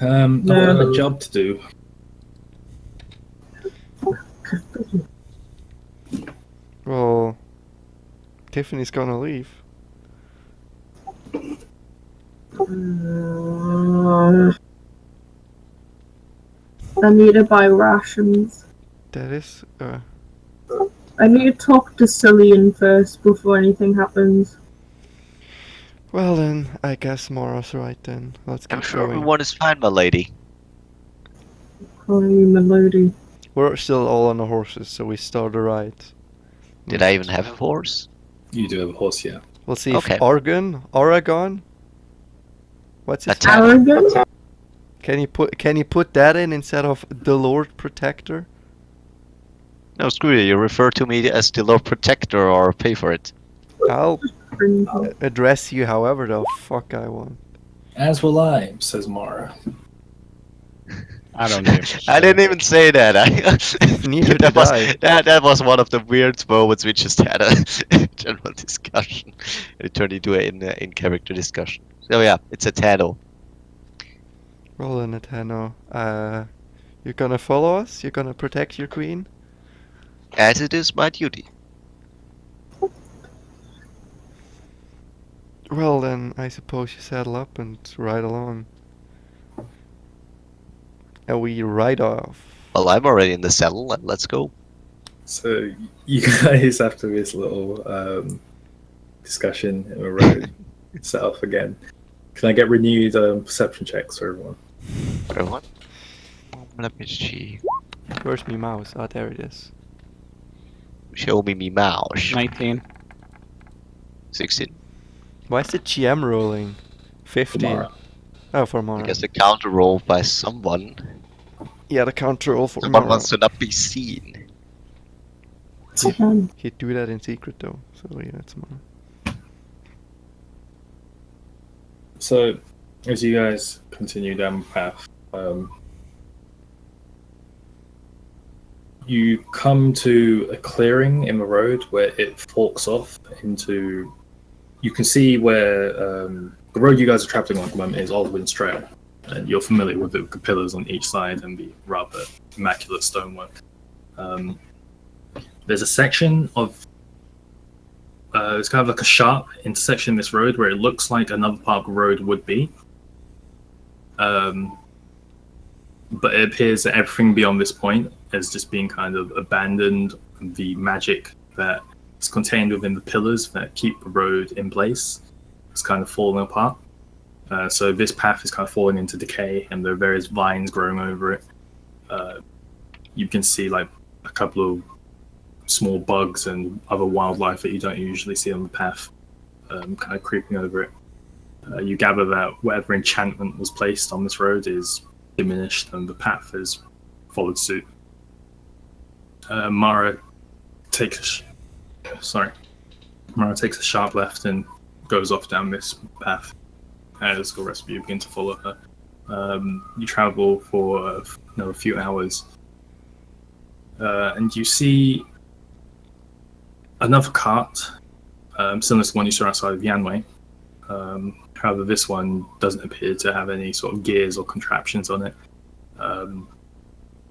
I've got a job to do. Well, Tiffany's gonna leave. I need to buy rations. That is, I need to talk to Cillian first before anything happens. well then, I guess Mara's right then. Let's I'm keep sure going. everyone is fine, my lady. Calling you Melody. We're still all on the horses, so we start a ride. Did I even have a horse? You do have a horse, yeah. We'll see Okay. if Oregon? What's his Attack. Arrogant? Can you put that in instead of the Lord Protector? No, screw you. You refer to me as the Lord Protector or pay for it. I'll address you however the fuck I want. As will I, says Mara. I don't give a shit. I didn't even say that. Neither that did was I. that was one of the weird moments we just had a general discussion. It turned into an in-character discussion. So yeah, it's a Tano. Well then, Atano, you're gonna follow us? You're gonna protect your queen? As it is my duty. Well then, I suppose you saddle up and ride along. And we ride off. Well, I'm already in the saddle. Let's go. So you guys, after this little discussion in a road, set off again. Can I get renewed perception checks for everyone? Everyone? Let me see. Where's me mouse? Oh, there it is. Show me mouse. 19. 16. Why is the GM rolling? 15. Mara. Oh, for I Mara. guess the counter roll by someone. Yeah, the counter roll for Someone Mara. wants to not be seen. He'd do that in secret though, so yeah, that's Mara. So, as you guys continue down the path, you come to a clearing in the road where it forks off into. You can see where the road you guys are traveling on at the moment is Aldwin's Trail, and you're familiar with it, with the pillars on each side and the rather immaculate stonework. There's a section of it's kind of like a sharp intersection in this road where it looks like another part of the road would be. But it appears that everything beyond this point is just being kind of abandoned. The magic that is contained within the pillars that keep the road in place is kind of falling apart. So this path is kind of falling into decay, and there are various vines growing over it. You can see like a couple of small bugs and other wildlife that you don't usually see on the path, kind of creeping over it. You gather that whatever enchantment was placed on this road is diminished, and the path has followed suit. Mara takes a sharp left and goes off down this path as the rest of you begin to follow her. You travel for a few hours, and you see another cart, similar to the one you saw outside of Yanwei. However, this one doesn't appear to have any sort of gears or contraptions on it.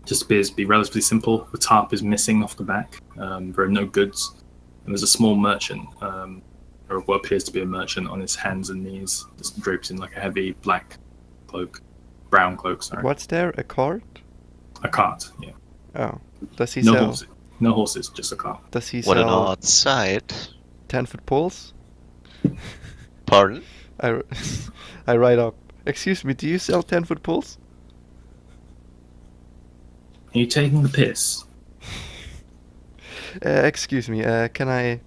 Just appears to be relatively simple. The tarp is missing off the back. There are no goods. And there's a small merchant, or what appears to be a merchant, on his hands and knees, just draped in like a heavy brown cloak, sorry. What's there? A cart? A cart, yeah. Oh. Does he No sell? horses. No horses, just a cart. Does he What an sell odd sight. 10-foot poles? Pardon? I write up. Excuse me, do you sell 10-foot poles? Are you taking the piss? Excuse me, can I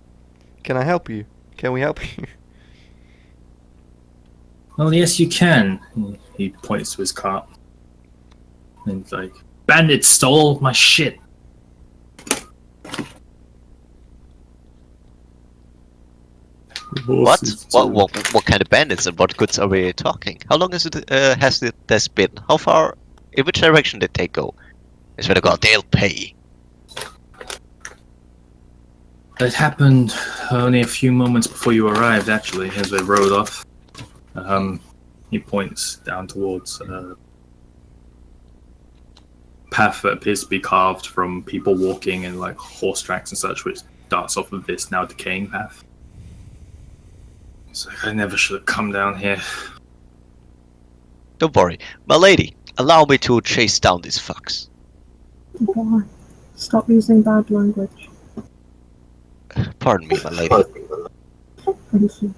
help you? Can we help you? Well, yes, you can. He points to his cart. And he's like, bandits stole my shit. What? What kind of bandits and what goods are we talking? How long has this been? How far? In which direction did they go? I swear to God, they'll pay. It happened only a few moments before you arrived, actually, as they rode off. He points down towards path that appears to be carved from people walking and like horse tracks and such, which darts off of this now decaying path. It's like I never should have come down here. Don't worry, my lady. Allow me to chase down these fucks. Boy, stop using bad language. Pardon me, my lady. Thank you.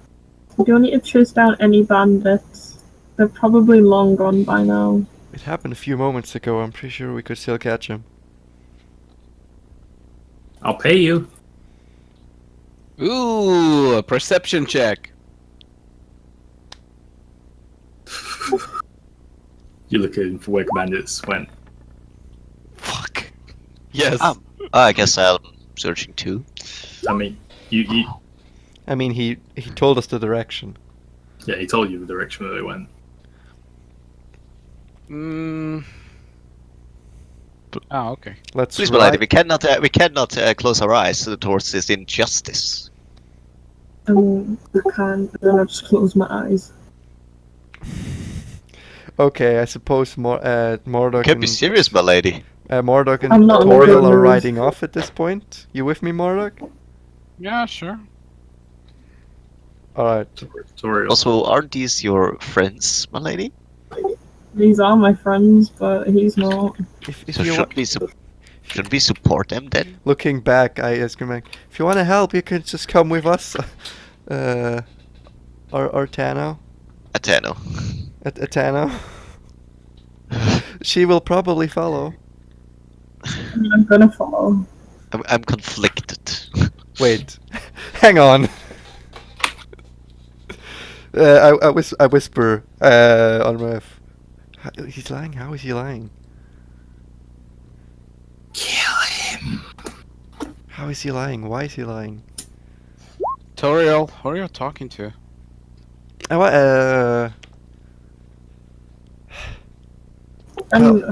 You don't need to chase down any bandits. They're probably long gone by now. It happened a few moments ago. I'm pretty sure we could still catch him. I'll pay you. Ooh, a perception check. You're looking for where bandits went. Fuck. Yes. I guess I'm searching too. I mean, you I mean, he told us the direction. yeah, he told you the direction that they went. Oh, okay. Let's Please, my lady, we cannot close our eyes towards this injustice. I can't. And then I just close my eyes. Okay, I suppose Mordok Can't be serious, my lady. Mordok and I'm not in a good Toriel are mood. riding off at this point. You with me, Mordok? Yeah, sure. Alright. Toriel. Also, aren't these your friends, my lady? These are my friends, but he's not. If So you should we support them then? looking back, I ask him, like, if you want to help, you can just come with us. Or Tano. Ateno. Tano. She will probably follow. I mean, I'm gonna follow. I'm conflicted. Wait, hang on. I whisper on Rev. He's lying. How is he lying? Kill him. How is he lying? Why is he lying? Toriel, who are you talking to? And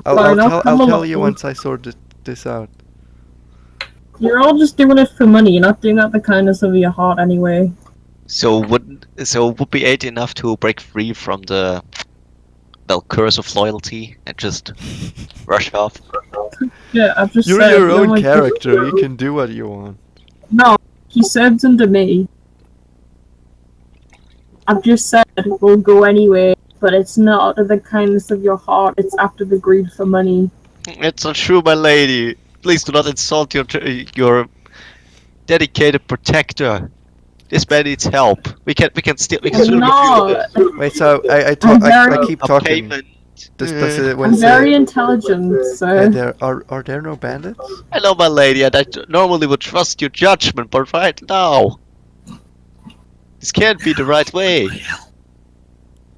I'll fine, tell come you along. once I sort this out. You're all just doing it for money. You're not doing it out of the kindness of your heart anyway. So would be aid enough to break free from the curse of loyalty and just rush off? Yeah, I've just You're said. your oh own my character. God. You can do what you want. No, he serves under me. I've just said we'll go anyway, but it's not out of the kindness of your heart. It's after the greed for money. It's not true, my lady. Please do not insult your dedicated protector. This man needs help. We can still No, Wait, so I keep a talking. payment. Does it I'm when very intelligent, so. are there no bandits? Hello, my lady, and I normally would trust your judgment, but right now, this can't be the right way.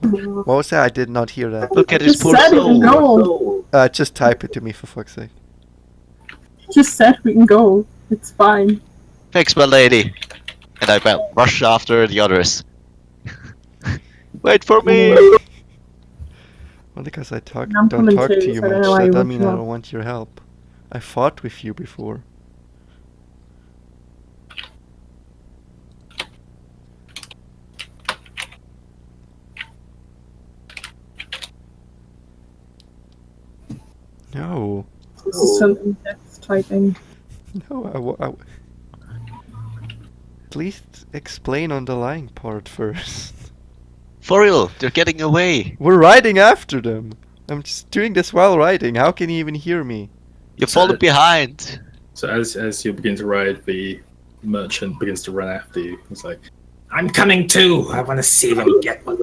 What was that? I did not hear that. Look at his Just poor said we can soul. go. Just type it to me for fuck's sake. Just said we can go. It's fine. Thanks, my lady. And I rush after the others. Wait for me! Well, because I I'm don't coming talk too, to you so I don't much, know why that you doesn't would mean I talk. don't want your help. I fought with you before. No. This is something that's typing. No, at least explain on the lying part first. For real, they're getting away. We're riding after them. I'm just doing this while riding. How can you even hear me? You're falling behind. So as you begin to ride, the merchant begins to run after you. He's like, "I'm coming too. I want to see them get one."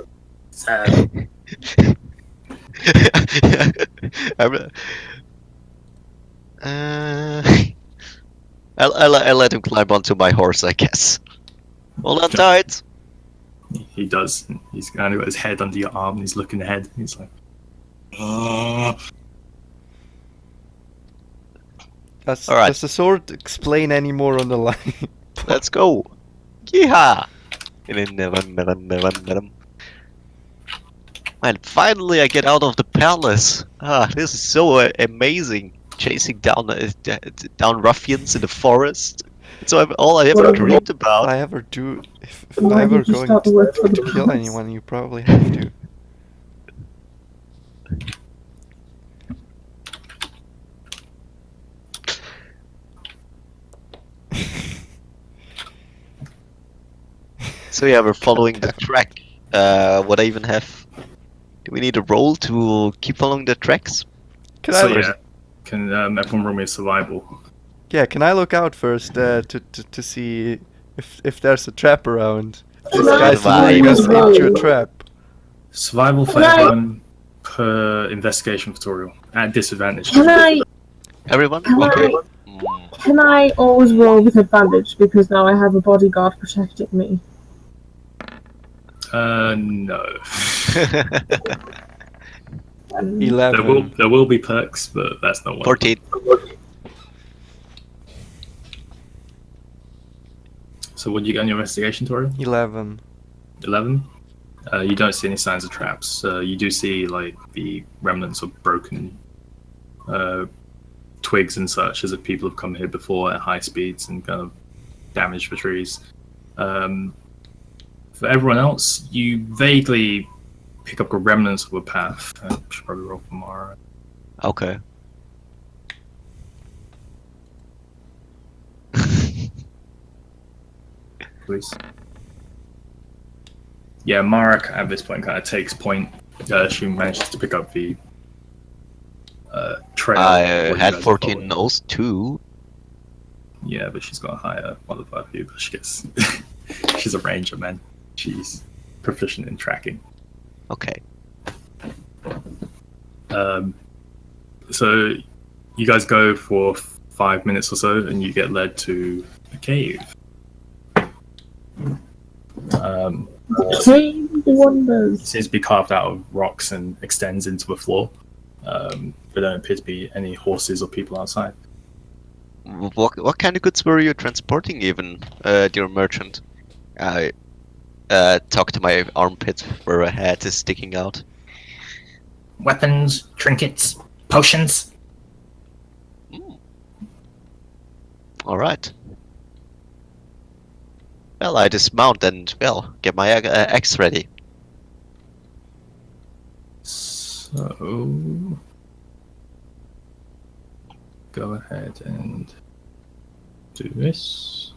I'll let him climb onto my horse, I guess. Hold on tight. He does. He's kind of got his head under your arm. And he's looking ahead. He's like, Alright. Does the sword explain any more on the line? Let's go. Yeehaw! And finally I get out of the palace. This is so amazing. Chasing down ruffians in the forest. It's all I ever dreamed about. If I ever do, if Why I ever did you going start to work for the to kill palace? anyone, you probably have to. So yeah, we're following the track. Would I even have? Do we need a roll to keep following the tracks? Can So I? yeah, can everyone roll me a survival? Yeah, can I look out first to see if there's a trap around? This Can I guy's luring us roll? into a trap. Survival for Can I- everyone per investigation tutorial at disadvantage. Everyone? Can Okay. I- Mm, Can I always roll with advantage because now I have a bodyguard protecting me? No. Um, 11. There will be perks, but that's not one. 14. So what did you get on your investigation tutorial? 11. 11. You don't see any signs of traps. You do see like the remnants of broken twigs and such, as if people have come here before at high speeds and kind of damaged the trees. For everyone else, you vaguely pick up the remnants of a path. I should probably roll for Mara. Okay. Please. Yeah, Mara at this point kind of takes point. She manages to pick up the trail. I of what you had guys are 14 following. nose too. Yeah, but she's got a higher modifier for you, but she gets. She's a ranger, man. She's proficient in tracking. Okay. So you guys go for 5 minutes or so, and you get led to a cave. Cave Wonders. It seems to be carved out of rocks and extends into the floor. There don't appear to be any horses or people outside. What kind of goods were you transporting even, dear merchant? I talk to my armpit where a head is sticking out. Weapons, trinkets, potions. Alright. Well, I dismount and, well, get my axe ready. So go ahead and do this.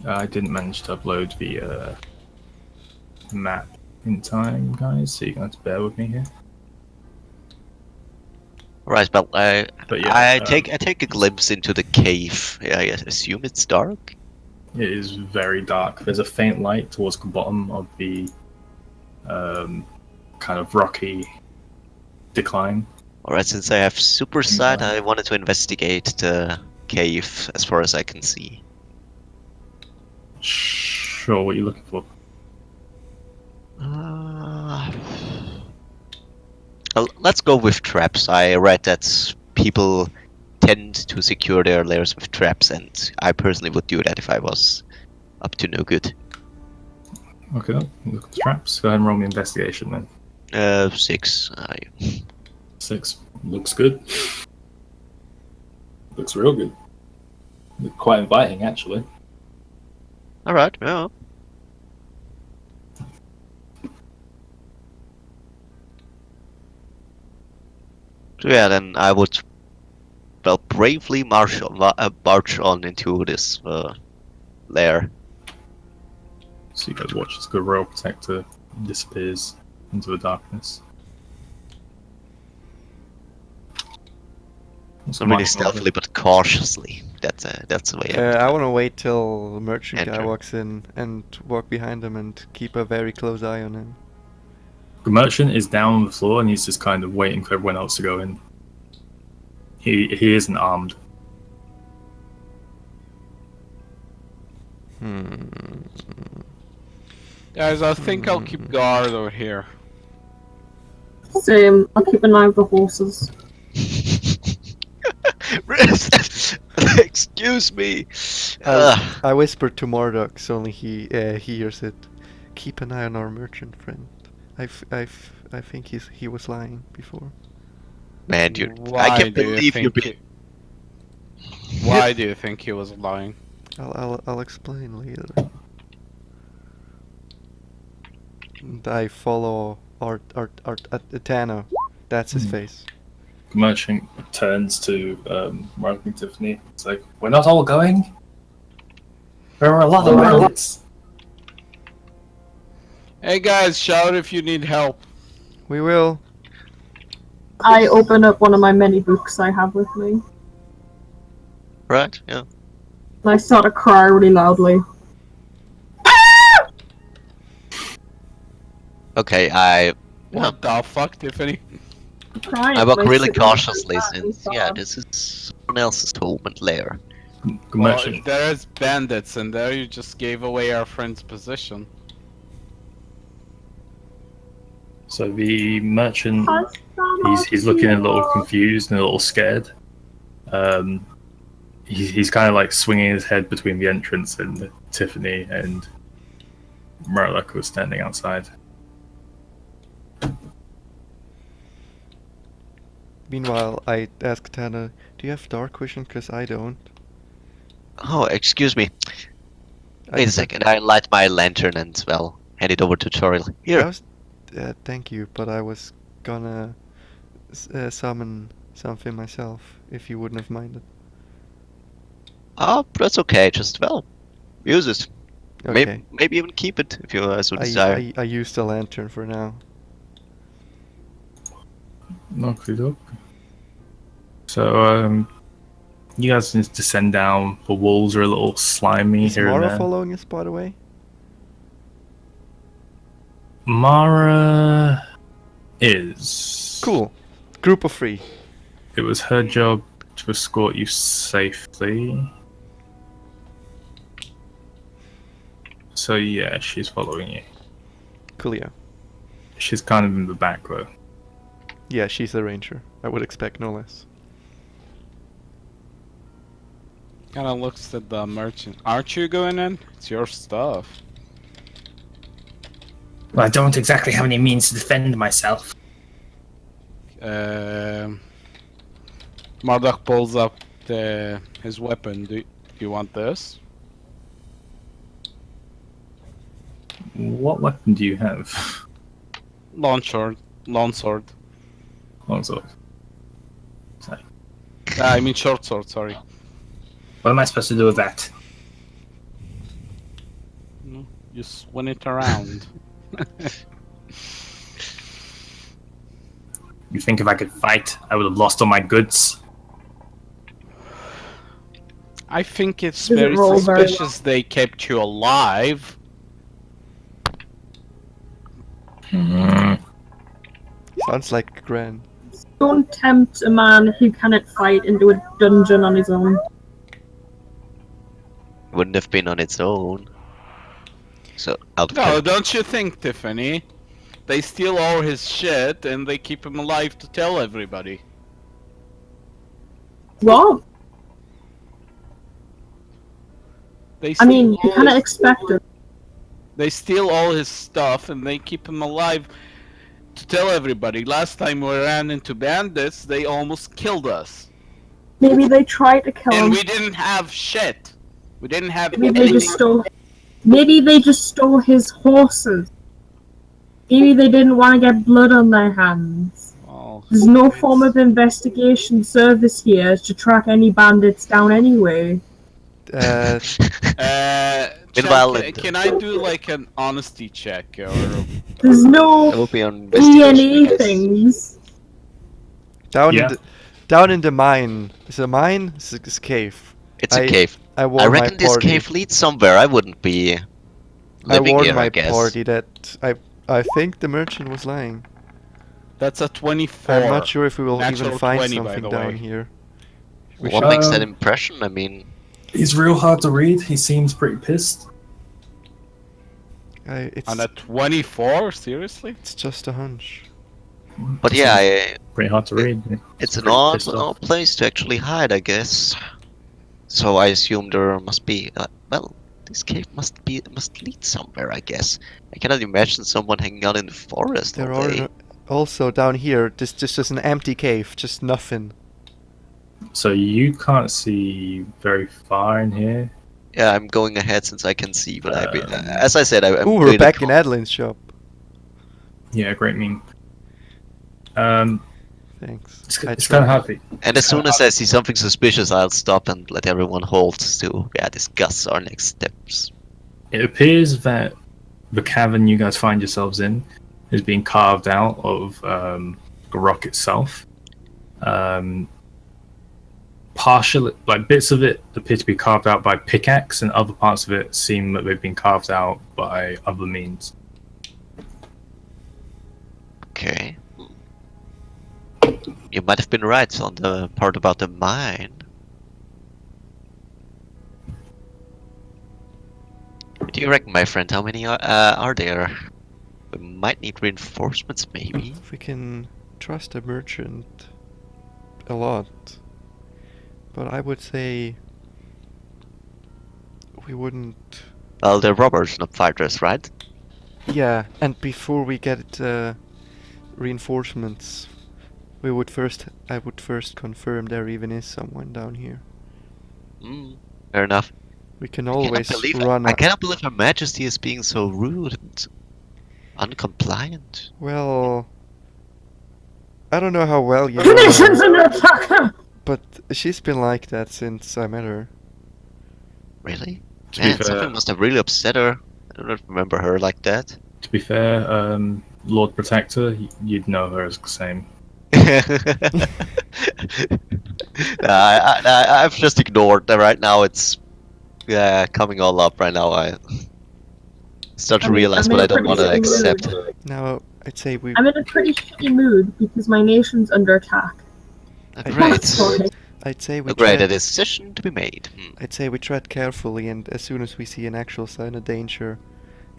I didn't manage to upload the map in time, guys, so you're going to have to bear with me here. Right, well, But yeah, I take a glimpse into the cave. I assume it's dark. it is very dark. There's a faint light towards the bottom of the kind of rocky decline. Alright, since I have super sight, I wanted to investigate the cave as far as I can see. Sure, what are you looking for? Let's go with traps. I read that people tend to secure their lairs with traps, and I personally would do that if I was up to no good. Okay, look at the traps. Go ahead and roll me investigation then. 6. 6. Looks good. Looks real good. Look quite inviting, actually. Alright, yeah. So yeah, then I would, well, bravely march on into this lair. So you guys watch as the Royal Protector disappears into the darkness. So really stealthily but cautiously. That's the way. I want to wait till the merchant guy Enter. walks in and walk behind him and keep a very close eye on him. The merchant is down on the floor and he's just kind of waiting for everyone else to go in. He isn't armed. Guys, I think I'll keep guard over here. Same. I'll keep an eye on the horses. Excuse me. I whispered to Mordok, so only he hears it. Keep an eye on our merchant friend. I think he was lying before. Man, I Why can't do you believe you're think Why do you think he was lying? I'll explain later. And I follow our Tano That's his Hmm. face. The merchant turns to Mark and Tiffany. It's like, we're not all going. There are a lot of bandits. Hey guys, shout if you need help. We will. I open up one of my many books I have with me. Right? Yeah. And I start to cry really loudly. Okay, I What the fuck, Tiffany? Crying I walk when really sit in cautiously the back and since yeah, sob. this is someone else's home and lair. The Well, merchant. if there's bandits in there, you just gave away our friend's position. So the merchant, Husband he's looking a little of confused and a little scared. He's kind of like swinging his head between the entrance and Tiffany, and Murloc was standing outside. Meanwhile, I ask Tana, do you have dark vision? Because I don't. Oh, excuse me. Wait a said- second, I light my lantern and, well, hand it over to Toril. I Here. was, thank you, but I was gonna summon something myself, if you wouldn't have minded. Oh, that's okay, just, well, use it. Okay. Maybe even keep it, if you so I, desire. I used the lantern for now. Okie doke. So, you guys need to descend down. The walls are a little slimy Is here and Mara there. following us, by the way? Mara is. Cool. Group of 3. It was her job to escort you safely. So yeah, she's following you. Coolio. She's kind of in the back though. Yeah, she's a ranger. I would expect no less. Kinda looks at the merchant. Aren't you going in? It's your stuff. Well, I don't exactly have any means to defend myself. Marduk pulls up his weapon. Do you want this? What weapon do you have? Longsword. Longsword. Longsword. I mean short sword, sorry. What am I supposed to do with that? No, you swing it around. You think if I could fight, I would have lost all my goods? I think it's Does it very roll very suspicious they kept you alive. Sounds like Gran. Don't tempt a man who cannot fight into a dungeon on his own. Wouldn't have been on its own. So, out of No, character. don't you think, Tiffany? They steal all his shit and they keep him alive to tell everybody. What? They I steal mean, you all kind of his- expect it. They steal all his stuff and they keep him alive to tell everybody. Last time we ran into bandits, they almost killed us. Maybe they tried to kill And him. we didn't have shit. We didn't have Maybe they anything. just stole. Maybe they just stole his horses. Maybe they didn't want to get blood on their hands. Oh, There's no it's- form of investigation service here to track any bandits down anyway. Uh, Meanwhile, Chad, can I do like an honesty check or? There's That no will be on investigation, I DNA guess. things. down Yeah. in the down in the mine. Is it a mine? It's a cave. It's a I- cave. I I warned reckon my this party. cave leads somewhere. I wouldn't be I living warned here, my I guess. party that I think the merchant was lying. That's a 24. I'm not sure if we will Natural even find 20, by something the down way. here. We What should- makes that Um, impression? I mean, He's real hard to read. He seems pretty pissed. it's On a 24? Seriously? it's just a hunch. but yeah, Pretty hard to read. it's an pretty odd, pissed off. odd place to actually hide, I guess. So I assume there must be. Well, this cave must lead somewhere, I guess. I cannot imagine someone hanging out in the forest There all are day. also down here. This just is an empty cave, just nothing. So you can't see very far in here. Yeah, I'm going ahead since I can see. But Um, as I said, I'm Ooh, we're really back in Adeline's shop. Yeah, great meme. Thanks. It's, I it's tried. kind of happy. And as soon as I see something suspicious, I'll stop and let everyone hold to discuss our next steps. It appears that the cavern you guys find yourselves in is being carved out of the rock itself. Partially, like bits of it appear to be carved out by pickaxe, and other parts of it seem that they've been carved out by other means. Okay. You might have been right on the part about the mine. What do you reckon, my friend? How many are there? We might need reinforcements, maybe. We can trust a merchant a lot. But I would say we wouldn't. Well, they're robbers, not fighters, right? Yeah, and before we get reinforcements, I would first confirm there even is someone down here. Fair enough. We can I cannot always believe run. I cannot believe Her Majesty is being so rude and uncompliant. Well, I don't know how well you The know nation's her, under attack! but she's been like that since I met her. Really? To be Man, fair- something must have really upset her. I don't remember her like that. To be fair, Lord Protector, you'd know her as the same. I've just ignored that right now. It's coming all up right now. I start to I mean, realize I'm what in I a don't want to pretty shitty accept. mood. Now, I'd say we. I'm in a pretty shitty mood because my nation's under attack. Great. Sorry. I'd say we. A great tread- decision to be made. I'd say we tread carefully, and as soon as we see an actual sign of danger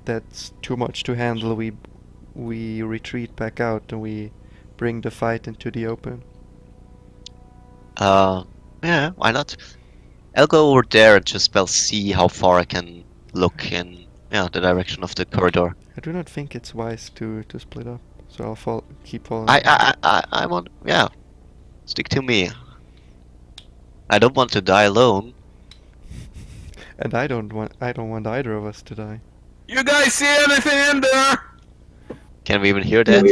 that's too much to handle, we retreat back out and we bring the fight into the open. Yeah, why not? I'll go over there and just see how far I can look in the direction of the corridor. I do not think it's wise to split up, so I'll keep following. I want, stick to me. I don't want to die alone. And I don't want either of us to die. You guys see anything in there? Can we even hear that?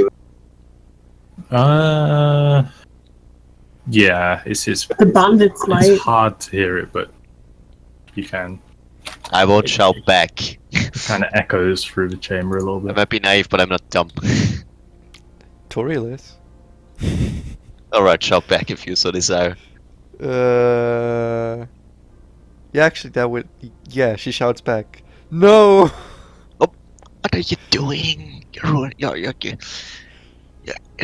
Yeah, it's The bandits like. it's hard to hear it, but you can. I won't shout back. Kind of echoes through the chamber a little I bit. might be naive, but I'm not dumb. Toriel is. Alright, shout back if you so desire. Yeah, actually, that would. Yeah, she shouts back. No. What are you doing? You're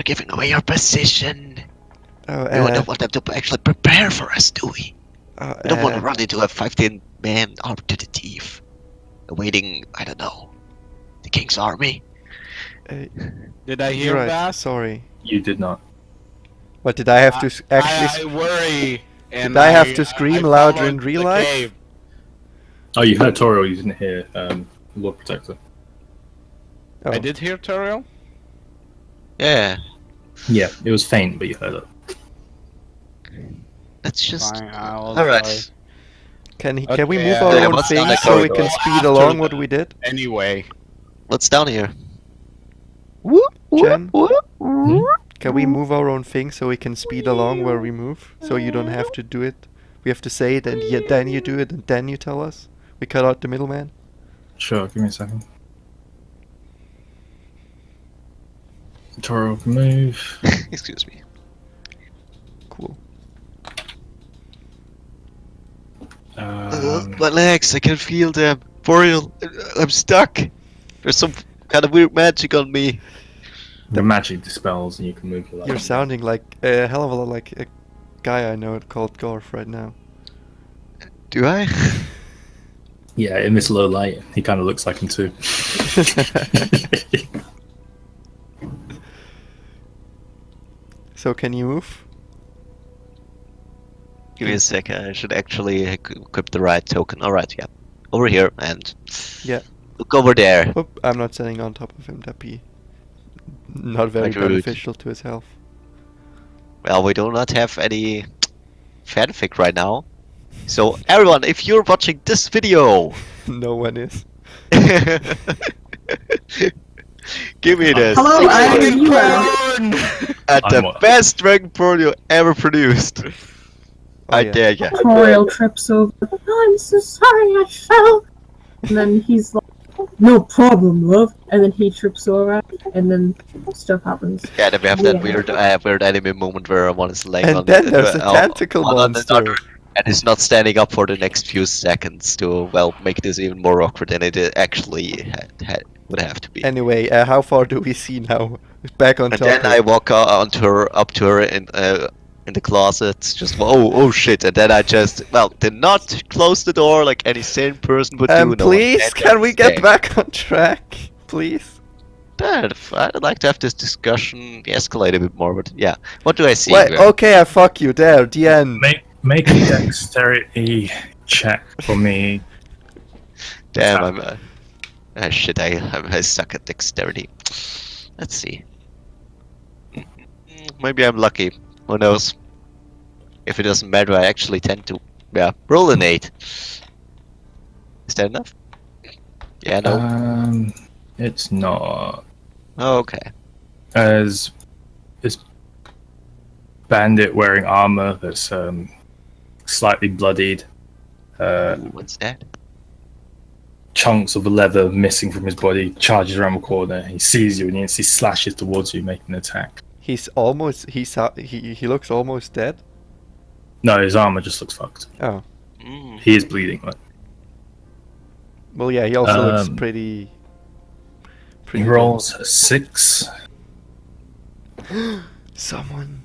giving away your position. Oh, We don't want them to actually prepare for us, do we? oh, We don't want to run into a 15-man armed to the teeth, awaiting, I don't know, the king's army. Did I You're hear right. that? Sorry. You did not. What did I have to actually? I worry. And Did I have to scream louder followed in real the life? cave. Oh, you heard Toriel, you didn't hear Lord Protector. Oh. I did hear Toriel. Yeah, Yeah, it was faint, but you heard it. that's just... Fine, I'll Alright, try. Can we Okay, move yeah, our yeah, own what's things that so we corridor? can speed After along the- what we did? Anyway, what's down here? Jen? Can we move our own things so we can speed along where we move? So you don't have to do it. We have to say it, and then you do it, and then you tell us. We cut out the middleman. Sure, give me a second. Toriel can move. Excuse me. Cool. My legs, I can feel them. For real, I'm stuck. There's some kind of weird magic on me. The magic dispels and you can move your legs. You're sounding like a hell of a lot like a guy I know called Garth right now. Do I? Yeah, in this low light, he kind of looks like him too. So can you move? Give me a sec, I should actually equip the right token. Alright, yeah. Over here, and... Yeah. Look over there. Oop, I'm not standing on top of him. That'd be not very Quite rude. beneficial to his health. Well, we do not have any fanfic right now. So, everyone, if you're watching this video... No one is. Give me this. Hello, I I'm can you. call turn! At I'm the what? best dragonborn you ever produced. Oh, I yeah. dare ya. Toriel trips over. Oh, I'm so sorry, I fell. And then he's like, no problem, love. And then he trips over, and then stuff happens. Yeah, then we have that Yeah. weird anime moment where one is laying And on then the, there's a tentacle one on monster. another, and is not standing up for the next few seconds to, well, make this even more awkward than it actually would have to be. Anyway, how far do we see now? Back on And then topic. I walk up to her in the closet, just oh shit, and then I just did not close the door like any sane person would do. No one Please, can we stay. get back on track? Please. Dad, I'd like to have this discussion escalate a bit more, but yeah. What do I see Wait, here? okay, I fuck you. There, the end. Make a dexterity check for me. Damn, I'm. Shit, I suck at dexterity. Let's see. Maybe I'm lucky. Who knows? If it doesn't matter, I actually tend to. Yeah, roll an 8. Is that enough? Yeah, no. It's not. Oh, okay. As this bandit wearing armor that's slightly bloodied, What's that? chunks of leather missing from his body, charges around the corner. He sees you and he slashes towards you, making an attack. He looks almost dead. No, his armor just looks fucked. Oh. He is bleeding. Like, Well, yeah, he also looks he pretty rolls a 6. Someone.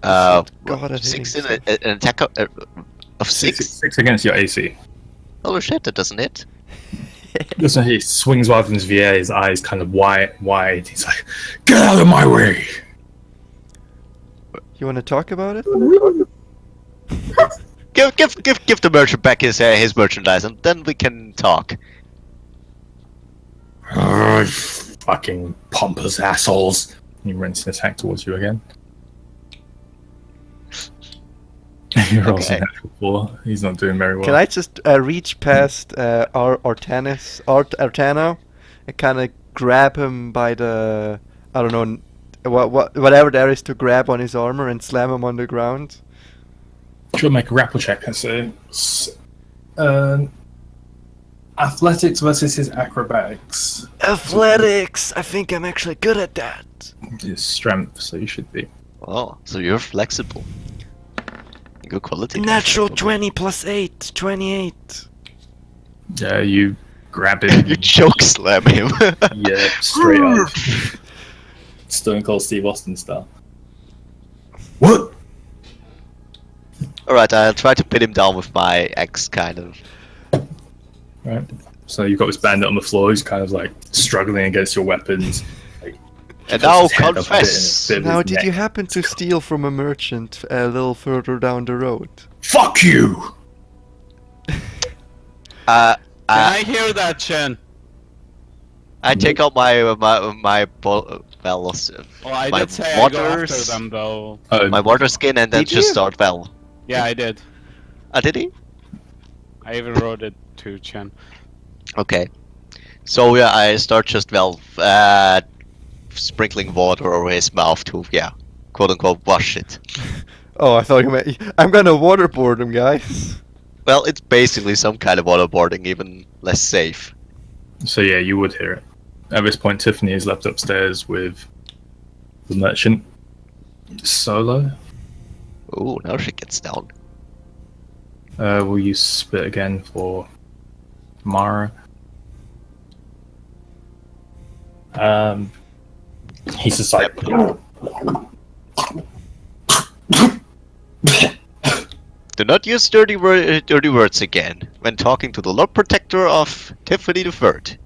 Uh, God, I hate 6 him in an attack of 6? 6 against your AC. Oh shit, that doesn't hit. Listen, he swings wide from his VA, his eyes kind of wide. He's like, "Get out of my way!" You want to talk about it? Give the merchant back his merchandise, and then we can talk. Fucking pompous assholes. He runs an attack towards you again. He rolls Okay. a natural 4. He's not doing very well. Can I just reach past our Artano and kind of grab him by the, I don't know, whatever there is to grab on his armor and slam him on the ground? Sure, make a grapple check. So, athletics versus his acrobatics. Athletics! I think I'm actually good at that. His strength, so you should be. Oh, so you're flexible. Good quality. Natural 20 plus 8, 28. Yeah, you grab him. You choke slam him. Yeah, straight up. Stone Cold Steve Austin style. What? Alright, I'll try to pin him down with my axe, kind of. Right. So you've got this bandit on the floor who's kind of like struggling against your weapons. Like, And puts now his head up a bit and confess! a bit of Now, his did you neck. happen to steal from a merchant a little further down the road? Fuck you! Can I hear that, Chen? I take out my Oh, I my did say I go after waters, them, though. my water skin, and then Did just you? start well. Yeah, I did. Did he? I even wrote it to Chen. Okay. So yeah, I start just sprinkling water over his mouth to quote unquote wash it. Oh, I thought you meant... I'm gonna waterboard him, guys. Well, it's basically some kind of waterboarding, even less safe. So yeah, you would hear it. At this point, Tiffany is left upstairs with the merchant. Solo. Ooh, now she gets down. Will you spit again for Mara? He's just like, Do not use dirty words again when talking to the Lord Protector of Tiffany the Third.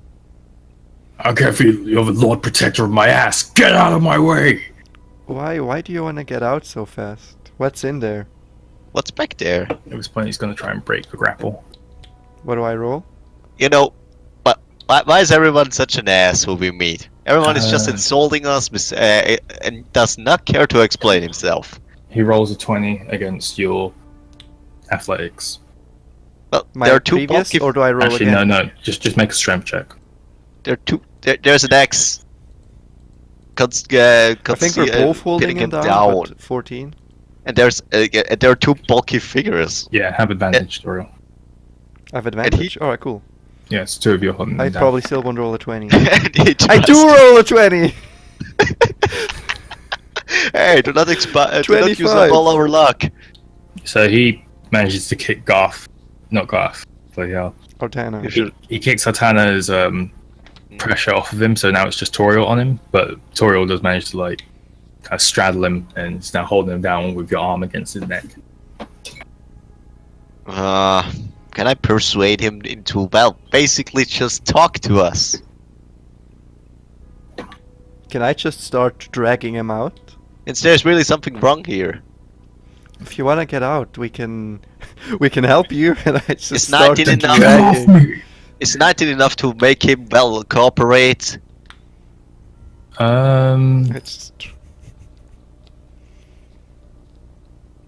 I can't feel you're the Lord Protector of my ass. Get out of my way! Why do you want to get out so fast? What's in there? What's back there? At this point, he's going to try and break the grapple. What do I roll? You know, but why is everyone such an ass who we meet? Everyone is just insulting us and does not care to explain himself. He rolls a 20 against your athletics. Well, My there are two previous, bulky. or do I roll Actually, again? no. Just make a strength check. There are two. There's an X. I think we're both holding pinning him him down, but 14. And there are two bulky figures. Yeah, have advantage, Toriel. I have advantage? Alright, cool. Yeah, it's two of you holding I him down. probably still won't roll a 20. And he I just- do roll a 20! Hey, do not use 25. up all our luck. So he manages to kick Garth. Not Garth. Bloody hell. Artana. You should- He kicks Artana's pressure off of him, so now it's just Toriel on him. But Toriel does manage to like kind of straddle him and is now holding him down with your arm against his neck. Can I persuade him into, well, basically just talk to us? Can I just start dragging him out? Since there's really something wrong here. If you wanna get out, we can help you, and I just It's start 19 enough. dragging. It's 19 enough to make him, well, cooperate. It's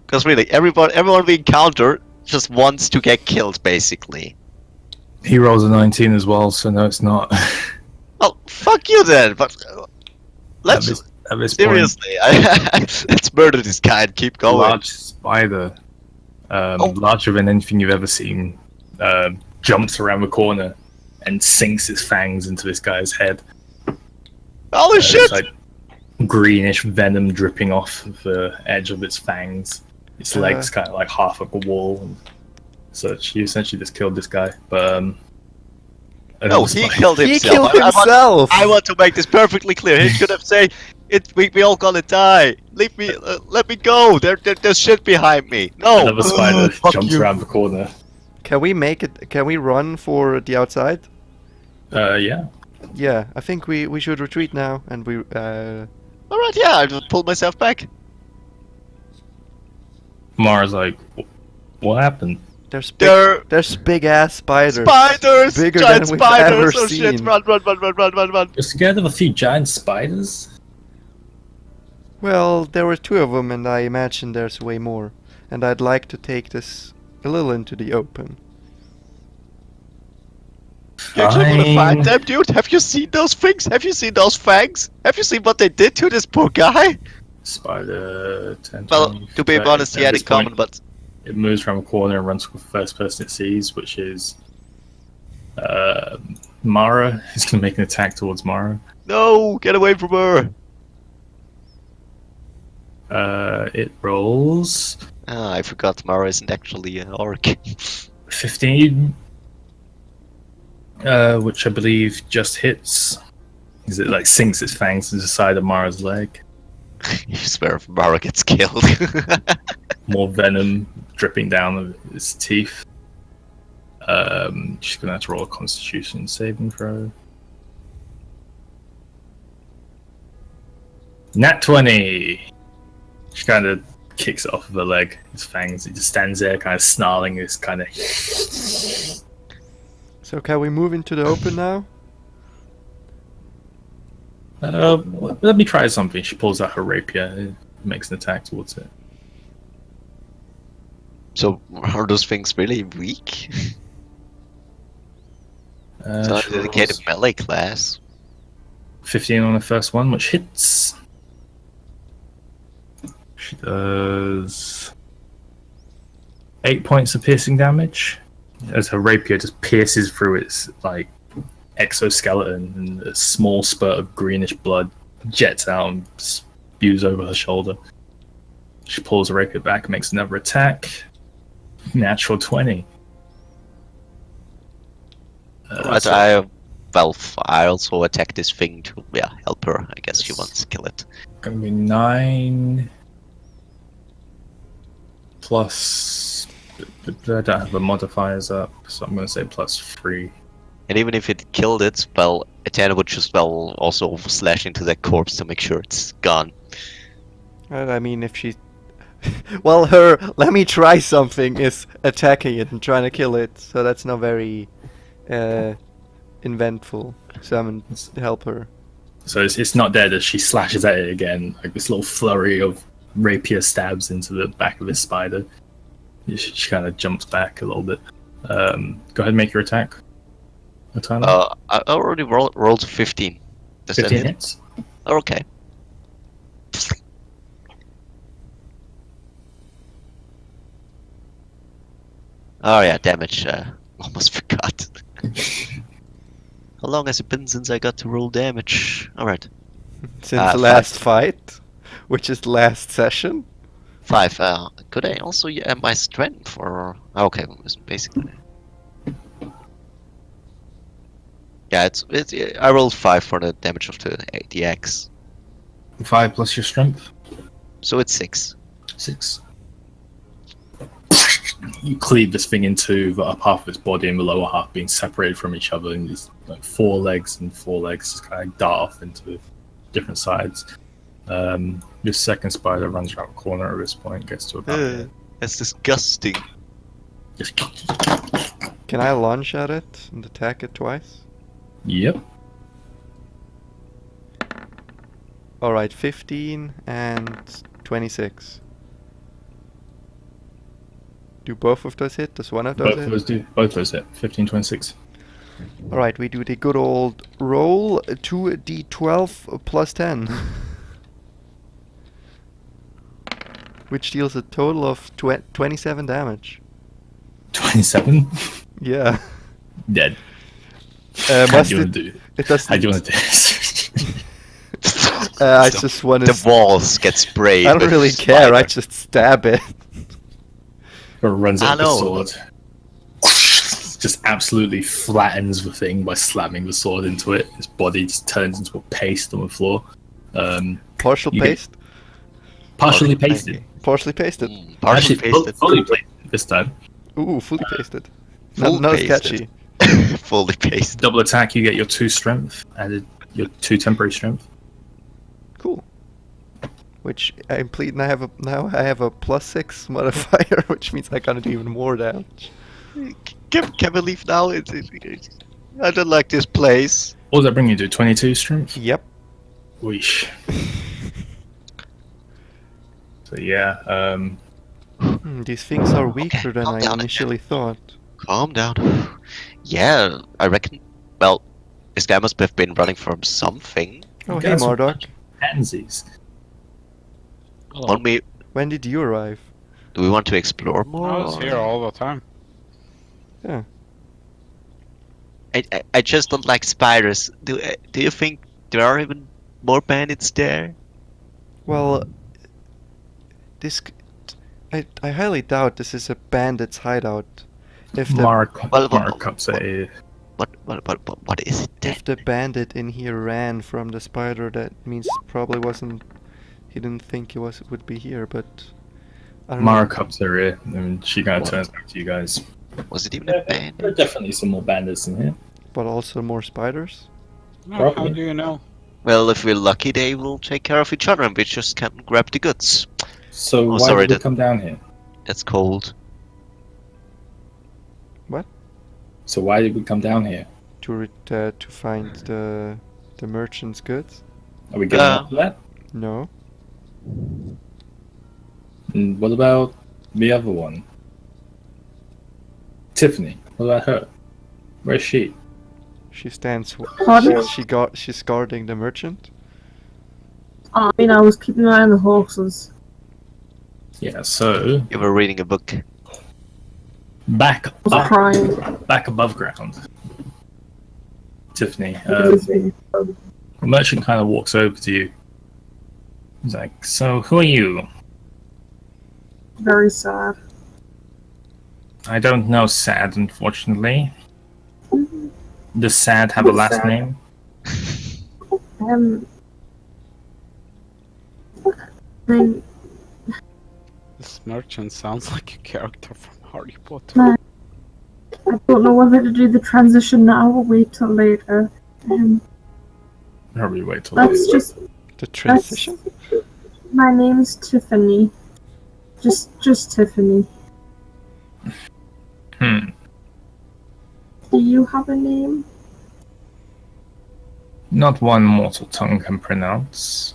Because really, everyone we encounter just wants to get killed, basically. He rolls a 19 as well, so no, it's not. Well, fuck you then, but let's... At this Seriously, let's murder this guy and keep point, a going. large spider, larger than anything you've ever seen, jumps around the corner and sinks its fangs into this guy's head. Holy shit! It's like greenish venom dripping off the edge of its fangs. Its legs kind of like half of a wall. And so she essentially just killed this guy. But No, he killed himself. He killed himself! I want to make this perfectly clear. He could have said, we all gonna die. Leave me, let me go. There's shit behind me. No. Another spider Fuck jumps you. around the corner. Can we make it? Can we run for the outside? Yeah. Yeah, I think we should retreat now, and we. All right, yeah, I just pulled myself back. Mara's like, what happened? There's big ass spiders. Spiders, Bigger giant than we've spiders. ever Oh shit! seen. Run! You're scared of a few giant spiders? Well, there were two of them, and I imagine there's way more. And I'd like to take this a little into the open. You actually want to find Fine. them, dude? Have you seen those things? Have you seen those fangs? Have you seen what they did to this poor guy? Spider 10. Well, 20, to be 30. honest, he At had this in common, point, but it moves around a corner and runs for the first person it sees, which is Mara. He's going to make an attack towards Mara. no, get away from her. It rolls Ah, I forgot Mara isn't actually an orc. 15, which I believe just hits. Is it like sinks its fangs into the side of Mara's leg? You swear if Mara gets killed. More venom dripping down of its teeth. She's gonna have to roll a Constitution saving throw. Nat 20. She kind of kicks it off of her leg. Its fangs. It just stands there, kind of snarling. This kind of. So can we move into the open now? Let me try something. She pulls out her rapier and makes an attack towards it. So are those things really weak? It's not a She dedicated rolls melee class. 15 on the first one, which hits. She does 8 points of piercing damage as her rapier just pierces through its like exoskeleton, and a small spurt of greenish blood jets out and spews over her shoulder. She pulls her rapier back and makes another attack. Natural 20. Right, So I also attack this thing to help her. I guess she wants to kill it. gonna be 9 plus. I don't have the modifiers up, so I'm gonna say plus 3. And even if it killed it, well, Etana would just also slash into that corpse to make sure it's gone. I mean, if she... well, her "let me try something" is attacking it and trying to kill it, so that's not very inventful. So I'm gonna help her. So it's not dead as she slashes at it again, like this little flurry of rapier stabs into the back of this spider. She kind of jumps back a little bit. Go ahead and make your attack. Atana. I already rolled 15. Does that 15 hit? hits. Oh, okay. Oh yeah, damage. Almost forgot. How long has it been since I got to roll damage? Alright. Since the last fight, which is last session. 5. Could I also add my strength or... Okay, it's basically... Yeah, it's I rolled 5 for the damage of the axe. 5 plus your strength. So it's 6. 6. You cleave this thing into the upper half of its body and the lower half being separated from each other, and there's like 4 legs and 4 legs just kind of dart off into different sides. Your second spider runs around the corner at this point, gets to about here. That's disgusting. Just Can I launch at it and attack it twice? Yep. Alright, 15 and 26. Do both of those hit? Does one of those Both hit? of those do. Both of those hit. 15, 26. Alright, we do the good old roll. 2d12 plus 10. Which deals a total of 27 damage. 27. Yeah. Dead. How Must do you want it, to do? it doesn't. How do you want to do this? I just want The to. walls get sprayed. I don't with really care. I spider. just stab it. Or runs up the Hello. sword. Just absolutely flattens the thing by slamming the sword into it. His body just turns into a paste on the floor. Partial You get- paste. Partially Okay. pasted. Partially pasted. Partially Actually, pasted. fully pasted this time. Ooh, fully pasted. Full Not as pasted. catchy. Fully pasted. Double attack, you get your 2 strength, added your 2 temporary strength. Cool. Which I complete, and now I have a +6 modifier, which means I can do even more damage. Can we leave now? I don't like this place. What does that bring you to? 22 strength? Yep. Weesh. So yeah, These things are weaker than calm I down, initially thought. Calm down. Yeah, I reckon. Well, this guy must have been running from something. Oh, You hey, guys are Marduk. pansies. Want me? When did you arrive? Do we want to explore more? I was or- here all the time. Yeah. I just don't like spiders. Do you think there are even more bandits there? Well, I highly doubt this is a bandit's hideout. If the Markups a What is it then? if the bandit in here ran from the spider, that means probably wasn't. He didn't think he would be here, but I don't know. Markups are here, and she kind of turns back to you guys. Was it even a There are bandit? definitely some more bandits in here. But also more spiders. No, how Probably. do you know? Well, if we're lucky, they will take care of each other, and we just can grab the goods. So Oh, why sorry, did we that- come down here? That's cold. So why did we come down here? To find the merchant's goods. Are we getting up to that? No. And what about the other one? Tiffany. What about her? Where's she? She stands. Pardon? She's guarding the merchant. I mean, I was keeping an eye on the horses. Yeah, so You were reading a book. back I was up, crying. back above ground. Tiffany, It the merchant kind of walks over to you. He's like, "So who are you?" very sad. I don't know Sad, unfortunately. Does Sad have a last Sad. name? Then This merchant sounds like a character from Harry Potter. I don't know whether to do the transition now or wait till later. Probably wait till That's later. just The transition. my name's Tiffany. Just Tiffany. Hmm. Do you have a name? Not one mortal tongue can pronounce.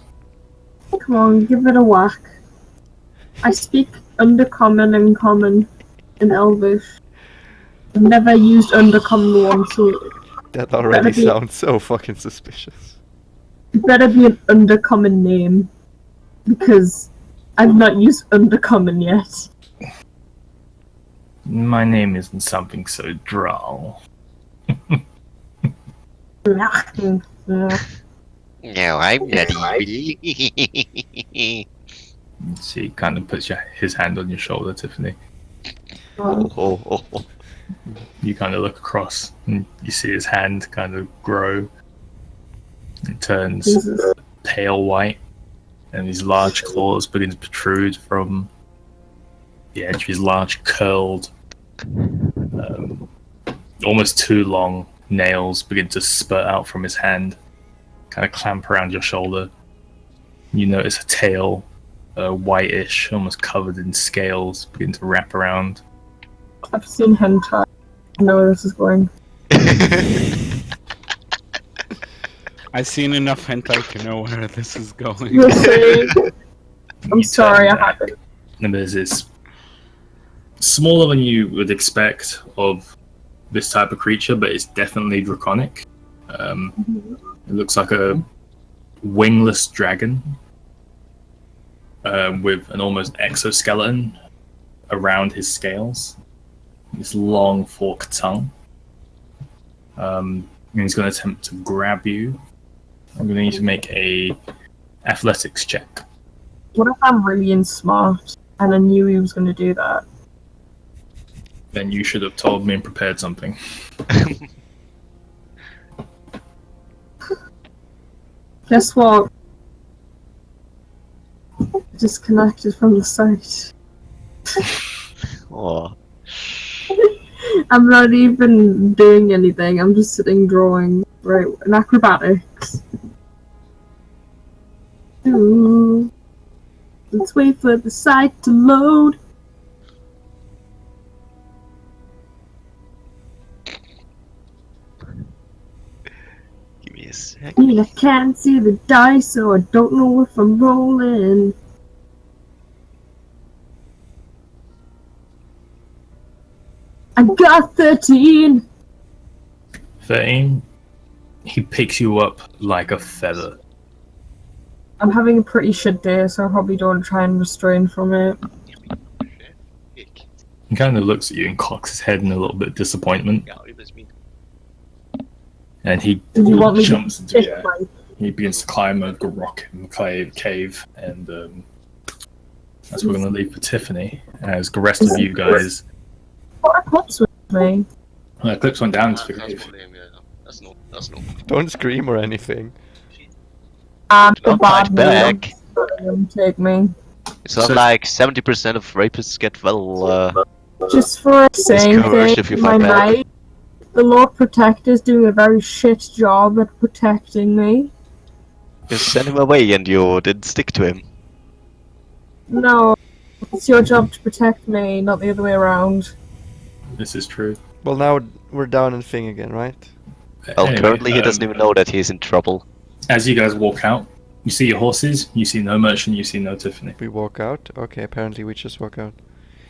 Come on, give it a whack. I speak Undercommon and Common in Elvish. I've never used Undercommon once, so That already Better be- sounds so fucking suspicious. it better be an Undercommon name. because I've not used Undercommon yet. My name isn't something so droll. No, I'm not evil. She kind of puts his hand on your shoulder, Tiffany. Oh. You kind of look across and you see his hand kind of grow. It turns Jesus. pale white, and these large claws begin to protrude from the edge of his large, curled, almost too long nails begin to spurt out from his hand, kind of clamp around your shoulder. You notice a tail, whitish, almost covered in scales, begin to wrap around. I've seen hentai. I know where this is going. I've seen enough hentai to know where this is going. You're saying? I'm You sorry, turn I back, haven't. and there's this smaller than you would expect of this type of creature, but it's definitely draconic. It looks like a wingless dragon with an almost exoskeleton around his scales. This long forked tongue. And he's going to attempt to grab you. I'm going to need to make a athletics check. What if I'm really smart and I knew he was going to do that? Then you should have told me and prepared something. Guess what? Disconnected from the site. Oh. I'm not even doing anything. I'm just sitting drawing. Right, in acrobatics. Ooh. Let's wait for the site to load. Give me a sec. I can't see the dice, so I don't know if I'm rolling. I got 13! 13. He picks you up like a feather. I'm having a pretty shit day, so I probably don't try and restrain from it. He kind of looks at you and cocks his head in a little bit of disappointment. And he Did you want me jumps to into the pick air. one? He begins to climb over the rock in the cave, and that's what we're going to leave for Tiffany. As the rest of you guys, What are clips with me? the clips went down into the cave. Don't scream or anything. The Don't bad fight back. man. Take me. It's not So- like 70% of rapists get Just for a saying Discouraged thing, if you my fight back. right, the Lord Protector's doing a very shit job at protecting me. just send him away and you didn't stick to him. No, it's your job to protect me, not the other way around. This is true. Well, now we're down in thing again, right? Well, Anyway, currently he doesn't even know that he's in trouble. As you guys walk out, you see your horses, you see no merchant, you see no Tiffany. We walk out. Okay, apparently we just walk out.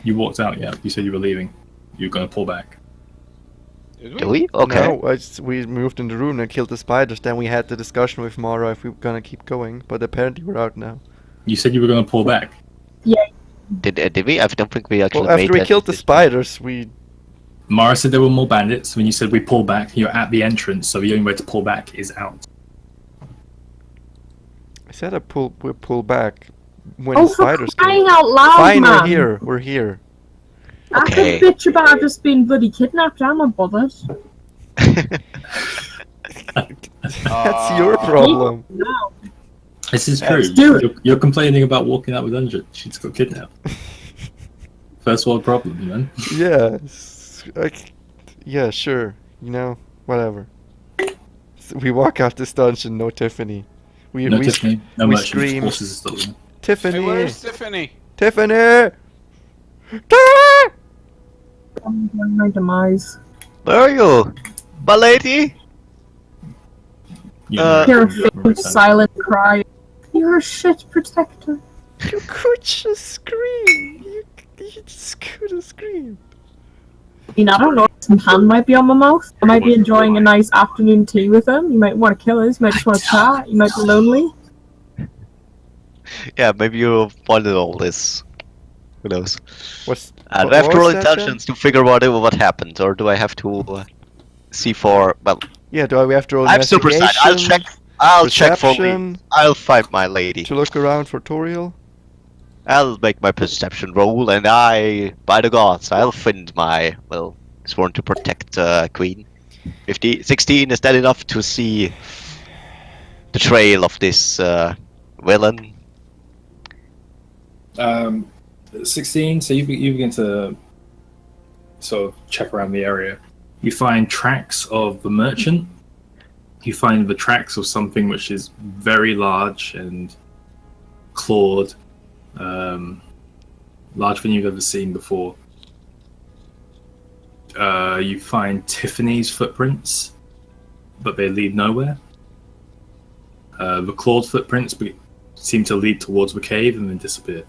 You walked out, yeah. You said you were leaving. You were going to pull back. Do we? Okay. No, we moved in the room and killed the spiders. Then we had the discussion with Mara if we were gonna keep going. But apparently we're out now. You said you were going to pull back. Did we? I don't think we actually Well, made after we that killed the decision. spiders, we... Mara said there were more bandits. When you said we pull back, you're at the entrance, so the only way to pull back is out. I said we pull back when Oh, the for spiders crying came. out loud, Fine, man! we're here. We're here. I Okay. can bitch about just being bloody kidnapped. I'm not bothered. That's your problem. No. This is Yes, true. do it. You're complaining about walking out with Dungeon. She's got kidnapped. First world problem, man. Yes. Yeah, sure. You know, whatever. We walk out this dungeon, no Tiffany. We No Tiffany, no we merchant. scream. Horses are still there. Tiffany! Hey, where's Tiffany? Tiffany! I'm on my demise. Where are you? My lady? You Hear a you're faint, silent cry. You're a shit protector. You could just scream! You just could have screamed. I mean, I don't know. Some hand might be on my mouth. I might be enjoying a nice afternoon tea with him. You might want to kill us. You might just want to chat. You might be lonely. Yeah, maybe you wanted all this. Who knows? What's Do what I have to was roll that, Jen? intelligence to figure what happened, or do I have to see for? Well, Yeah, do we have to roll I'm super side. I'll investigation check. I'll check for me. perception I'll find my lady. to look around for Toriel? I'll make my perception roll, and by the gods, I'll find my sworn to protect queen. 16, is that enough to see the trail of this villain? 16. So you begin to sort of check around the area. You find tracks of the merchant. You find the tracks of something which is very large and clawed, larger than you've ever seen before. You find Tiffany's footprints, but they lead nowhere. The clawed footprints seem to lead towards the cave and then disappear.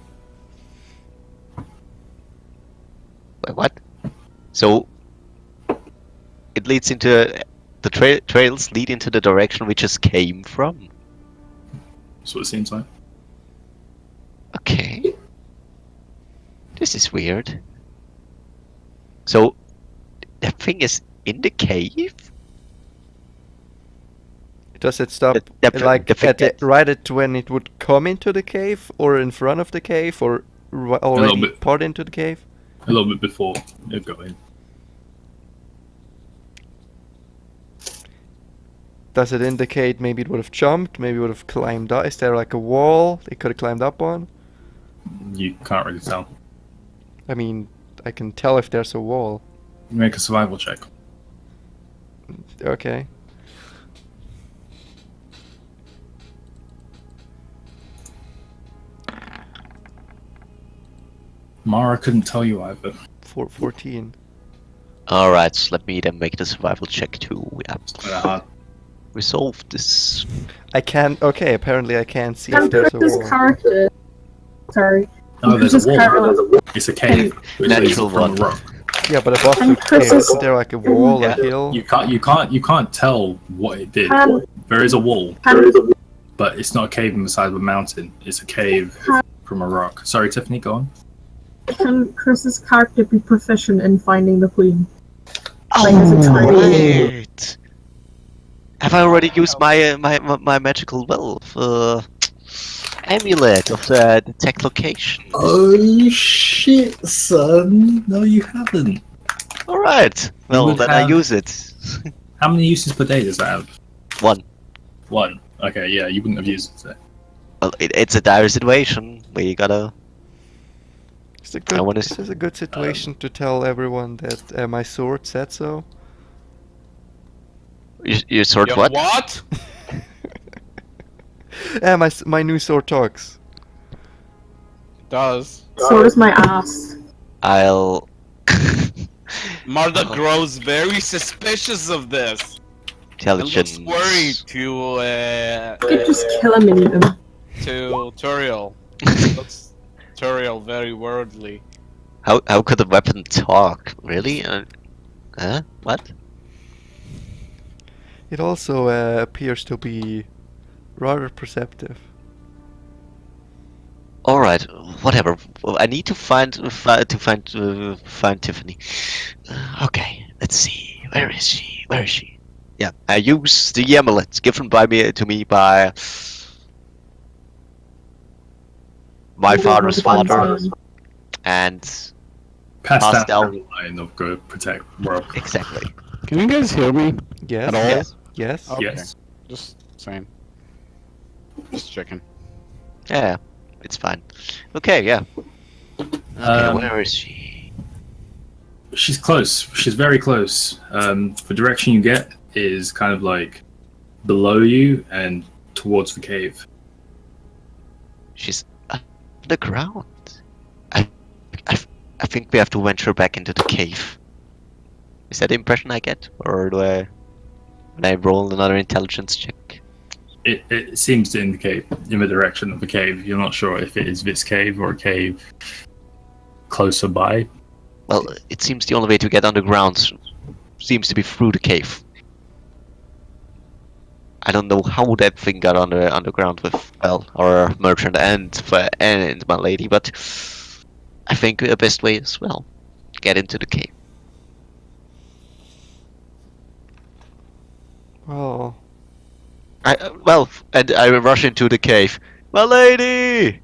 Wait, what? So it leads into the trails lead into the direction we just came from. That's what it seems like. Okay. This is weird. So that thing is in the cave? Does it stop right at when it would come into the cave, or in front of the cave, or already bit. part into the cave? A little bit before it got in. Does it indicate maybe it would have jumped, maybe it would have climbed up? Is there like a wall they could have climbed up on? You can't really tell. I mean, I can tell if there's a wall. Make a survival check. Okay. Mara couldn't tell you either. 14. Alright, so let me then make the survival check too. Yeah. It's kind of hard. Resolve this. I can't. Okay, apparently I can't see And if there's a Chris's wall. character. Sorry. Oh, there's Chris's a wall. character- It's a cave. Which Natural leads from one. a rock. Yeah, but above the And cave, Chris's- isn't there like a wall, Yeah. a hill? You can't tell what it did. There is a wall, but it's not a cave in the side of a mountain. It's a cave from a rock. Sorry, Tiffany, go on. Can Chris's character be proficient in finding the queen? Oh, Like, as a training. right. Have I already used my my magical amulet of the detect location? Oh shit, son! No, you haven't. All right. Well, would then I have- use it. How many uses per day does that have? One. One. Okay, yeah, you wouldn't have used it today. Well, it's a dire situation. We gotta. It's a I wanna this is a good situation to tell everyone that my sword said so. Your sword Yo, what? what? Yeah, my new sword talks. Does. So does my ass. I'll. Marda Oh. grows very suspicious of this. And Intelligence. looks worried to You could just kill him and eat him. to Turiel. Looks Turiel very worldly. How could the weapon talk? Really? Huh? What? It also appears to be rather perceptive. All right, whatever. I need to find Tiffany. Okay, let's see. Where is she? Where is she? Yeah, I use the amulet given to me by my father's father, and Passed Passed down down. the line of go protect rock. exactly. Can you guys hear me? Yes. At all? Yes. Yes. Okay. Yes. Just saying. Just checking. Yeah, it's fine. Okay, yeah. Okay, where is she? She's close. She's very close. The direction you get is kind of like below you and towards the cave. She's underground. I think we have to venture back into the cave. Is that the impression I get, or when I roll another intelligence check? It seems to indicate in the direction of the cave. You're not sure if it is this cave or a cave closer by. Well, it seems the only way to get underground seems to be through the cave. I don't know how that thing got underground with our merchant and my lady, but I think the best way is get into the cave. Well, And I rush into the cave. My lady!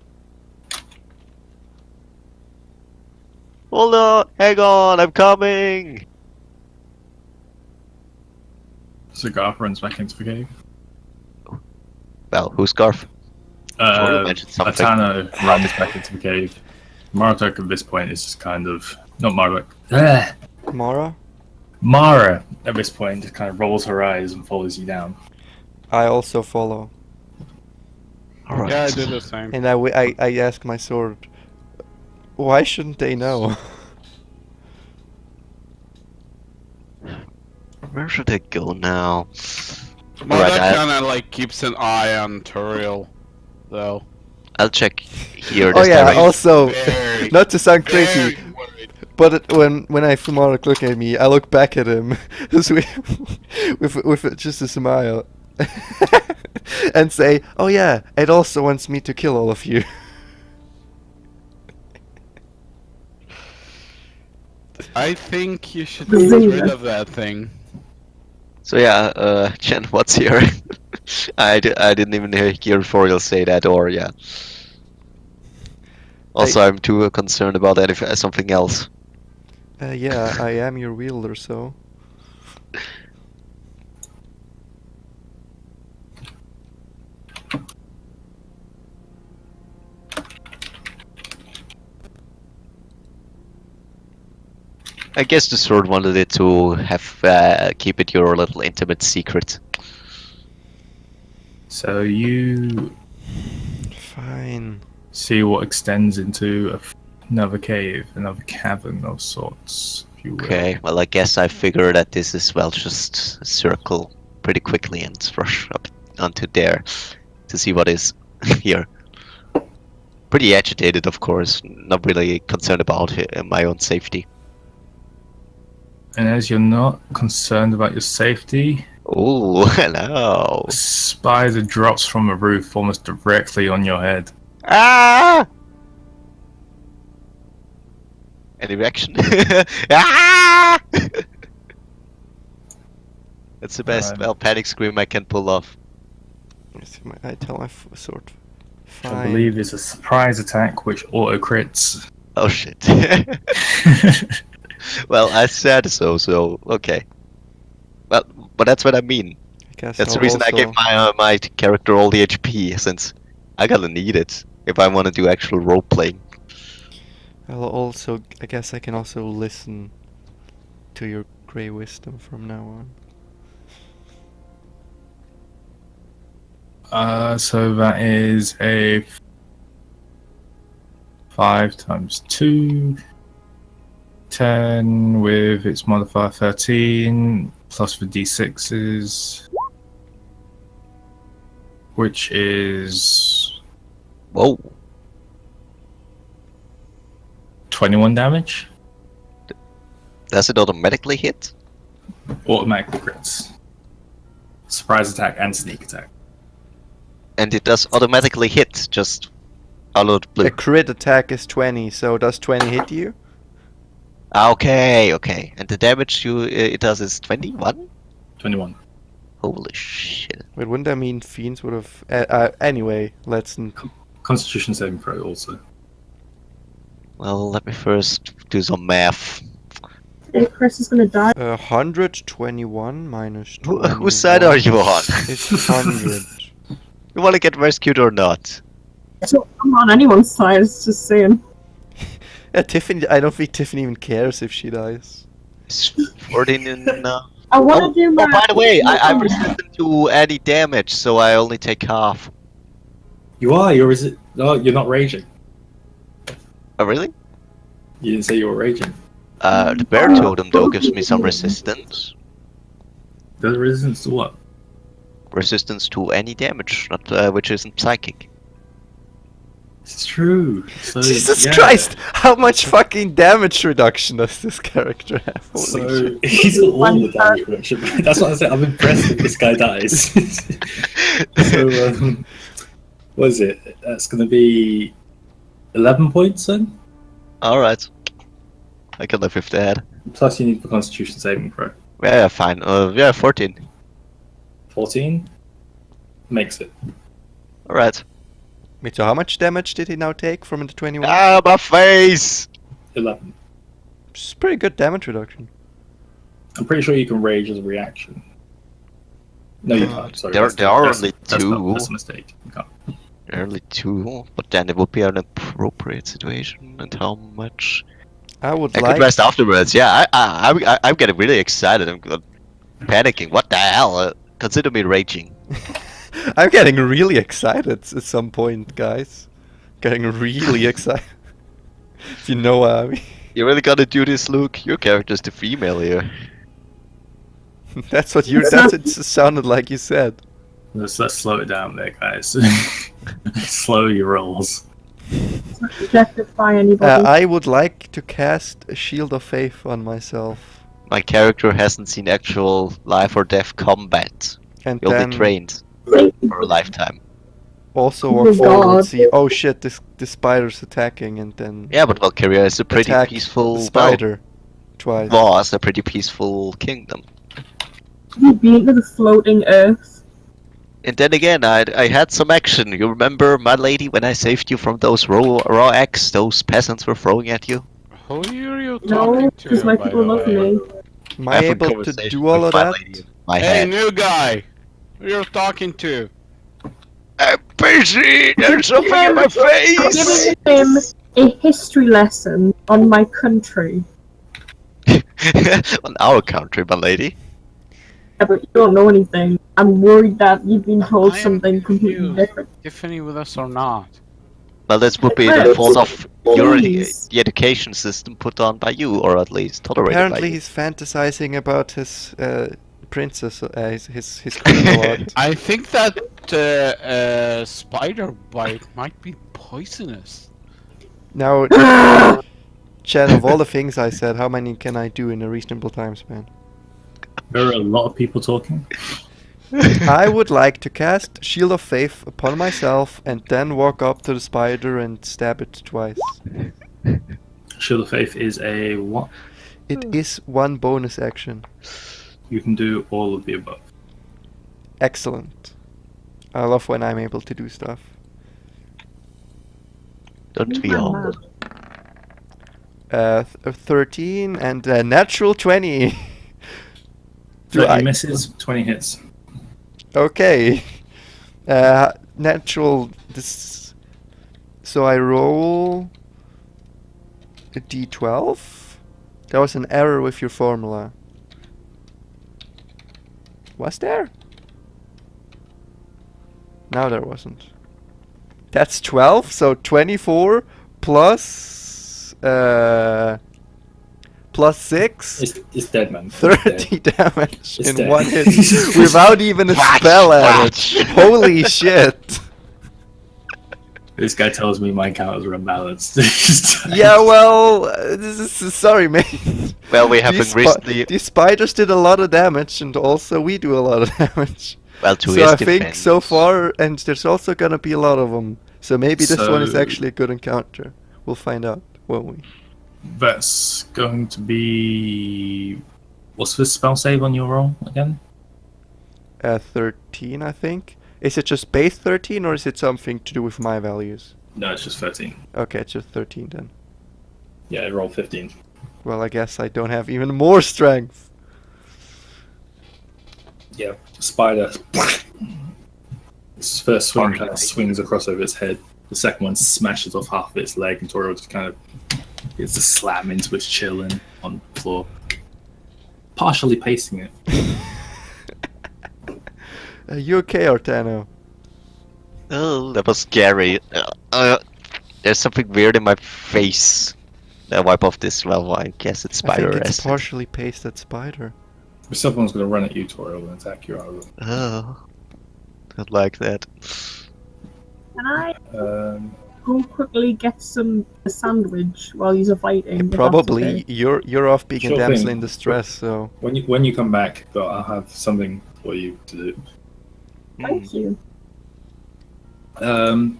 Hold on, hang on, I'm coming! Garth runs back into the cave. Well, who's Garth? Sure, you mentioned something. Atano runs back into the cave. Marduk at this point is just kind of not Marduk. Mara? Mara at this point just kind of rolls her eyes and follows you down. I also follow. Alright. Yeah, I do the same. And I ask my sword, why shouldn't they know? Where should I go now? Marduk Right, kinda like keeps an eye on Turiel, though. I'll check here. Oh this yeah, direction. also, Very, not to sound crazy, very worried. but when I feel Marduk looking at me, I look back at him with just a smile and say, "Oh yeah, it also wants me to kill all of you." I think you should get rid of that thing. So yeah, Jen, what's here? I didn't even hear Foriel say that, or yeah. Also, I'm too concerned about something else. Yeah, I am your wielder, so. I guess the sword wanted it to have keep it your little intimate secret. So you Fine. see what extends into another cave, another cavern of sorts, if you will. Okay, well I guess I figure that this is just circle pretty quickly and rush up onto there to see what is here. Pretty agitated, of course, not really concerned about my own safety. And as you're not concerned about your safety, Oh, hello. a spider drops from a roof almost directly on your head. Ah! Any reaction? Ah! That's the best panic scream I can pull off. I tell my sword. Fine. I believe it's a surprise attack which auto crits. Oh shit. Well, I said so okay. Well, but that's what I mean. I guess That's the I'll reason I gave my character all the HP, since I gotta need it if I want to do actual role playing. I guess I can also listen to your grey wisdom from now on. So that is a 5 times 2, 10 with its modifier 13, plus the d6s, which is Whoa. 21 damage. Does it automatically hit? Automatic crits. Surprise attack and sneak attack. And it does automatically hit, just out of the blue. A crit attack is 20, so does 20 hit you? Okay. And the damage it does is 21? 21. Holy shit. Wait, wouldn't that mean fiends would have... anyway, let's... Constitution saving throw also. Well, let me first do some math. Hey, Chris is gonna die. 121 minus 21. Whose side are you on? It's 100. You want to get rescued or not? So I'm on anyone's side, it's just saying. Yeah, Tiffany... I don't think Tiffany even cares if she dies. It's 14 in... I wanna do my... Oh, by the way, I'm resistant to any damage, so I only take half. You are? No, you're not raging. Oh, really? You didn't say you were raging. The bear totem, though, gives me some resistance. The resistance to what? Resistance to any damage, not which isn't psychic. It's true. So, Jesus yeah. Christ! How much fucking damage reduction does this character have? Holy So shit. he's got all the damage reduction. That's what I said. I'm impressed if this guy dies. So what is it? That's going to be 11 points then. Alright. I can live with that. Plus you need the Constitution saving throw. Yeah, fine. Yeah, 14. 14 makes it. Alright. Wait, so how much damage did he now take from the 21? Ah, my face! 11. It's pretty good damage reduction. I'm pretty sure you can rage as a reaction. No, you can't. Sorry, There are only two. That's a mistake. You can't. There are only 2, but then it would be an appropriate situation. And how much? I would I like... could rest afterwards. Yeah, I'm getting really excited. I'm panicking. What the hell? Consider me raging. I'm getting really excited at some point, guys. Getting really excited. If you know what I mean. You really gotta do this, Luke? Your character's the female here. That's what it sounded like you said. Let's slow it down there, guys. Slow your rolls. Objectify anybody. I would like to cast a Shield of Faith on myself. My character hasn't seen actual life or death combat. And You'll then be trained for a lifetime. also Oh walk my forward and God. see, oh shit, this spider's attacking, and then Yeah, but Valkyria is a pretty attack peaceful the spider twice. was a pretty peaceful kingdom. You've been to the floating earth. And then again, I had some action. You remember, my lady, when I saved you from those raw eggs those peasants were throwing at you? Who are you talking No, to? because my by people the love way? me. Am I have a able to conversation do all with of my that? lady in my Hey, head. new guy! Who you're talking to? I'm busy! There's something in my I'm face! giving him a history lesson on my country. On our country, my lady. Yeah, but you don't know anything. I'm worried that you've been told I am something completely confused. different. Tiffany with us or not? Well, this would be the Yes. fault of your Please. the education system put on by you, or at least tolerated Apparently by you. he's fantasizing about his princess, his queen a lot. I think that spider bite might be poisonous. Now, Chad, of all the things I said, how many can I do in a reasonable time span? There are a lot of people talking. I would like to cast Shield of Faith upon myself and then walk up to the spider and stab it twice. Shield of Faith is a what? It is one bonus action. You can do all of the above. Excellent. I love when I'm able to do stuff. Don't we all? 13 and a natural 20. Do 30 I- misses, 20 hits. Okay. Natural. This. So I roll a d12. There was an error with your formula. Was there? No, there wasn't. That's 12. So 24 plus plus 6. It's dead, man. It's 30 dead. damage It's in dead. one hit without even a spell added. Holy shit. This guy tells me my counters are unbalanced. Yeah, well, this is sorry, mate. Well, we haven't recently. These spiders did a lot of damage, and also we do a lot of damage. Well, to So his I think defense. so far, and there's also gonna be a lot of them. So maybe this one is So- actually a good encounter. We'll find out, won't we? That's going to be. What's the spell save on your roll again? 13, I think. Is it just base 13, or is it something to do with my values? No, it's just 13. Okay, it's just 13 then. Yeah, roll 15. Well, I guess I don't have even more strength. Yeah, spider. Its first swing kind of swings across over its head. The second one smashes off half of its leg, and Toro just kind of gets a slam into its chin on the floor, partially pacing it. Are you okay, Artano? Oh, that was scary. There's something weird in my face. I wipe off this. Well, I guess it's I spider think it's arrested. partially pasted spider. Someone's going to run at you, Toro, and attack you out of Oh, don't like that. Can I? it. go quickly get some a sandwich while you're fighting? if that's Probably okay? you're off being Sure a damsel thing. in distress, so When you come back, but I'll have something for you to do. Thank you. It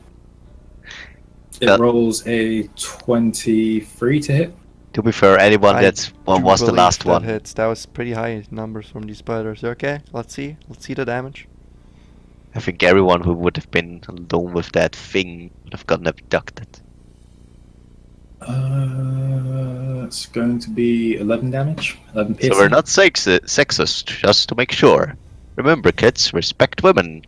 Well- rolls a 23 to hit. To be fair, anyone I that's what do was the believe last that one. hits. That was pretty high numbers from these spiders. Okay, let's see the damage. I think everyone who would have been alone with that thing would have gotten abducted. It's going to be 11 damage. 11 piercing. So we're not sexist, just to make sure. Remember, kids, respect women.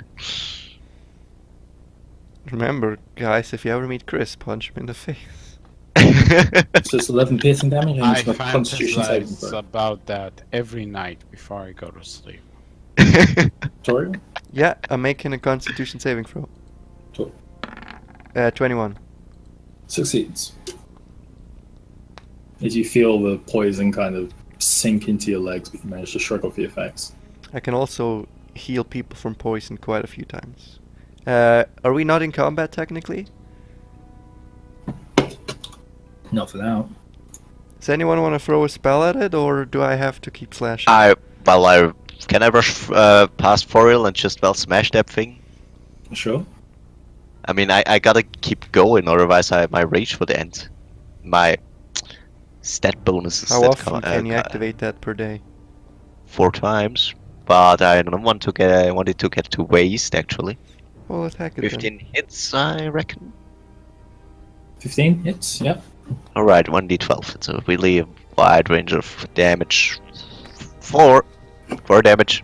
Remember, guys, if you ever meet Chris, punch him in the face. So it's 11 piercing damage and I it's a Constitution saving fantasize throw. about that every night before I go to sleep. Sorry? Yeah, I'm making a Constitution saving throw. Cool. 21. Succeeds. As you feel the poison kind of sink into your legs, but you manage to shrug off the effects. I can also heal people from poison quite a few times. Are we not in combat technically? Not for now. Does anyone want to throw a spell at it, or do I have to keep slashing? Can I rush past Foriel and just smash that thing? Sure. I mean, I gotta keep going, otherwise my rage would end. My stat bonuses. How that often can you activate that per day? 4 times, but I don't want to get. I wanted to get to waste actually. Well, attack it then. 15 hits, I reckon. 15 hits, yeah. All right, 1d12. It's a really wide range of damage. 4 damage.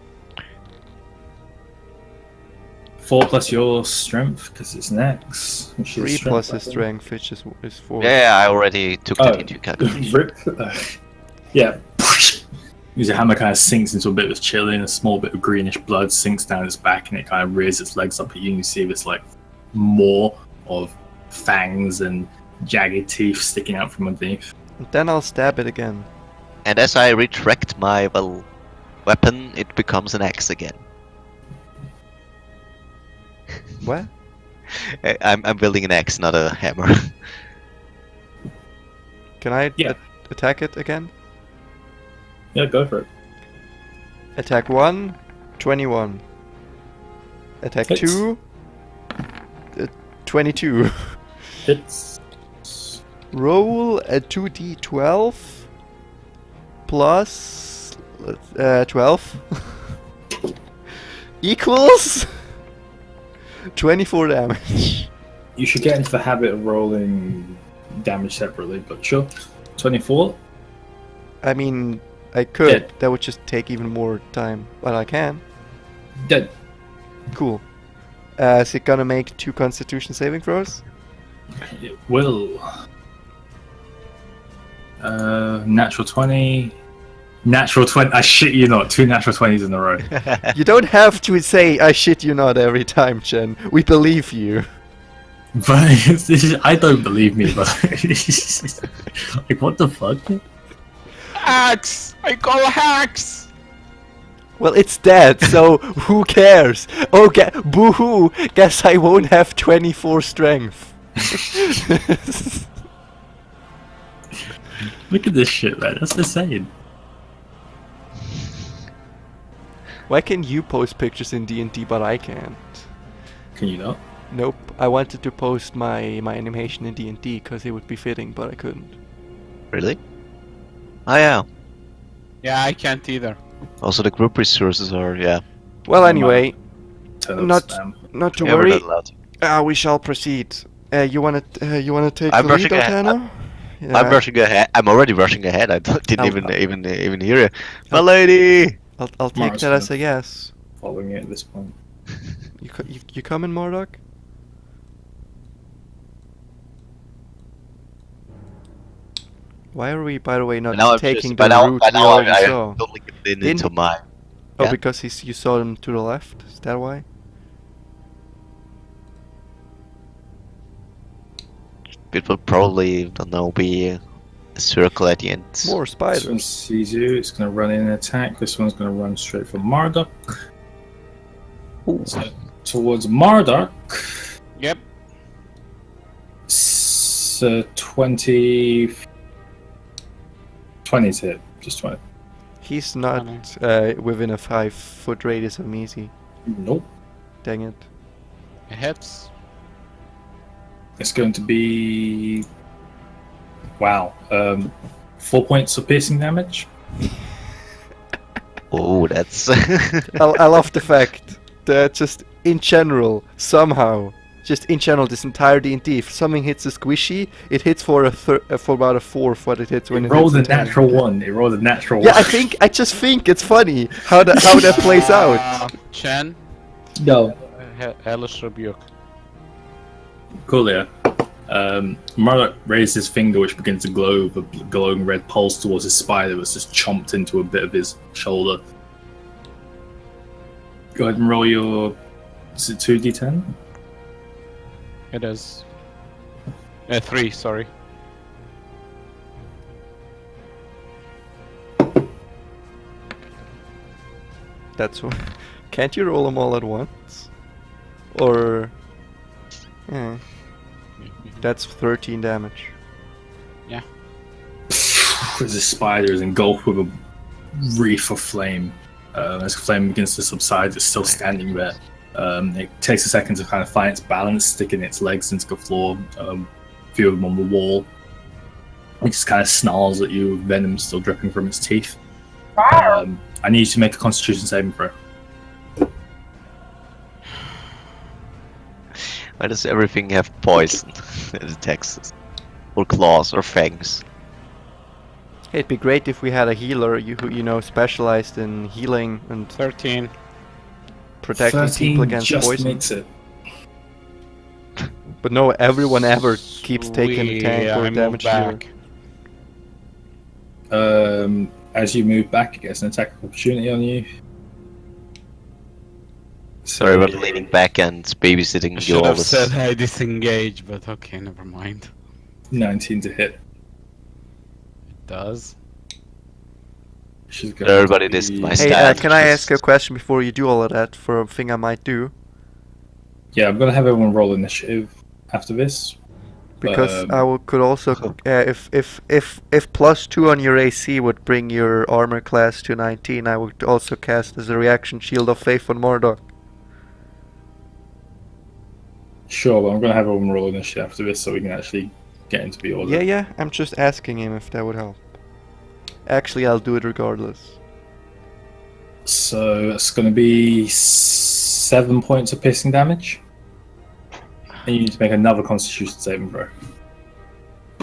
4 plus your strength, because it's next. Which 3 is plus his I think. strength, which is 4. Yeah, I already took that into calculation. Rip. Yeah. His hammer kind of sinks into a bit of chilling, a small bit of greenish blood sinks down its back, and it kind of rears its legs up at you, and you see this like more of fangs and jagged teeth sticking out from underneath. And then I'll stab it again. And as I retract my weapon, it becomes an axe again. What? I'm building an axe, not a hammer. Can I Yeah. attack it again? Yeah, go for it. Attack 1, 21. Attack Hits. 2, 22. Hits. Roll a 2d12 plus 12 equals 24 damage. You should get into the habit of rolling damage separately, but sure. 24. I mean, I could. Dead. That would just take even more time, but I can. Dead. Cool. Is it gonna make 2 Constitution saving throws? It will. Natural 20. Natural 20. I shit you not. 2 natural 20s in a row. You don't have to say "I shit you not" every time, Chen. We believe you. But I don't believe me, but like, what the fuck? Axe! I call hacks! Well, it's dead, so who cares? Oh, boo-hoo! Guess I won't have 24 strength. Look at this shit, man. That's insane. Why can you post pictures in D&D but I can't? Can you not? Nope. I wanted to post my animation in D&D because it would be fitting, but I couldn't. Really? Oh yeah. Yeah, I can't either. Also, the group resources are Well, anyway, Turn up Not- spam. not to yeah, we're worry. not allowed. We shall proceed. You wanna take I'm the lead, rushing ahead. Altano? Yeah. I'm rushing ahead. I'm already rushing ahead. I didn't I'll- even hear you. My lady. I'll take Mars that as gonna- a yes. Following it at this point. You coming, Marduk? Why are we, by the way, not Now I'm taking by the now, route by we now already I saw? totally get In- into my. Oh, yeah. because you saw them to the left? Is that why? It will probably, don't know, be a circle at the end. More This one spiders. sees you. It's going to run in and attack. This one's going to run straight for Marduk. So, towards Marduk. Yep. It's 20. 20 to hit. Just 20. He's not within a 5-foot radius of me, is he? Nope. Dang it. It hits. It's going to be. Wow. 4 points of piercing damage. Oh, that's. I love the fact that just in general, somehow, just in general, this entire D&D, if something hits a squishy, it hits for for about a fourth what it hits when it rolled a hits a natural 1. It rolled a natural 1. Yeah, I just think it's funny how that plays out. Chen, No. Hellish Rebuke. Cool, yeah. Murdoch raised his finger, which begins to glow with a glowing red pulse towards his spider that's just chomped into a bit of his shoulder. Go ahead and roll your. Is it 2d10? It is. 3, sorry. That's what. Can't you roll them all at once? Or. Yeah. That's 13 damage. As the spider is engulfed with a wreath of flame. As the flame begins to subside, it's still standing there. It takes a second to kind of find its balance, sticking its legs into the floor, a few of them on the wall. It just kind of snarls at you, venom still dripping from its teeth. I need you to make a Constitution saving throw. Why does everything have poison in the Texas? Or claws or fangs? Hey, it'd be great if we had a healer who specialized in healing and 13. protecting 13 people against just poison. makes it. But no, everyone ever keeps taking the tank or I move damage healer. back. As you move back, it gets an attack opportunity on you. Sorry about leaning back and babysitting I you should all have this. said I disengage, but okay, never mind. 19 to hit. It does. She's going Everybody, to this be- my Hey, stat. can I ask a question before you do all of that for a thing I might do? Yeah, I'm gonna have everyone roll initiative after this. Because could also, if +2 on your AC would bring your armor class to 19, I would also cast as a reaction Shield of Faith on Mordok. Sure, but I'm gonna have everyone roll initiative after this so we can actually get into the order. Yeah, I'm just asking him if that would help. Actually, I'll do it regardless. So that's gonna be 7 points of piercing damage. And you need to make another Constitution saving throw.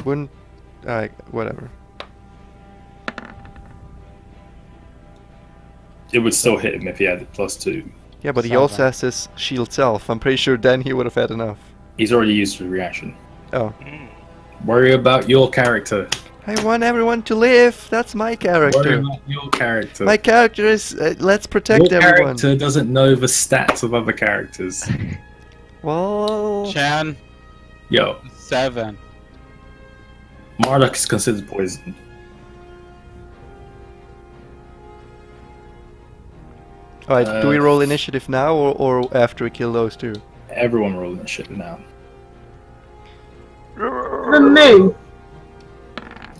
Wouldn't... whatever. It would still hit him if he had it +2. Yeah, but he also has his shield self. I'm pretty sure then he would have had enough. He's already used the reaction. Oh. Worry about your character. I want everyone to live! That's my Worry character! about your character. My character is... let's protect your everyone! character doesn't know the stats of other characters. Well... Chan, Yo, 7. Marduk is considered poison. Alright, do we roll initiative now or after we kill those two? Everyone roll initiative now. Even me.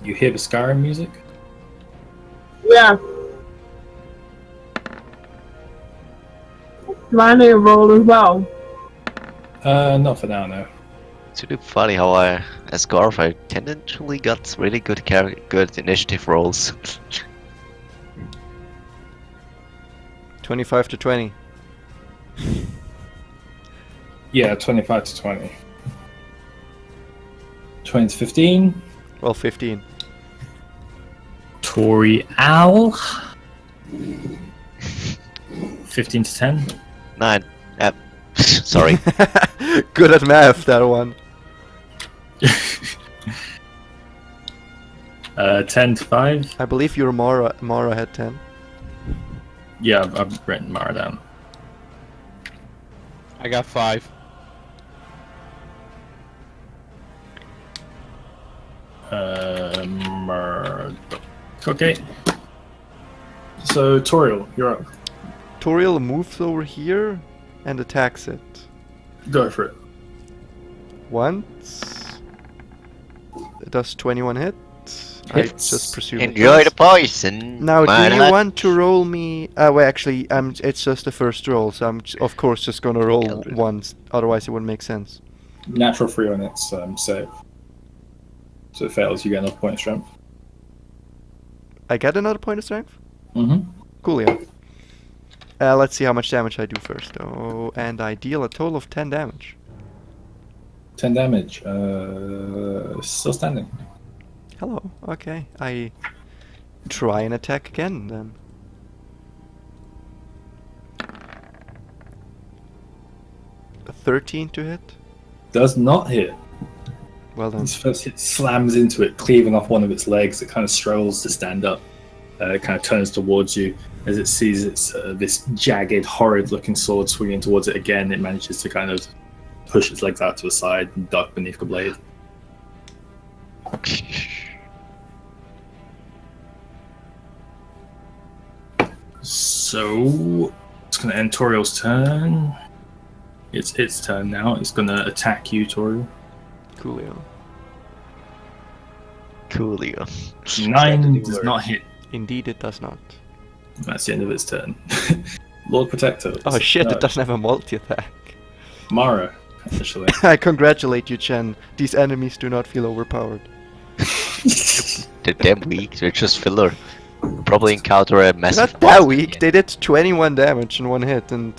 You hear the Skyrim music? Yeah. Do I need a roll as well? Not for now, no. It's really funny how as Garth, I tendentially got really good initiative rolls. 25 to 20. Yeah, 25 to 20. 20 to 15. Well, 15. Tori Owl. 15 to 10. 9. Sorry. Good at math, that one. 10 to 5. I believe your Mara had 10. Yeah, I've written Mara down. I got 5. Okay. So, Toriel, you're up. Toriel moves over here and attacks it. Go for it. Once. Does 21 hit? I Hits. just presume it Enjoy the does. poison. Now, my do you lad. want to roll me? Well, actually, it's just the first roll, so I'm of course just gonna roll Eldritch. once. Otherwise, it wouldn't make sense. Natural 3 on its save. So it fails, you get another point of strength. I get another point of strength. Mm-hmm. Cool, yeah. Let's see how much damage I do first. Oh, and I deal a total of 10 damage. 10 damage. Still standing. Hello. Okay, I try and attack again then. A 13 to hit. Does not hit. Well done. Its first hit slams into it, cleaving off one of its legs. It kind of struggles to stand up. It kind of turns towards you as it sees its this jagged, horrid-looking sword swinging towards it again. It manages to kind of push its legs out to the side and duck beneath the blade. So it's going to end Toriel's turn. It's its turn now. It's going to attack you, Toriel. Coolio. Coolio. 9 does not hit. Indeed, it does not. That's the end of its turn. Lord Protector. Oh shit! No, It doesn't have a multi-attack. Mara, actually. I congratulate you, Chen. These enemies do not feel overpowered. They're damn weak. They're just filler. You'll probably encounter a massive. Not that monster weak. again. They did 21 damage in one hit, and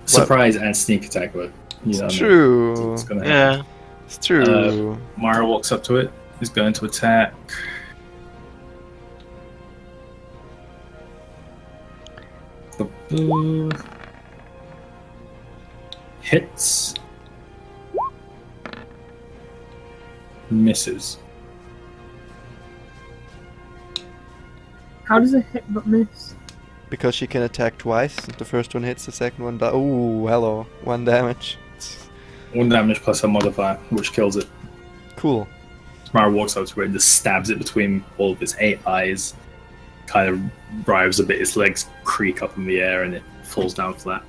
Surprise and sneak attack, but you know, it's true. It's gonna happen. Yeah. It's true. Mara walks up to it. Is going to attack. Hits. Misses. How does it hit but miss? Because she can attack twice. The first one hits, the second one. Oh, hello. 1 damage. 1 damage plus her modifier, which kills it. Cool. Mara walks up to it and just stabs it between all of its 8 eyes. Kind of writhes a bit, its legs creak up in the air and it falls down flat.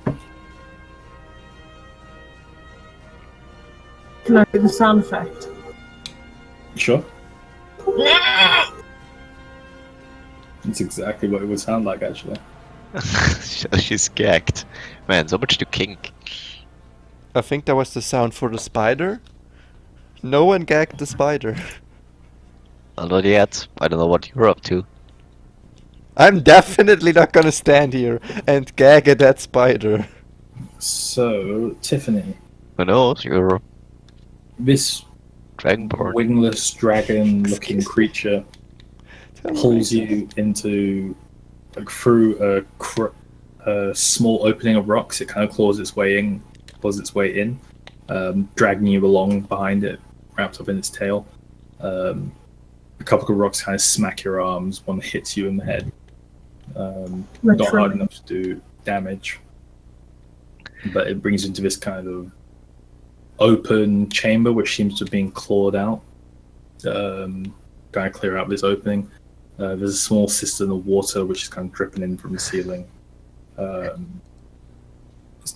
Can I do the sound effect? Sure. That's exactly what it would sound like, actually. She's gagged. Man, so much to kink. I think that was the sound for the spider. No one gagged the spider. Well, not yet. I don't know what you're up to. I'm definitely not gonna stand here and gag at that spider. So, Tiffany, Who knows? You're this Dragonborn. wingless dragon-looking creature pulls you into, like, through a small opening of rocks. It kind of claws its way in, dragging you along behind it, wrapped up in its tail. A couple of rocks kind of smack your arms. One hits you in the head. Not hard enough to do damage, but it brings you into this kind of open chamber which seems to have been clawed out. Kind of clear out this opening. There's a small cistern of water which is kind of dripping in from the ceiling. There's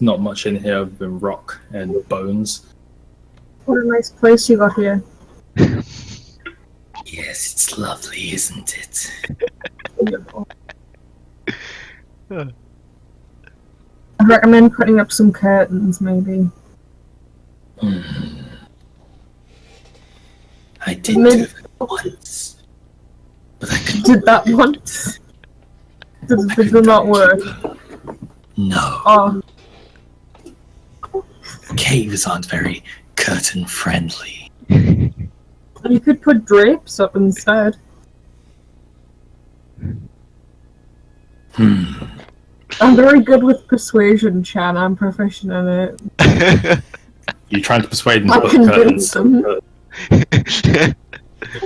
not much in here other than rock and bones. What a nice place you got here. Yes, it's lovely, isn't it? I'd recommend putting up some curtains, maybe. I did Maybe- do that once, but I couldn't. Did that once? Did it not work? No, Oh, caves aren't very curtain friendly. you could put drapes up instead. I'm very good with persuasion, Chan. I'm proficient in it. You're trying to persuade them I to put convinced curtains. them.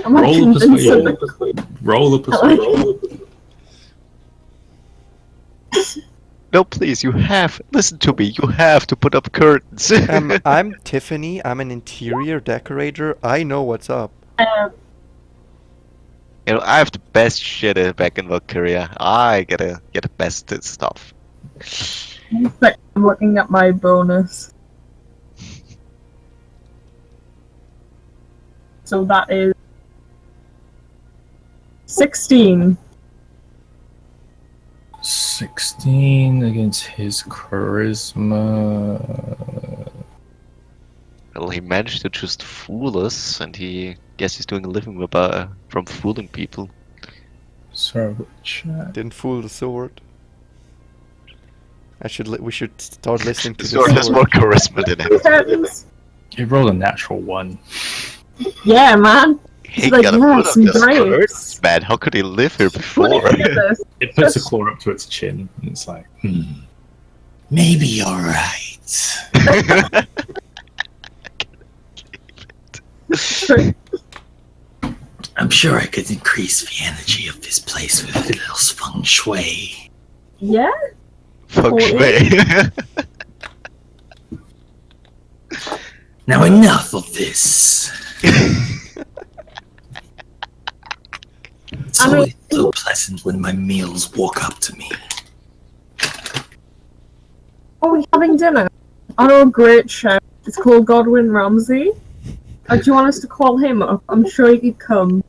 I'm Roll the convinced them. persuasion. Roll the persuasion. No, please, you have. Listen to me. You have to put up curtains. I'm Tiffany. I'm an interior decorator. I know what's up. You know, I have the best shit back in Valkyria. I get the best stuff. But I'm looking at my bonus. So that is 16. 16 against his charisma. Well, he managed to just fool us, and he guess he's doing a living from fooling people. Sorry, chat. Didn't fool the sword. We should start listening to The the sword has more sword. charisma than him. Curtains. He rolled a natural 1. Yeah, man. He like, gotta yeah, put up some this grapes. curtains, man. How could he live here before? Look at this. It puts a claw up to its chin, and it's like, maybe you're right. I'm sure I could increase the energy of this place with a little feng shui. Yeah? Feng shui. Now enough of this. It's always so pleasant when my meals walk up to me. Are we having dinner? I know a great chef. It's called Godwin Ramsay. Do you want us to call him up? I'm sure he could come.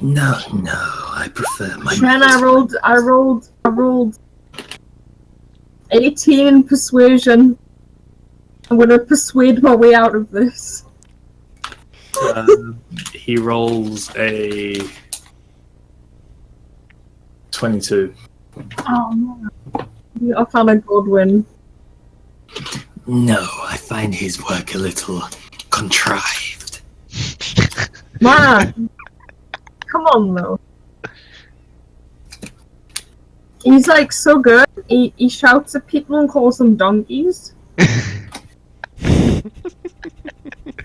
No, I prefer my Shen, meals. I rolled 18 in persuasion. I'm gonna persuade my way out of this. He rolls a 22. Oh no. I found a Godwin. No, I find his work a little contrived. Man! Come on though. He's like so good. He shouts at people and calls them donkeys.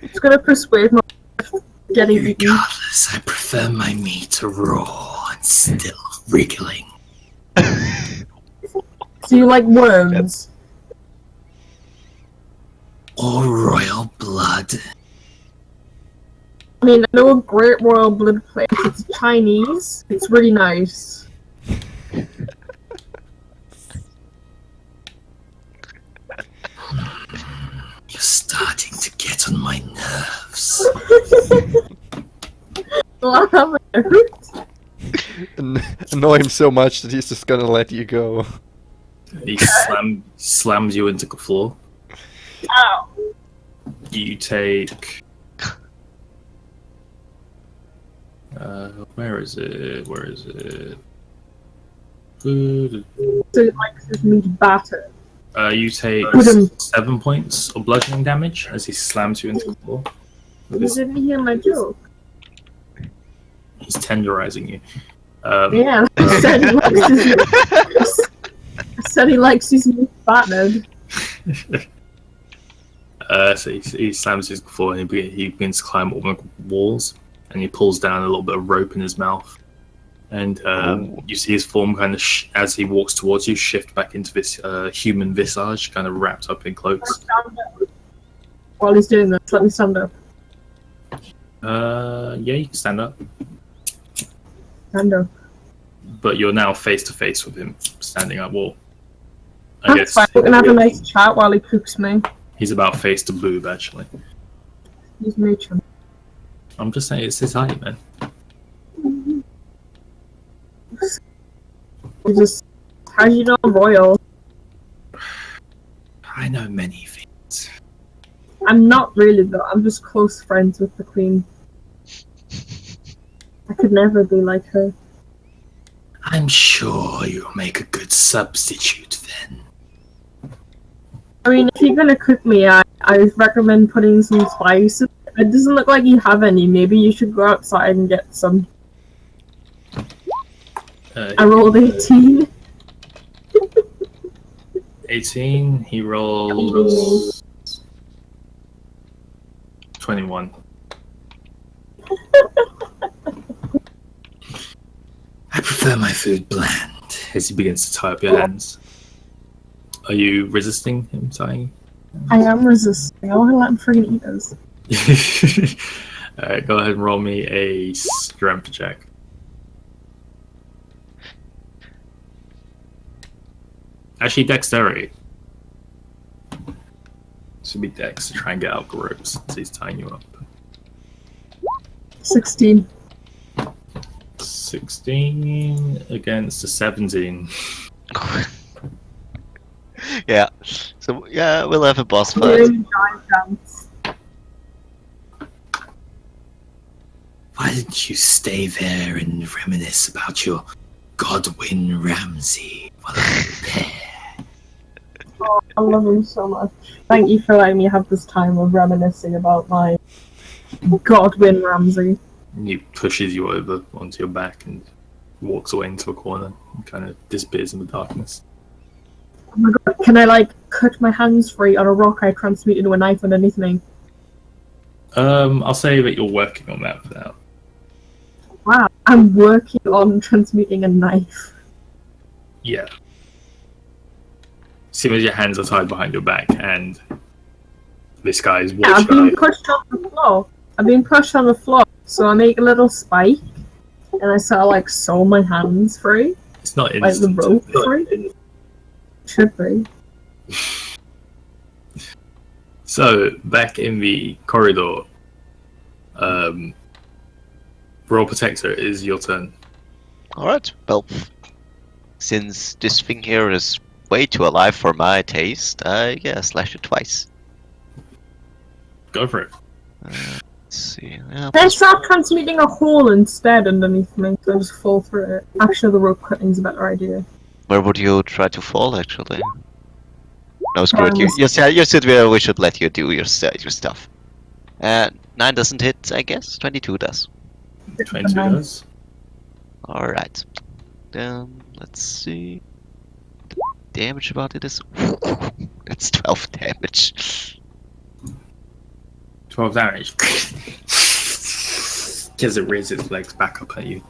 It's gonna persuade my getting eaten. Regardless, I prefer my meat raw and still wriggling. So you like worms? Or royal blood. I mean, I know a great royal blood place. It's Chinese. It's really nice. You're starting to get on my nerves. Annoy him so much that he's just gonna let you go. He slams you into the floor. Ow. You take... where is it? So it likes his meat battered. You take 7 points of bludgeoning damage as he slams you into the floor. You didn't hear my joke. He's tenderizing you. Yeah, I said he likes his meat battered. So he slams his floor and he begins to climb all the walls, and he pulls down a little bit of rope in his mouth. And you see his form kind of, as he walks towards you, shift back into this human visage, kind of wrapped up in cloaks. While he's doing this, let me stand up. Yeah, you can stand up. Stand up. But you're now face to face with him, standing up. Well, I That's guess fine. We can have a nice chat while he cooks me. he's about face to boob, actually. He's matron. I'm just saying, it's his height, man. How do you know I'm royal? I know many things. I'm not really though. I'm just close friends with the queen. I could never be like her. I'm sure you'll make a good substitute then. I mean, if you're gonna cook me, I recommend putting some spices. It doesn't look like you have any. Maybe you should go outside and get some. I rolled 18. 18, he rolls 21. I prefer my food bland, as he begins to tie up your hands. Are you resisting him tying? I am resisting. I want to let him friggin' eat us. Alright, go ahead and roll me a strength check. Actually, dexterity. Should be dex to try and get out the ropes as he's tying you up. 16. 16 against a 17. Yeah. So yeah, we'll have a boss fight. Doing giant dance. Why didn't you stay there and reminisce about your Godwin Ramsay while I prepare? Oh, I love him so much. Thank you for letting me have this time of reminiscing about my Godwin Ramsay. He pushes you over onto your back and walks away into a corner and kind of disappears in the darkness. Oh my god, can I like cut my hands free on a rock I transmute into a knife underneath me? I'll say that you're working on that for now. Wow, I'm working on transmuting a knife. Yeah. See as your hands are tied behind your back and this guy is Yeah, I've been pushed on the floor. I've been pushed on the floor, so I make a little spike and I sort of like sew my hands free. It's not Like the instant. rope free? Should be. So, back in the corridor, Royal Protector, it is your turn. Alright, well, since this thing here is way too alive for my taste, I slash it twice. Go for it. Let's see. Yeah, Then start transmuting a hole instead underneath me, so I just fall through it. Actually, the rope cutting's a better idea. where would you try to fall, actually? No, screw it. You said we should let you do your stuff. 9 doesn't hit, I guess. 22 does. 22 does. Alright. Then, let's see. Damage about it is... That's 12 damage. 12 damage. As it raises its legs back up at you.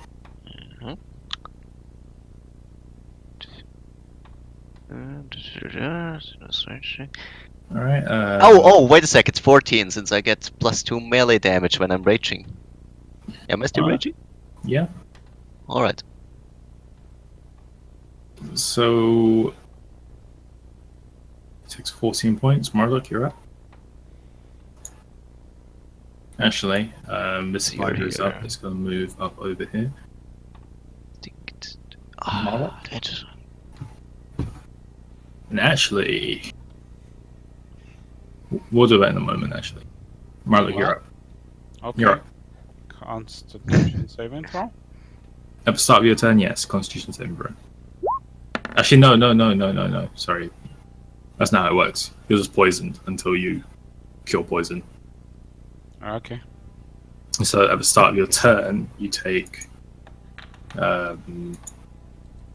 Alright, Oh, wait a sec, it's 14 since I get +2 melee damage when I'm raging. Am I still raging? yeah. Alright. So... It takes 14 points. Marduk, you're up. Actually, this spider is up. It's going to move up over here. Marduk? And actually... We'll do that in a moment, actually. Marduk, you're up. Okay. You're up. Constitution saving throw. At the start of your turn, yes. Constitution saving throw. Actually, no. Sorry. That's not how it works. You're just poisoned until you cure poison. Okay. So at the start of your turn, you take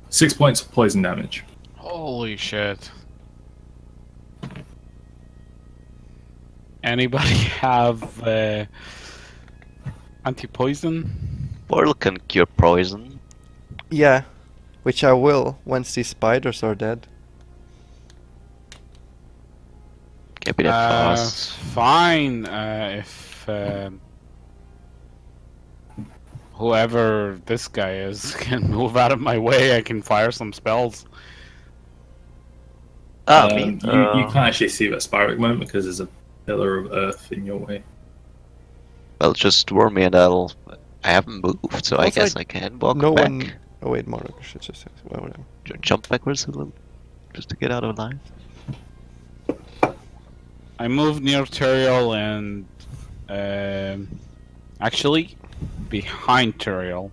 6 points of poison damage. Holy shit. Anybody have anti-poison? Portal can cure poison. Yeah, which I will once these spiders are dead. Can't be that fast. Fine. If whoever this guy is can move out of my way, I can fire some spells. Me? You can't actually see that spiral at the moment because there's a pillar of earth in your way. Well, just warn me and I haven't moved, so I Also, guess I can walk no back. one. Oh wait, Marduk should just say well, whatever. Jump backwards a little, just to get out of line. I moved near Turiel and actually behind Turiel.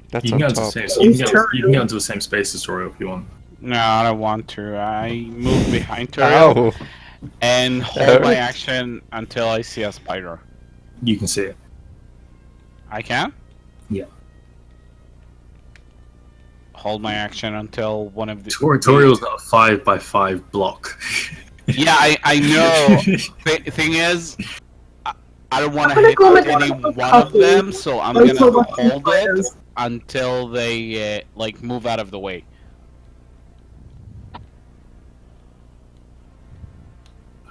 That's You on can, get top. onto the same, you can get onto the same space as Toriel if you want. No, I don't want to. I move behind Turiel Ow! and hold my Hurt. action until I see a spider. You can see it. I can? Yeah. Hold my action until one of the... Toriel's not a 5x5 block. Yeah, I know. Thing is, I don't want to I'm gonna hit go with any one one of them, so I'm gonna Until the hold it spiders. until they like move out of the way.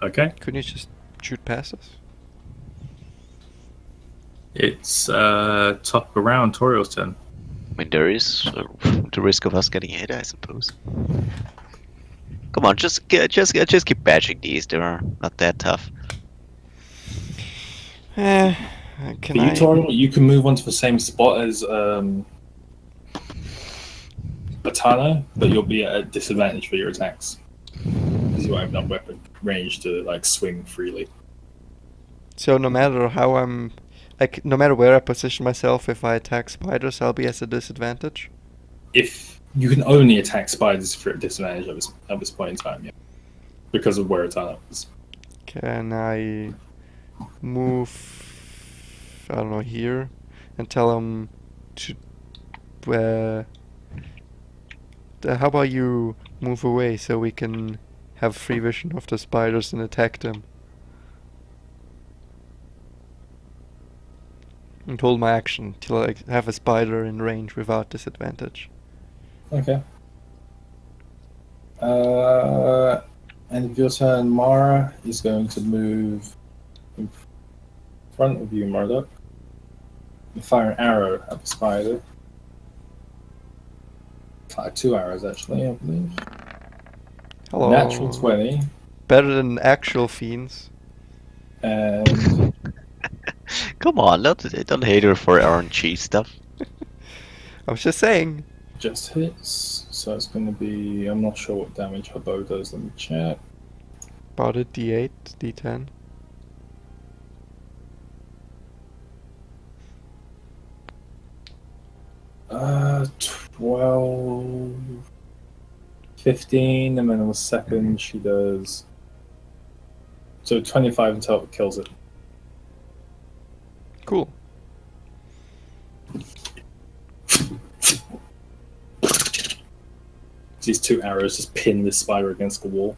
Okay. Couldn't you just shoot past us? It's top of round, Toriel's turn. I mean, there is the risk of us getting hit, I suppose. Come on, just keep bashing these. They're not that tough. Can For you, I? Toriel, you can move onto the same spot as Batana, but you'll be at a disadvantage for your attacks because you won't have enough weapon range to like swing freely. So no matter how no matter where I position myself, if I attack spiders, I'll be at a disadvantage. If you can only attack spiders if you're at disadvantage at this point in time, yeah, because of where Atana is. Can I move, I don't know, here and tell him to how about you move away so we can have free vision of the spiders and attack them? And hold my action till I have a spider in range without disadvantage. Okay. End of your turn, Mara is going to move in front of you, Murdoch, and fire an arrow at the spider. Fire 2 arrows, actually, I believe. Hello. Natural 20. Better than actual fiends. And Come on, don't hate her for RNG stuff. I was just saying. just hits. So it's going to be. I'm not sure what damage her bow does. Let me check. About a D8, D10. Uh, 12, 15, and then on the second she does. So 25 until it kills it. Cool. These 2 arrows just pin this spider against the wall,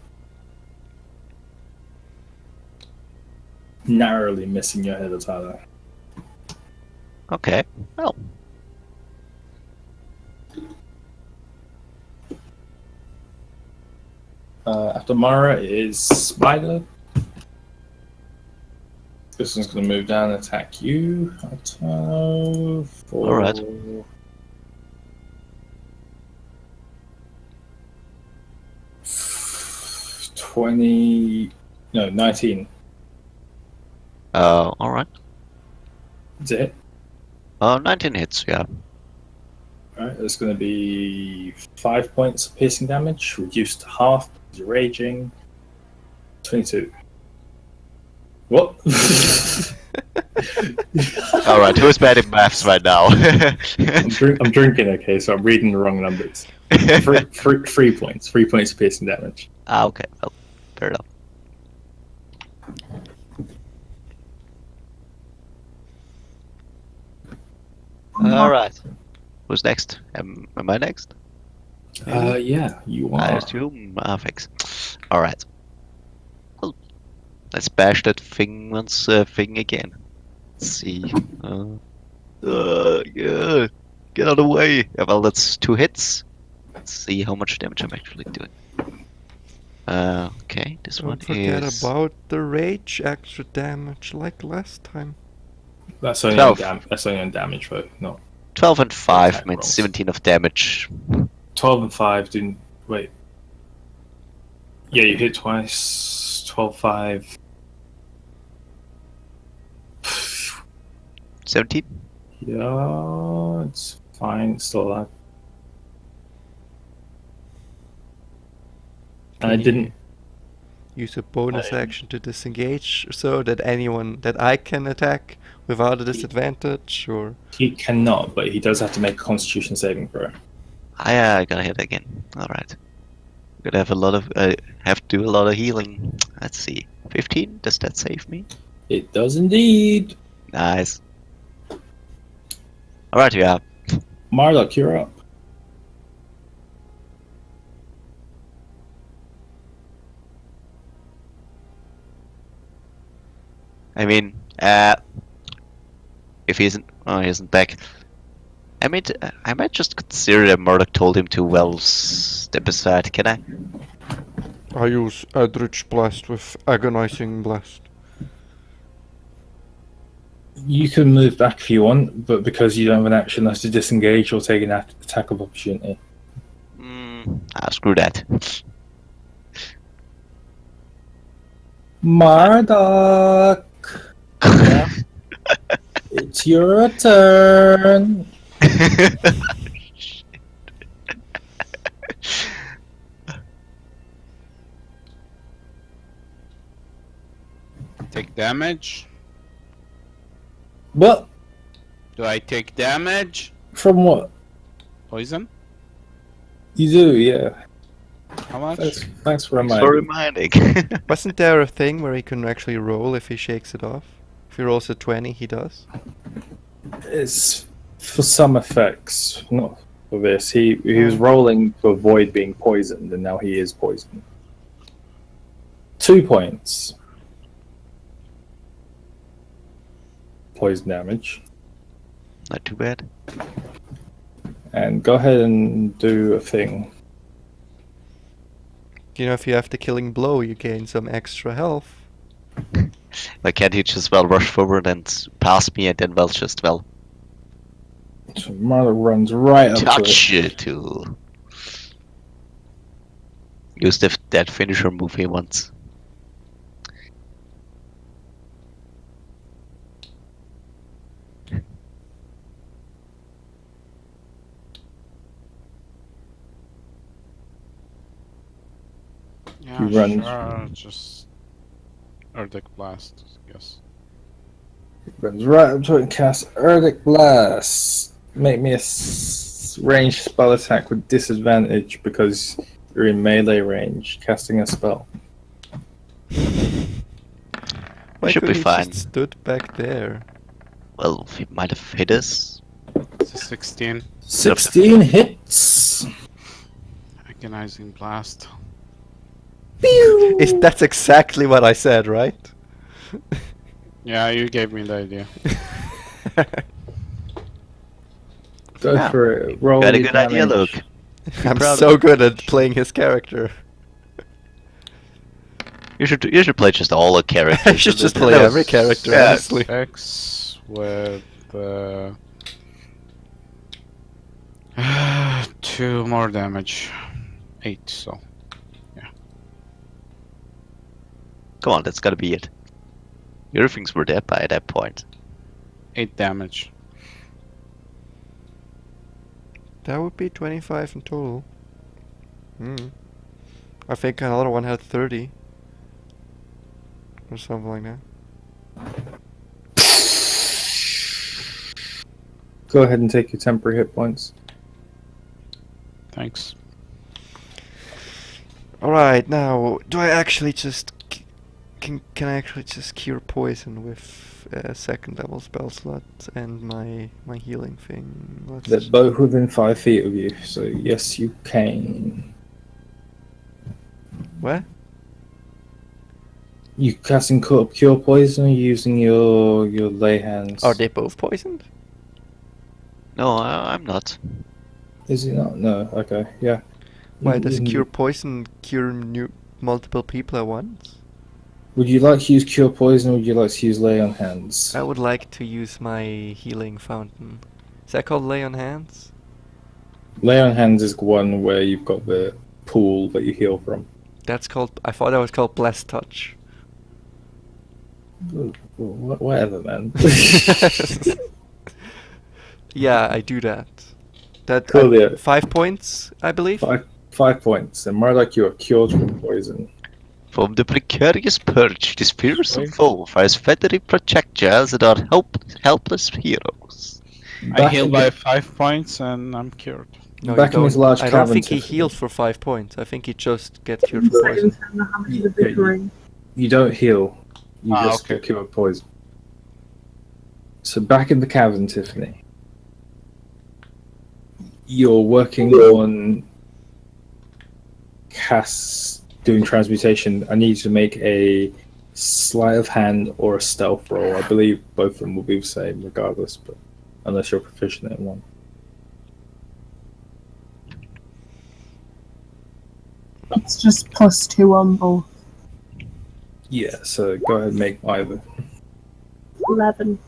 narrowly missing your head, Tyler. Okay, well. After Mara is Spider. This one's going to move down and attack you. Alright. 19. Alright. Is it? 19 hits, yeah. Alright, there's going to be 5 points of piercing damage, reduced to half because you're raging. 22. What? Alright, who's bad at maths right now? I'm drinking, okay, so I'm reading the wrong numbers. 3 points. 3 points of piercing damage. Okay, well, fair enough. Alright. Who's next? Am I next? Yeah, you are. I assume. Thanks. Alright. Well, let's bash that thing thing again. Let's see. Yeah. Get out of the way. Yeah, well, that's 2 hits. Let's see how much damage I'm actually doing. Okay, this one Don't forget is... about the rage extra damage like last time. That's only 12. that's only on damage, though. Not 12 and 5 Attack means rolls. 17 of damage. 12 and 5 didn't. Wait. Yeah, you hit twice. 12, 5. 17? Yeah, it's fine. It's still alive. And I didn't. Use a bonus action to disengage so that I can attack without a disadvantage, or He cannot, but he does have to make a Constitution saving throw. I gotta hit again. Alright. Gonna have have to do a lot of healing. Let's see. 15? Does that save me? It does indeed. Nice. Alright, yeah. Marduk, you're up. I mean, if he isn't back. I might just consider that Murdoch told him to well step aside. Can I? I use Eldritch Blast with Agonizing Blast. You can move back if you want, but because you don't have an action that's to disengage or take an attack of opportunity. Screw that. Marduk! It's your turn! Take damage. What? Do I take damage? From what? Poison? You do, yeah. How much? Thanks for Thanks for reminding. reminding. Wasn't there a thing where he can actually roll if he shakes it off? If he rolls a 20, he does. It's for some effects, not for this. He was rolling to avoid being poisoned, and now he is poisoned. 2 points. Poison damage. Not too bad. And go ahead and do a thing. You know, if you have the killing blow, you gain some extra health. Why can't he just rush forward and pass me and then just So Marla runs right up to touch it. it to use that finisher move he wants. Yeah, He runs. sure. Just Erdic Blast, I guess. Runs right up to it and casts Erdic Blast. Make me a ranged spell attack with disadvantage because you're in melee range, casting a spell. Why Should be couldn't he fine. just stood back there? Well, he might have hit us. It's a 16. 16 hits. Agonizing Blast. That's exactly what I said, right? Yeah, you gave me the idea. Go Yeah. for it. Roll Got a your good idea, damage. Luke. I'm proud of so you. good at playing his character. You should play just all the characters. I should and just then- play no, every character, yeah. honestly. X with 2 more damage. 8, so. Come on, that's gotta be it. Your things were dead by that point. 8 damage. That would be 25 in total. I think another one had 30. Or something like that. Go ahead and take your temporary hit points. Thanks. Alright, now, do I actually just... Can I actually just cure poison with a second level spell slot and my healing thing? They're both within 5 feet of you, so yes, you can. What? You casting cure poison or using your lay hands? Are they both poisoned? No, I'm not. Is he not? No. Okay. Yeah. Why You- does you- cure poison cure multiple people at once? Would you like to use cure poison, or would you like to use lay on hands? I would like to use my healing fountain. Is that called lay on hands? Lay on hands is one where you've got the pool that you heal from. That's called... I thought that was called blessed touch. Whatever, man. Yeah, I do that. That Cool, yeah. 5 points, I believe. 5 points, and more like you are cured from poison. From the precarious perch, this fearsome foe fires feathery projectiles that are helpless heroes. I Back heal in by the- 5 points and I'm cured. No, Back you in his don't. large I don't cavern, think he Tiffany. heals for 5 points. I think he just gets cured for poison. Yeah, you don't heal. You Ah, just okay. get cured poison. So back in the cavern, Tiffany. You're working on doing transmutation. I need you to make a sleight of hand or a stealth roll. I believe both of them will be the same regardless, but unless you're proficient in one. It's just +2 on both. Yeah, so go ahead and make either. 11.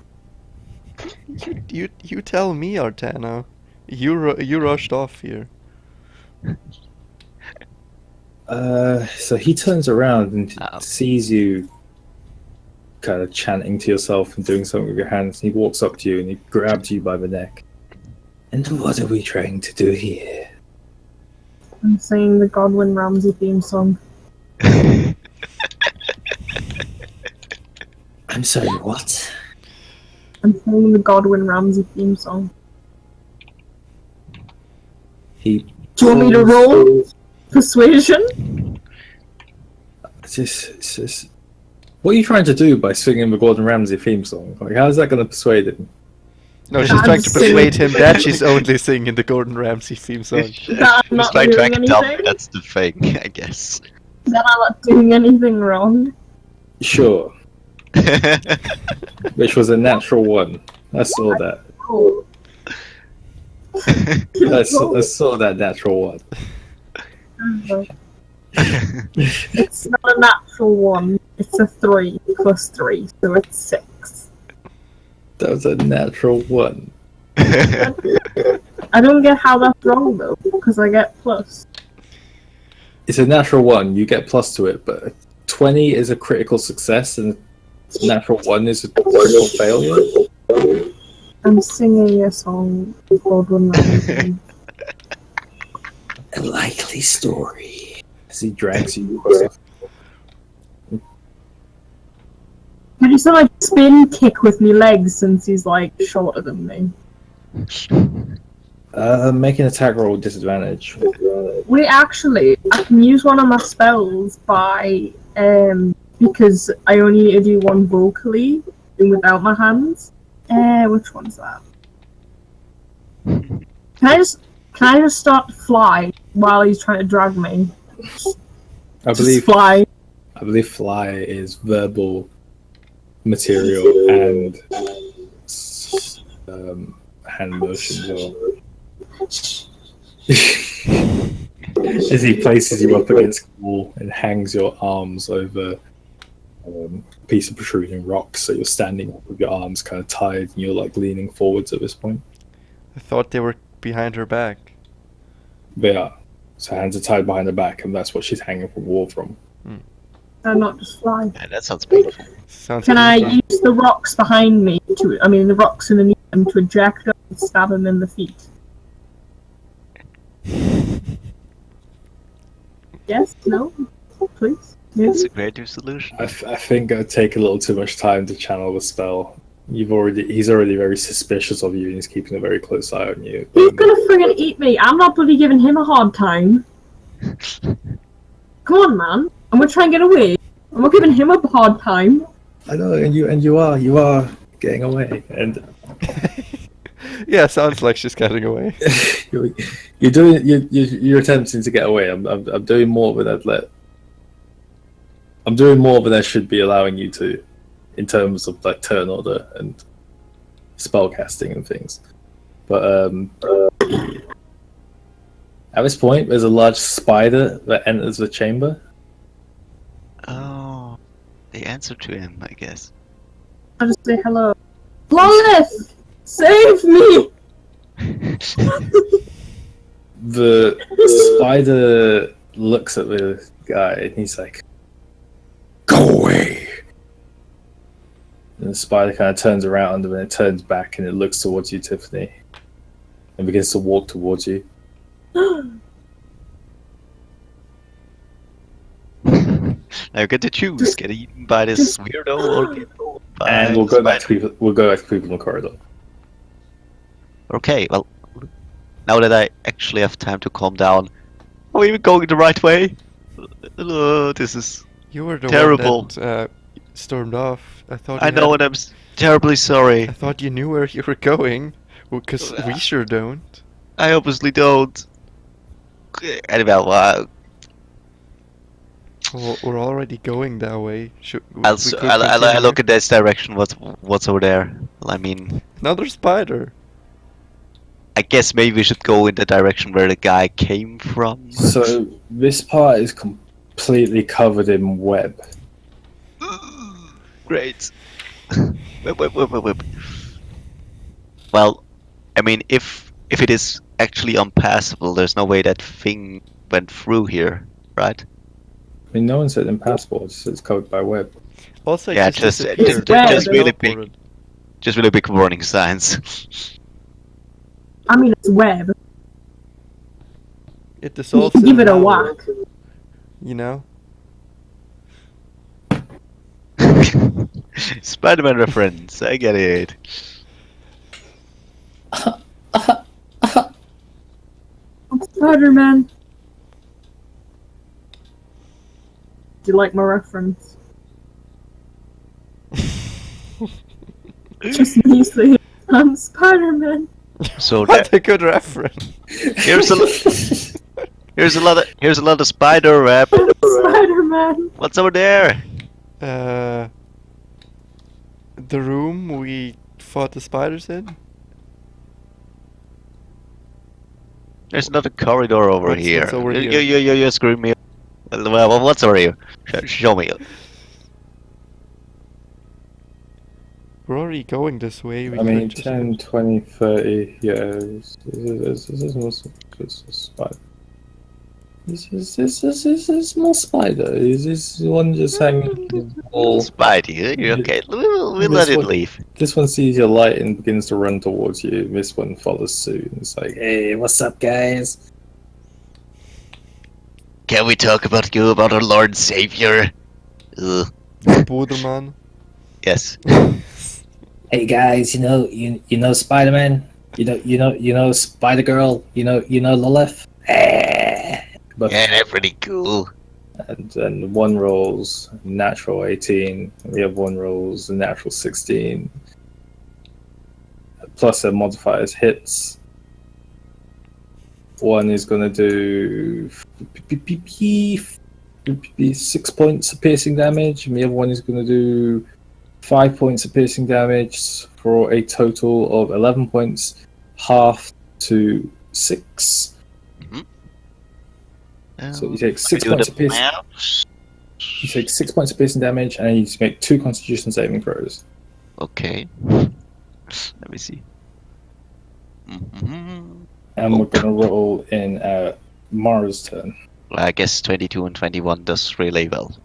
You tell me, Artano. You rushed off here. So he turns around and Oh. sees you kind of chanting to yourself and doing something with your hands. And he walks up to you and he grabs you by the neck. And what are we trying to do here? I'm singing the Godwin Ramsey theme song. I'm sorry, what? I'm singing the Godwin Ramsay theme song. He Do you want me to roll persuasion? it's just what are you trying to do by singing the Gordon Ramsay theme song? Like, how is that going to persuade him? No, she's I'm trying to singing- persuade him that she's only singing the Gordon Ramsay theme song. That I'm Just not trying to doing act dumb, anything? that's the thing, I guess. That I'm not doing anything wrong? Sure, which was a natural one. I saw that. Cool. I saw that natural one. It's not a natural one. It's a 3 plus 3, so it's 6. That was a natural one. I don't get how that's wrong though, because I get plus. It's a natural one. You get plus to it, but 20 is a critical success, and a natural one is a critical failure. I'm singing a song with Godwin Ramsay. A likely story. As he drags you across. I just like spin kick with my legs since he's like shorter than me. Make an attack roll with disadvantage. Wait, actually, I can use one of my spells by because I only need to do one vocally and without my hands. Which one's that? Can I just start to fly while he's trying to drag me? I Just believe fly. fly is verbal material and hand motions. As he places you up against the wall and hangs your arms over a piece of protruding rock, so you're standing up with your arms kind of tied and you're like leaning forwards at this point. I thought they were behind her back. They are. So hands are tied behind her back, and that's what she's hanging from the wall from. I'm not just fly. Yeah, that sounds painful. Sounds Can I painful. use the rocks behind me the rocks underneath him to eject him and stab him in the feet? Yes? No? Please? It's Yes? a creative solution. I think it'd take a little too much time to channel the spell. He's already very suspicious of you, and he's keeping a very close eye on you. He's gonna friggin' eat me. I'm not bloody giving him a hard time. Come on, man. I'm gonna try and get away. I'm not giving him a hard time. I know, and you are getting away, and Yeah, sounds like she's getting away. you're attempting to get away. I'm doing more than I'd let. I'm doing more than I should be allowing you to, in terms of like turn order and spell casting and things. But at this point, there's a large spider that enters the chamber. Oh, they answer to him, I guess. I'll just say hello. Flawless! Save me! The spider looks at the guy and he's like, "Go away!" And the spider kind of turns around and then it turns back and it looks towards you, Tiffany, and begins to walk towards you. Now you get to choose: get eaten by this weirdo or get eaten by And we'll the go back to spider. people. We'll go back to people in the corridor. Okay, well, now that I actually have time to calm down, are we even going the right way? This is. You were the Terrible. one that stormed off. I thought. I you know, had- and I'm terribly sorry. I thought you knew where you were going, because we sure don't. I obviously don't. Anyway, We're already going that way. I'll look in this direction. What's over there? I mean, Another spider. I guess maybe we should go in the direction where the guy came from. So this part is completely covered in web. Great. Whip. Well, I mean, if it is actually unpassable, there's no way that thing went through here, right? I mean, no one said impassable. It just says covered by web. Also, Yeah, it just disappeared. just It really teleported. big. Just really big warning signs. I mean, it's web. It dissolves. Give in it a an hour, whack. You know. Spider-Man reference. I get it. Spider-Man. Do you like my reference? Just me saying, I'm Spider-Man. So What a good reference. here's a lot of spider rap. Spider-Man. What's over there? The room we fought the spiders in? There's another corridor over What's- here. what's over you, here? you screwed me. Well, what's over here? Show me. We're already going this way. We I mean, could just- 10, 20, 30, yeah. This is more spider. This is more spider. Is this one just hanging? All Spidey, okay? We'll This let it one- leave. This one sees your light and begins to run towards you. This one follows suit. It's like, hey, what's up, guys? Can we talk about our Lord Savior? Ugh. Buderman. Yes. Hey guys, you know Spider-Man, you know Spider-Girl, you know Lilith. But Yeah, they're pretty cool. and one rolls natural 18, and the other one rolls a natural 16. Plus their modifiers hits. One is gonna do 6 points of piercing damage, and the other one is gonna do 5 points of piercing damage for a total of 11 points, half to 6. So you take 6 Do points the of piercing. maths. You take 6 points of piercing damage, and you just make 2 Constitution saving throws. Okay. Let me see. Mhm. And we're gonna roll in Mara's turn. Well, I guess 22 and 21 does really well.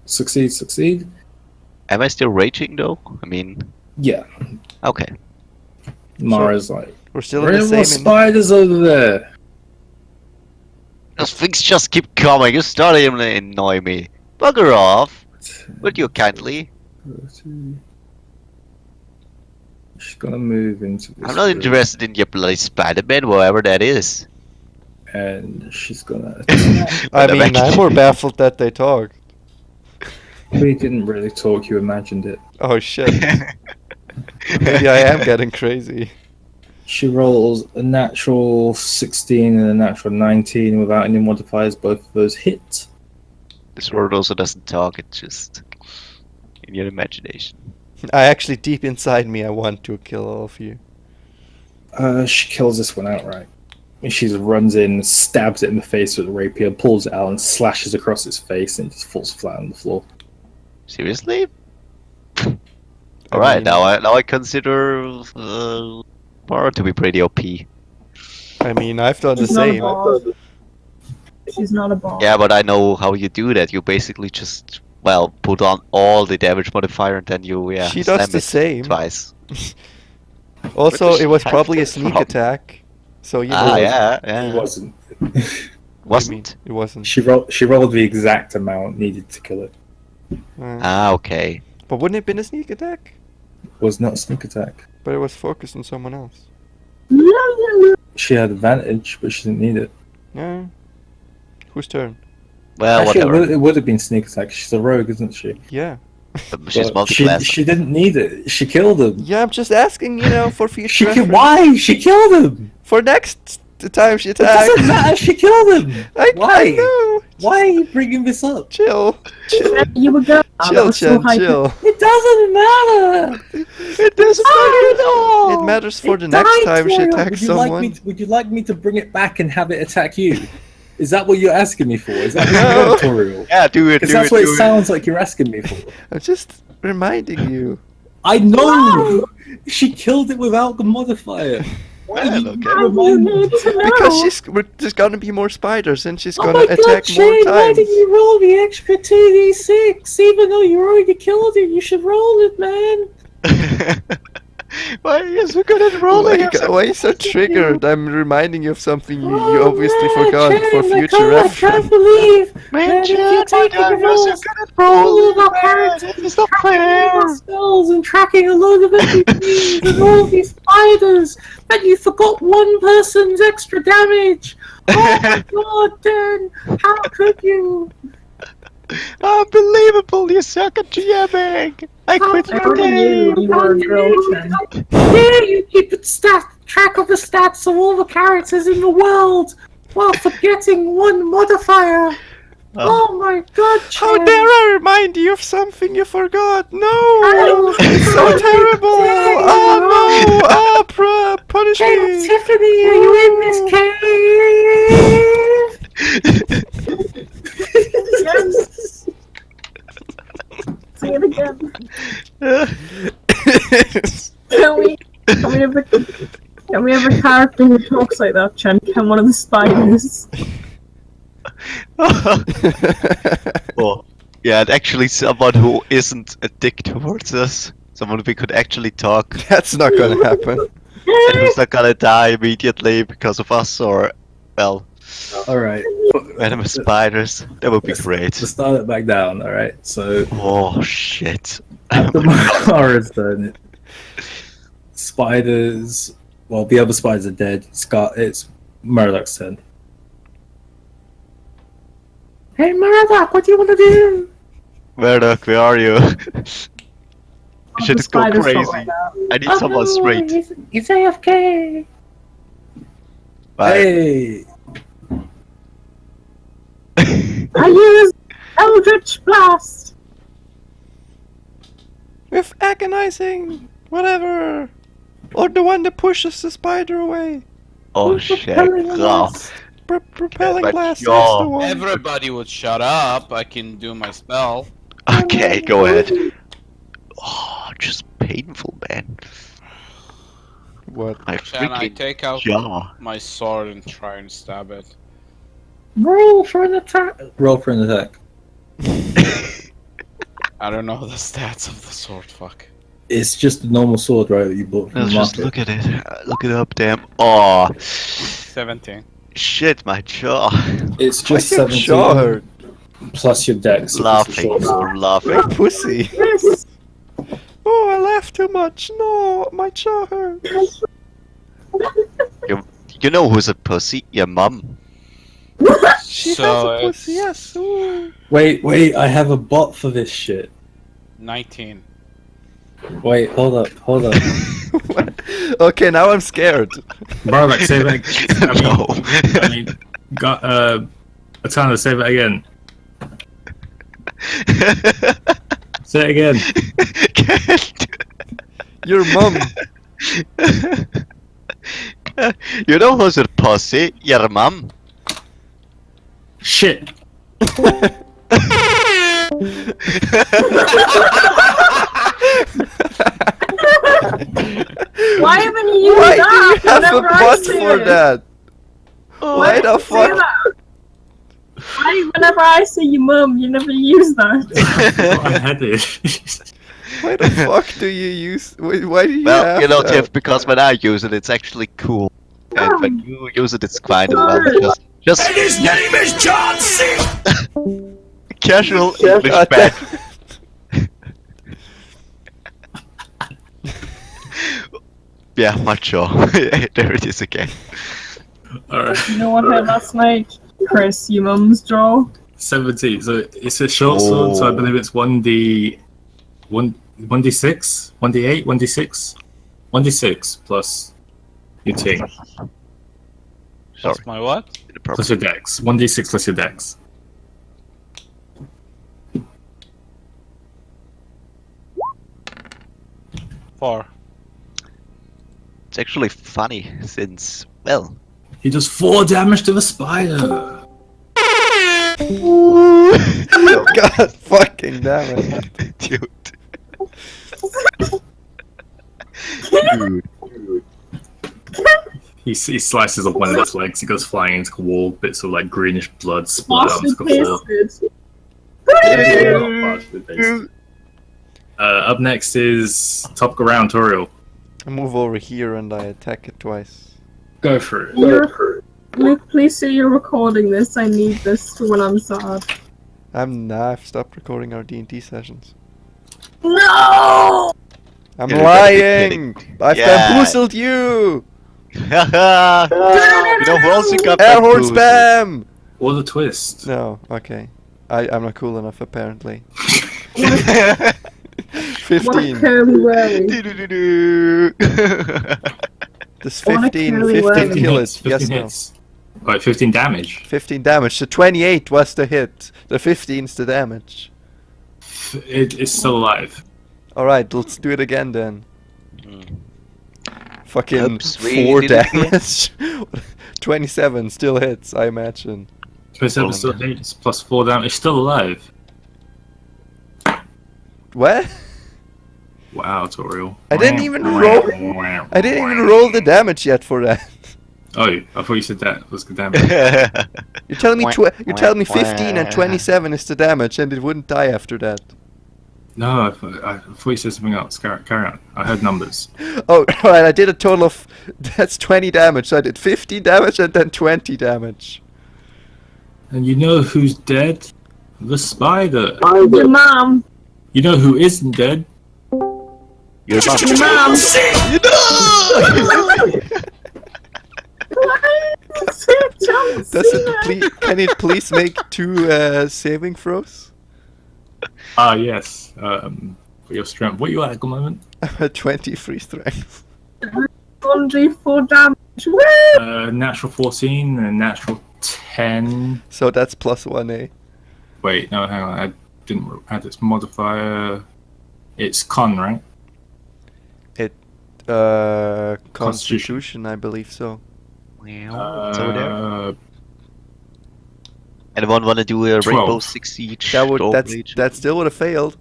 Succeed. Am I still raging though? I mean, Yeah. okay. Mara's like, We're still in there the are more same. spiders over there. Those things just keep coming. You're starting to annoy me. Bugger off. Would you kindly? She's gonna move into this I'm not room, interested in your bloody Spider-Man, whatever that is. and she's gonna attack. I But mean, I'm actually- more baffled that they talk. We didn't really talk, you imagined it. Oh shit. Maybe I am getting crazy. She rolls a natural 16 and a natural 19 without any modifiers, both of those hit. This word also doesn't talk, it's just in your imagination. I actually, deep inside me, I want to kill all of you. She kills this one outright. She just runs in, stabs it in the face with a rapier, pulls it out and slashes across its face, and it just falls flat on the floor. Seriously? Alright, mean- now I consider Mara to be pretty OP. I mean, I've done the She's not a same. boss. She's not a boss. Yeah, but I know how you do that. You basically just, well, put on all the damage modifier and then you, She slam does the it same. twice. Also, Which it was is probably a kind of sneak attack. So you know. Ah, what- yeah, It yeah. wasn't. what do you mean? Wasn't? It wasn't. She rolled the exact amount needed to kill it. Ah, okay. But wouldn't it have been a sneak attack? It was not a sneak attack. But it was focused on someone else. She had advantage, but she didn't need it. Yeah. Whose turn? Well, Actually, whatever. it would have been sneak attack. She's a rogue, isn't she? Yeah. She's But multi-class. she didn't need it. She killed him. Yeah, I'm just asking, for future She reference. why? She killed him. For next time she It doesn't attacks. matter. She killed him. I Why? know. Why are you bringing this up? Chill. You were going. Chill, Chen, chill. It doesn't matter. It doesn't matter at all. It matters for It the next died time she for you. attacks Would you someone. Like me to, would you like me to bring it back and have it attack you? Is that what you're asking me for? Is that No. tutorial? Yeah, do it, Because do that's it, what do it it. sounds like you're asking me for. I'm just reminding you. I know. She killed it without the modifier. Why Well, are you okay. reminding me? Because there's gonna be more spiders and she's Oh gonna my god, attack more Shane, why times. didn't you roll the extra 2d6? Even though you already killed it, you should roll it, man. Why are you so good at rolling? Why are you so triggered? I'm reminding you of something you obviously forgot for future I can't reference. believe Man, that if Chad, you're taking you're the so roles, good at all of rolling, our man. characters, This is not tracking all of our fair. spells and tracking a load of NPCs and all of these spiders, but you forgot one person's extra damage. Oh my god, Dan, how could you? Unbelievable, you suck at GMing. I quit I your already knew game. you were a girl, Chen. Dare you keep track of the stats of all the characters in the world while forgetting one modifier? Oh my god, How Chen. dare I remind you of something you forgot? No! How It's so dare terrible! you. Oh no! Oh, punish Hey, me! Tiffany, are you in this cave? Yes. Say it again. Can we have a character who talks like that, Chen? Can one of the spiders? Oh, yeah, and actually someone who isn't a dick towards us. Someone we could actually talk, That's not gonna happen. and who's not gonna die immediately because of us, or, well, Alright. venomous spiders. That would be Let's great. start it back down, alright? So, Oh, shit. after Mara's done, spiders. Well, the other spiders are dead. It's Murdoch's turn. Hey, Murdoch, what do you want to do? Murdoch, where are you? The Shit is go spiders talk crazy. like that. I need someone straight. He's AFK. Bye. Hey! I use Eldritch Blast! With agonizing, whatever. Or the one that pushes the spider away. Oh shit. Oh. Propelling But blast, yo. that's the one. Everybody would shut up. I can do my spell. Okay, go ahead. Oh, just painful, man. What? My Can I freaking take out jaw. my sword and try and stab it? Roll for an attack. Roll for an attack. I don't know the stats of the sword. Fuck. It's just a normal sword, right? That you bought from Let's the just market. look at it. Look it up, damn. Oh, 17. shit, my jaw. It's Why's just your 17 jaw hurt? plus your dex. if it's a Laughing. short sword. I'm laughing. You're a pussy. Yes! Oh, I laughed too much. No, my jaw hurts. You know who's a pussy? Your mum. She So has a it's pussy, yes. Ooh. Wait, I have a bot for this shit. 19. Wait, hold up. What? Okay, now I'm scared. Barback, say that. No. I mean, got Atana, say that again. Say it again. Your mum. You know who's a pussy? Your mum. Shit. Why haven't you used Why that? do you have a whenever I bot say for it? that? Why the Say fuck? that? Why, whenever I say your mum, you never use that? I had it. Why the fuck do you use? Why do you Well, have you know, that? Tiff, because when I use it, it's actually cool. And when you use it, it's kind of well. Sorry. Just His name is John C. casual Yeah, English God bad. Yeah, macho. There it is again. Alright. You know what I had last night? Chris, your mum's jaw. 17. So it's a short sword, so I Oh. believe it's 1d6, 1d8, 1d6, 1d6 plus your ting, Sorry. That's my what? plus your dex. 1d6 plus your dex. Four. It's actually funny since, well, He does 4 damage to the spider. God fucking damn it. dude. He slices up one of its legs. He goes flying into the wall. Bits of like greenish blood splatter onto Bastard the floor. pasted. Up next is top go round, Toriel. I move over here and I attack it twice. Go for it. Luke, please say you're recording this. I need this for when I'm sad. I've stopped recording our D&D sessions. No! I'm Yeah, you gotta be lying! I've Yeah. bamboozled you! You know who also got Air horn bamboozled? spam! What a twist. No, okay. I'm not cool enough apparently. What a 15. curly whirly. Do-do-do-do. Does What a 15 curly whirly. 15 kill it? 15 Yes, no. hits. Right, 15 damage. 15 damage. The 28 was the hit. The 15's the damage. It's still alive. Alright, let's do it again then. Fucking Oops, we 4 did it again. damage. 27 still hits, I imagine. 27 still hits, plus 4 damage. Still alive. What? Wow, Toriel. I didn't even roll. I didn't even roll the damage yet for that. Oh, I thought you said that was good damage. You're telling me you're telling me Wah, 15 and wah. 27 is the damage and it wouldn't die after that. No, I thought you said something else. Carry on. I heard numbers. Oh, alright, I did a total of that's 20 damage. So I did 15 damage and then 20 damage. And you know who's dead? The spider. Your mom. You know who isn't dead? Your mom. Your mom. Does it can it please make 2 saving throws? Ah, yes. For your strength. What are you at the moment? I'm at 23 strength. 1d4 damage. Woo! Natural 14 and natural 10. So that's plus 1, Wait, no, hang on. I didn't add this modifier. It's con, right? Constitution, I believe so. Well, it's over there. Anyone want to do a 12. Rainbow Six Siege? That still would have failed.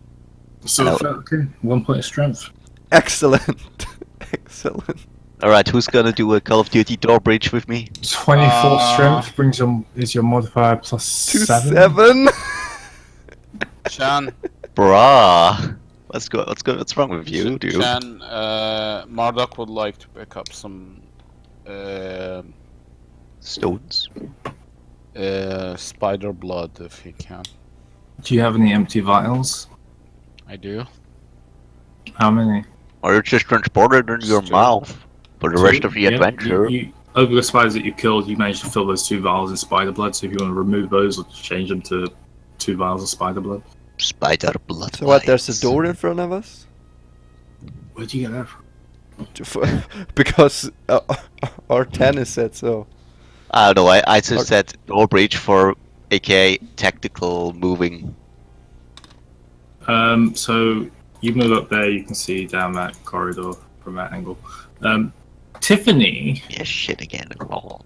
So, okay. 1 point of strength. Excellent. Excellent. Alright, who's gonna do a Call of Duty Drawbridge with me? 24 strength brings your modifier plus 7. 7. Chan, Bruh. What's wrong with you, dude? Chan, Marduk would like to pick up some Stones. spider blood if he can. Do you have any empty vials? I do. How many? Or you just transported in your Stupid. mouth for the rest of the Yeah, adventure. Over the spiders that you killed, you managed to fill those 2 vials in spider blood. So if you want to remove those or change them to 2 vials of spider blood. Spider blood. So what? There's bites. a door in front of us. Where'd you get that from? Because our tennis said so. I don't know, I just said drawbridge for aka tactical moving. So you move up there, you can see down that corridor from that angle. Tiffany, Yeah, shit again. Oh.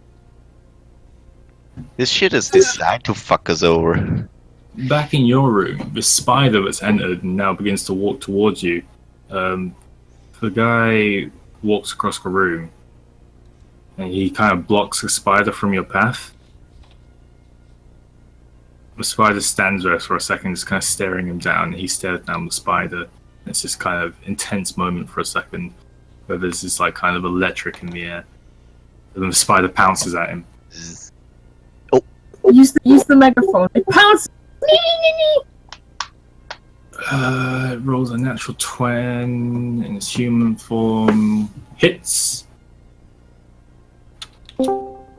This shit is designed to fuck us over. back in your room, the spider that's entered and now begins to walk towards you. The guy walks across the room and he kind of blocks the spider from your path. The spider stands there for a second, just kind of staring him down. He stares down the spider. It's this kind of intense moment for a second where there's this like kind of electric in the air. And then the spider pounces at him. Use the megaphone. It pounces. It rolls a natural 20 in its human form. Hits. Does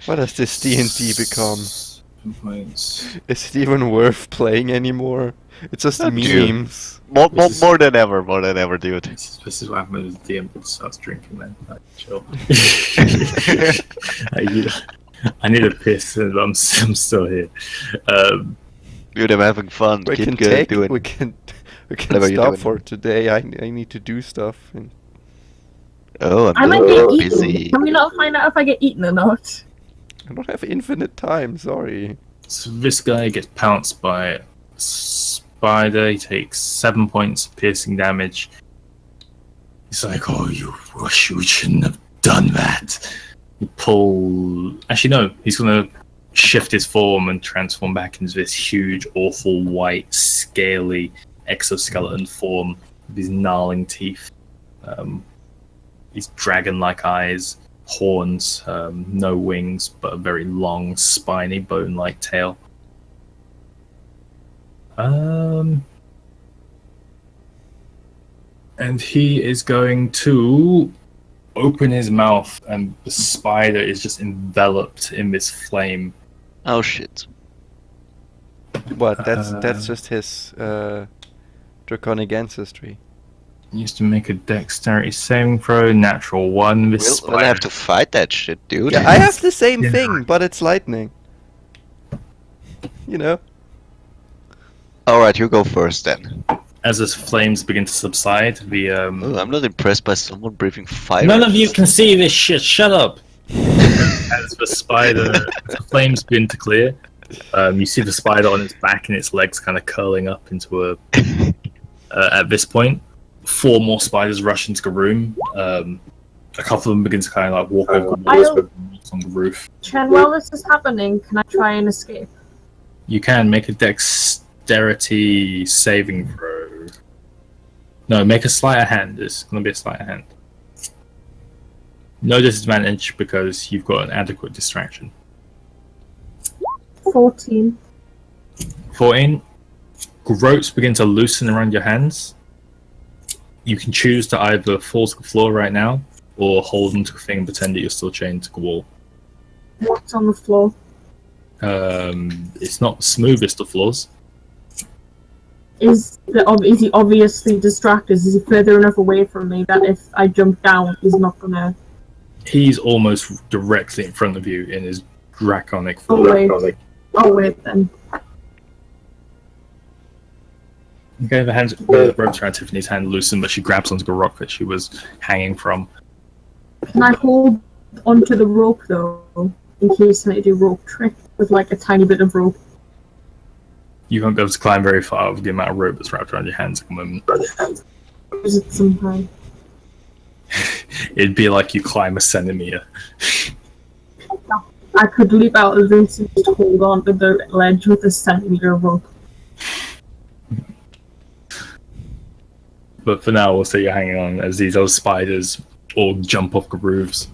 What has this D&D become? 7 points. Is it even worth playing anymore? It's just Dude. memes. More than ever, dude. This is what happens when the DM starts drinking, man. Like, chill. I need a piss, and I'm still here. Dude, I'm having fun. We can Keep doing. we can whatever you're stop doing. for today. I need to do stuff. And Oh, I I'm might get busy. eaten. Can we not find out if I get eaten or not? I don't have infinite time. Sorry. So this guy gets pounced by a spider. He takes 7 points of piercing damage. He's like, "Oh, you shouldn't have done that." You pull. Actually, no. He's gonna shift his form and transform back into this huge, awful, white, scaly exoskeleton form with these gnarling teeth, these dragon-like eyes, horns, no wings, but a very long, spiny, bone-like tail. And he is going to open his mouth, and the spider is just enveloped in this flame. Oh shit. What? That's just his draconic ancestry. Used to make a dexterity saving throw, natural 1. This We'll have to fight that shit, dude. Yeah, I have the same Yeah. thing, but it's lightning. You know. Alright, you go first then. As the flames begin to subside, the Oh, I'm not impressed by someone breathing fire. none of you can see this shit. Shut up. As the spider, the flames begin to clear, you see the spider on its back and its legs kind of curling up into a. At this point, 4 more spiders rush into the room. A couple of them begin to kind of like walk over the walls with on the roof. Chen, while this is happening, can I try and escape? You can make a dexterity saving throw. No, make a sleight of hand. It's going to be a sleight of hand. No disadvantage because you've got an adequate distraction. 14. 14. Ropes begin to loosen around your hands. You can choose to either fall to the floor right now or hold onto a thing and pretend that you're still chained to the wall. What's on the floor? It's not the smoothest of floors. Is he obviously distracted? Is he further enough away from me that if I jump down, he's not gonna... He's almost directly in front of you in his draconic Oh, form. wait. Oh, wait, then. Okay, the ropes around Tiffany's hand loosen, but she grabs onto the rock that she was hanging from. Can I hold onto the rope, though, in case I do rope trick with, like, a tiny bit of rope? You won't be able to climb very far with the amount of rope that's wrapped around your hands at the moment. Use it sometime. It'd be like you climb a centimeter. I could leap out of this and just hold on to the ledge with a centimeter of rope. But for now, we'll say you're hanging on as these other spiders all jump off the roofs.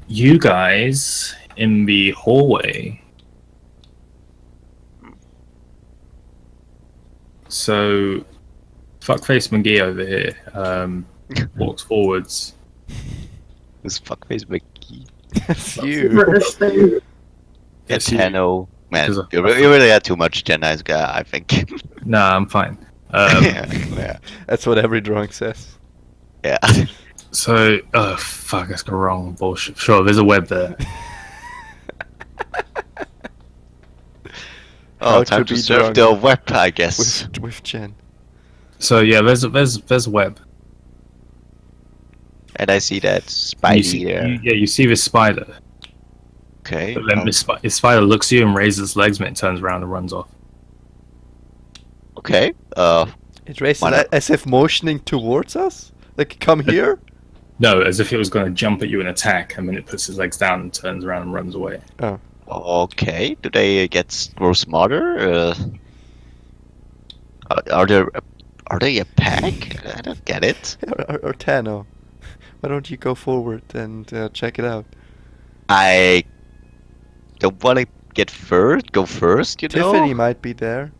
You guys in the hallway. So, fuckface McGee over here walks forwards. This fuckface McGee. That's you. British thing. Yes, you- Tenno. Man, There's a- you really had too much Gen I's guy, I think. Nah, I'm fine. Yeah. That's what every drawing says. Yeah. So, oh fuck, that's the wrong bullshit. Sure, there's a web there. Oh, How time to to be serve drunk the web, I guess. With Jen. So yeah, there's a web. And I see that And you Spidey see, there. you see this spider. Okay. But then this spider looks at you and raises its legs, and it turns around and runs off. Okay. It raises Why not? as if motioning towards us? Like, come here? No, as if it was going to jump at you and attack, and then it puts its legs down and turns around and runs away. Okay. Do they grow smarter? Are they a pack? I don't get it. Or Tano. Why don't you go forward and check it out? I don't want to go first, you know? Tiffany might be there.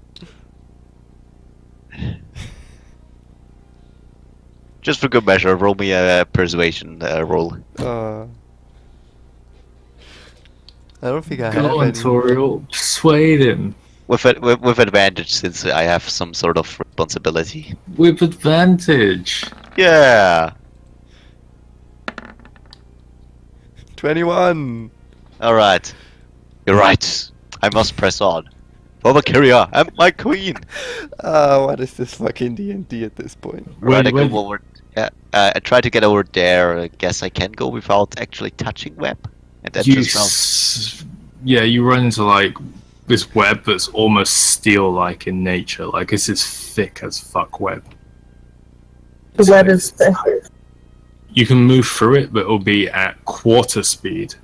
Just for good measure, roll me a persuasion roll. I don't think I have Go on, any. Toriel. Persuade him. With advantage, since I have some sort of responsibility. With advantage. Yeah. 21! Alright. You're right. I must press on. For Valkyria and my queen. What is this fucking D&D at this point? Right, I Wait, go over. Yeah. I try to get over there. I guess I can go without actually touching web. And that You just you run into like this web that's almost steel-like in nature. Like it's as thick as fuck web. The web is thick. You can move through it, but it'll be at quarter speed.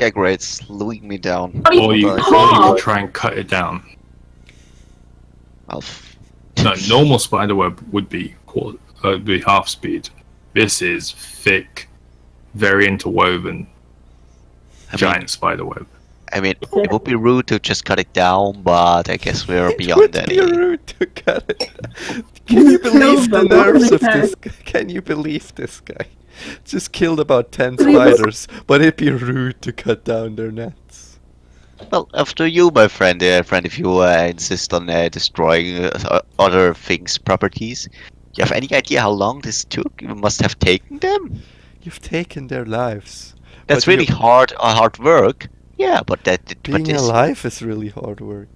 gag rate slowing me down. What are Or you Oh. try and cut it down. I'll No, normal spiderweb would be half speed. This is thick, very interwoven giant spiderweb. I mean, it would be rude to just cut it down, but I guess we're It beyond would that. be rude to cut it. Can you believe the nerves of this guy? Can you believe this guy? Just killed about 10 spiders, but it'd be rude to cut down their nets. Well, after you, my friend, if you insist on destroying other things' properties, you have any idea how long this took? You must have taken them. You've taken their lives. That's But really hard work. Yeah, but Being this. alive is really hard work.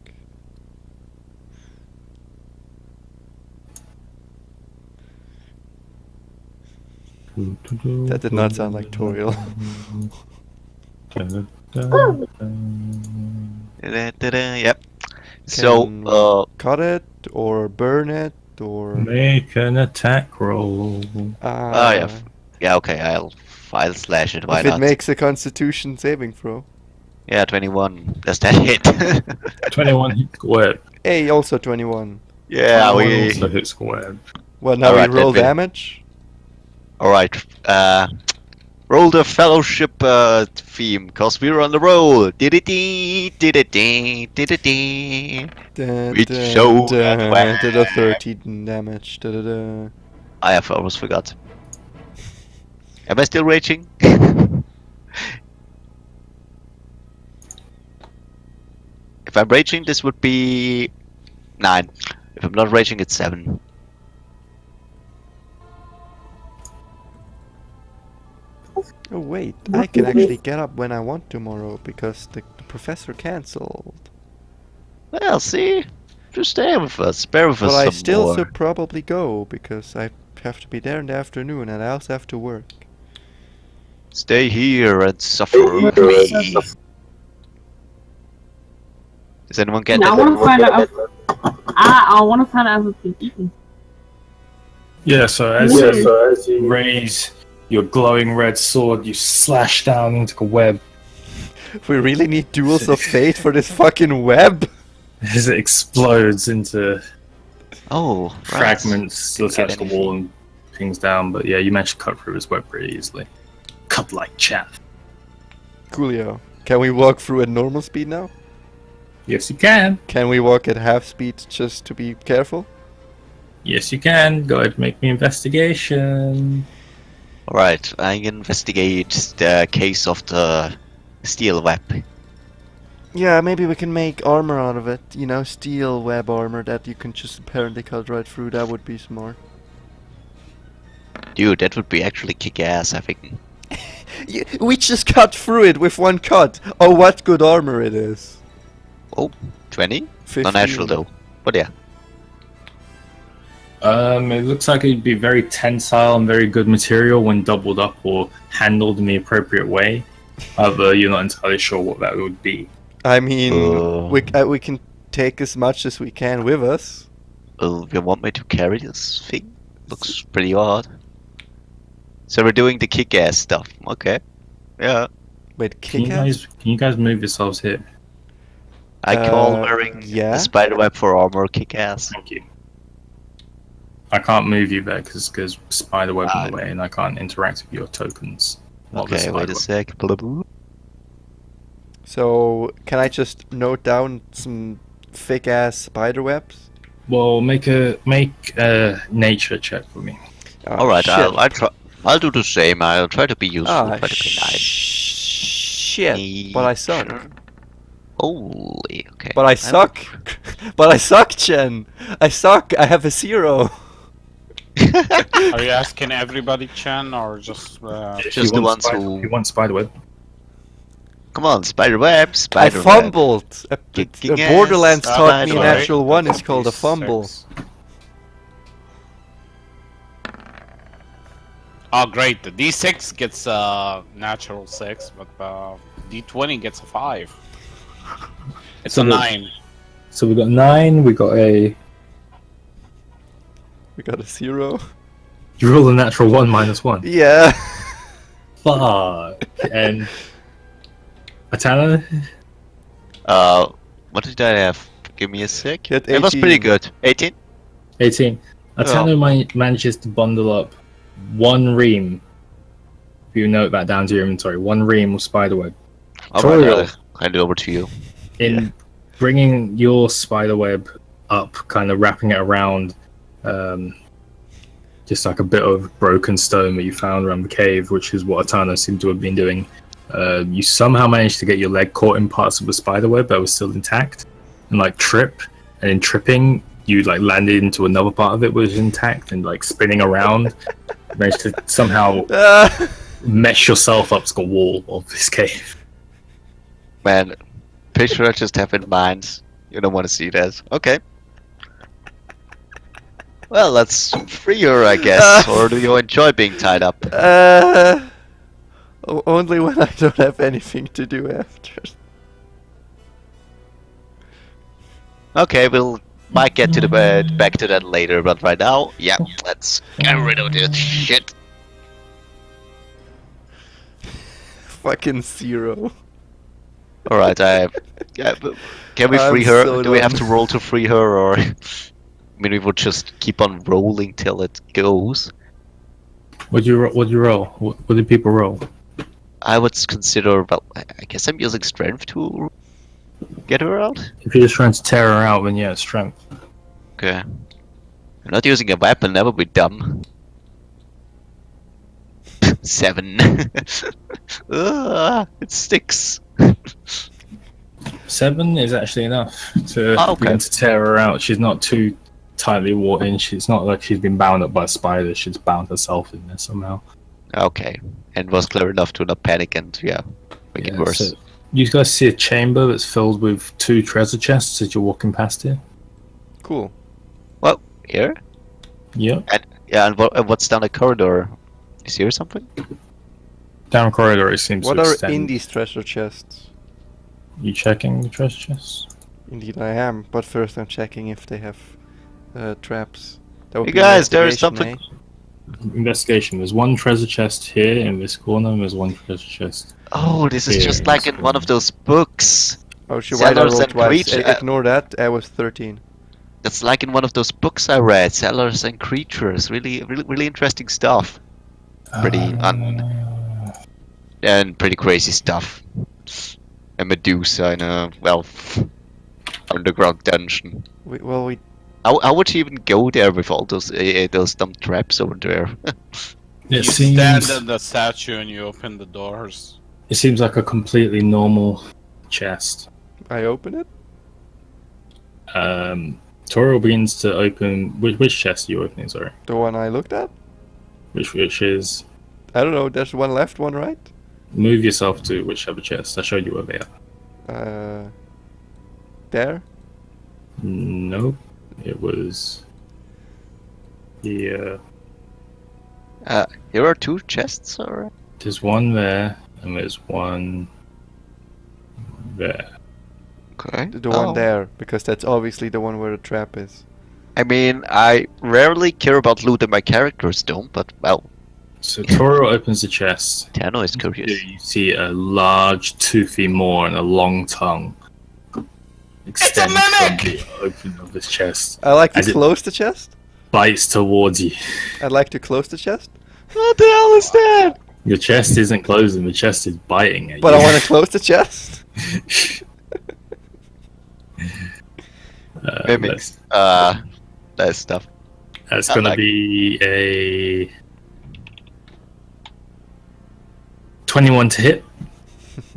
That did not sound like Toriel. Yep. So, Cut it or burn it or. Make an attack roll. yeah. Yeah, okay, I'll slash it. Why If not? it makes a Constitution saving throw. Yeah, 21. Does that hit? 21 hits web. Hey, also 21. Yeah, 21 we. also hits web. Well, now Alright, we roll then we- damage. Alright, roll the fellowship theme, cause we're on the roll. Did-it-dee, did-it-dee, did-it-dee. We show that when- Did a 13 damage. I almost forgot. Am I still raging? If I'm raging, this would be 9. If I'm not raging, it's 7. Oh wait, I can actually get up when I want tomorrow because the professor cancelled. Well, see? Just stay with us. Bear with But us I some still more. should probably go because I have to be there in the afternoon and I also have to work. Stay here and suffer with me. Does anyone get I it? want to find out. I want to find out if it's been eaten. Yeah, so as you raise your glowing red sword, you slash down into the web We really need duels of fate for this fucking web. as it explodes into Oh, fragments Didn't get attached to the wall and pings down. But yeah, you managed to cut through his web pretty easily. Cut like chaff. Coolio. Can we walk through at normal speed now? Yes, you can. Can we walk at half speed just to be careful? Yes, you can. Go ahead and make me investigation. Alright, I investigate the case of the steel web. Yeah, maybe we can make armor out of it. You know, steel web armor that you can just apparently cut right through. That would be smart. Dude, that would be actually kick-ass, I think. We just cut through it with one cut. Oh, what good armor it is. Oh, 20? 15. Not natural though. But yeah. It looks like it'd be very tensile and very good material when doubled up or handled in the appropriate way. However, you're not entirely sure what that would be. I mean, we can take as much as we can with us. You want me to carry this thing? Looks pretty odd. So we're doing the kick-ass stuff. Okay. Yeah. Wait, Can kick-ass? you guys move yourselves here? I call Uh, wearing yeah? the spiderweb for armor kick-ass. Thank you. I can't move you there because there's spiderweb in the way, and I can't interact with your tokens. while there's Okay, wait a spiderweb. sec. Blah, blah. So, can I just note down some thick-ass spider webs? Well, make a nature check for me. Oh, Alright, shit. I'll do the same. I'll try to be useful. Ah, try to be nice. shit. But I suck. Holy, okay. But I suck. But I suck, Chen. I suck. I have a 0. Are you asking everybody, Chen, or just? If Just you the want ones who- If you want spiderweb. Come on, spiderweb, I spiderweb. fumbled. Kicking ass, Borderlands taught me spider. natural 1 is called a fumble. Oh, great! The D6 gets natural 6, but D20 gets a 5. It's So a the- 9. So we got 9. We got a. We got a 0. You roll a natural 1 minus 1. Yeah. Fuck. And Atana? What did I have? Give me a sec. Hit It was pretty 18. good. 18? 18. Atano manages to bundle up one ream. If you note that down to your inventory, one ream of spiderweb. Alright, Toriel. I'll hand it over to you. In bringing your spiderweb up, kind of wrapping it around, just like a bit of broken stone that you found around the cave, which is what Atano seemed to have been doing. You somehow managed to get your leg caught in parts of the spiderweb that was still intact, and like trip. And in tripping, you like landed into another part of it which was intact, and like spinning around, managed to somehow mesh yourself up to the wall of this cave. Man, picture I just have in mind. You don't want to see that. Okay. Well, let's free her, I guess. Or do you enjoy being tied up? Only when I don't have anything to do after. Okay, we'll might get to the back to that later, but right now, yeah, let's get rid of this shit. Fucking 0. Alright, can we I'm free her? so Do we have done. to roll to free her, or I mean, we would just keep on rolling till it goes? What do you roll? What did people roll? I would consider. Well, I guess I'm using strength to get her out. If you're just trying to tear her out, then yeah, it's strength. Okay. I'm not using a weapon. That would be dumb. 7. It sticks. 7 is actually enough to Oh, okay. begin to tear her out. She's not too tightly wrought in. It's not like she's been bound up by a spider. She's bound herself in there somehow. Okay, and was clever enough to not panic and make it worse. So you guys see a chamber that's filled with 2 treasure chests as you're walking past here. Cool. Well, here. Yep. And what's down the corridor? Is here something? Down corridor, it seems What to are extend. in these treasure chests? You checking the treasure chests? Indeed I am, but first I'm checking if they have traps. That would Hey be guys, there is investigation, something- Investigation. There's one treasure chest here in this corner, and there's one treasure chest. Oh, this is Here, just like in one of those books. Oh, she why I Sellers rolled and twice. creature- Ignore that. I was 13. That's like in one of those books I read. Sellers and creatures. Really interesting stuff. Pretty and pretty crazy stuff. A Medusa in a underground dungeon. We How would you even go there with all those dumb traps over there? It You seems. stand on the statue and you open the doors. It seems like a completely normal chest. I open it. Toro begins to open. Which chest are you opening? Sorry. The one I looked at. Which is. I don't know. There's one left, one right. Move yourself to whichever chest. I showed you where they are. There. Nope. It was. Here. Here are 2 chests, or? There's one there, and there's one there. Okay. The one there, because that's obviously the one where the trap is. I mean, I rarely care about loot that my characters don't, but well, So Toro opens the chest. Tano is curious. You see a large, toothy maw and a long tongue extend from the opening of this chest. I like to As it- close the chest. Bites towards you. I'd like to close the chest. What the hell is that? Your chest isn't closing, the chest is biting at But you. I want to close the chest. Mimics. That stuff. That's I gonna like- be a 21 to hit.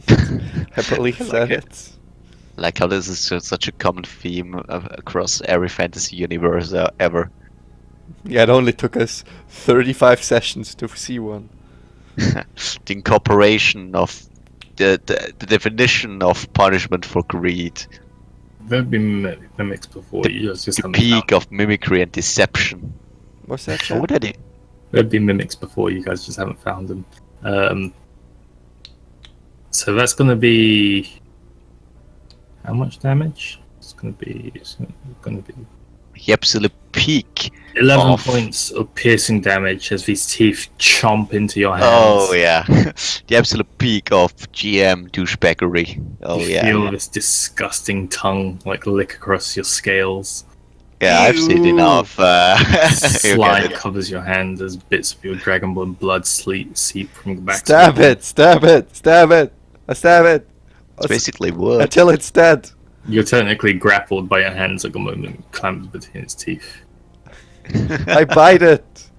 I believe I like that it. it's. Like how this is just such a common theme across every fantasy universe ever. Yeah, it only took us 35 sessions to see one. The incorporation of the definition of punishment for greed. There've been mimics before. You just The haven't peak found. of mimicry and deception. What's that? What Chat? are they? There've been mimics before. You guys just haven't found them. So that's gonna be how much damage? It's gonna be. the absolute peak. 11 Off. points of piercing damage as these teeth chomp into your hands. Oh yeah, the absolute peak of GM douchebaggery. Oh You yeah, feel this disgusting tongue like lick across your scales. yeah. I've seen Ew. enough. You Slime get it. covers your hand as bits of your dragonborn blood seep from the back. Stab it! Stab it! Stab it! I stab it! It's basically wood. Until it's dead. You're technically grappled by your hands at the moment, clamped between its teeth. I bite it.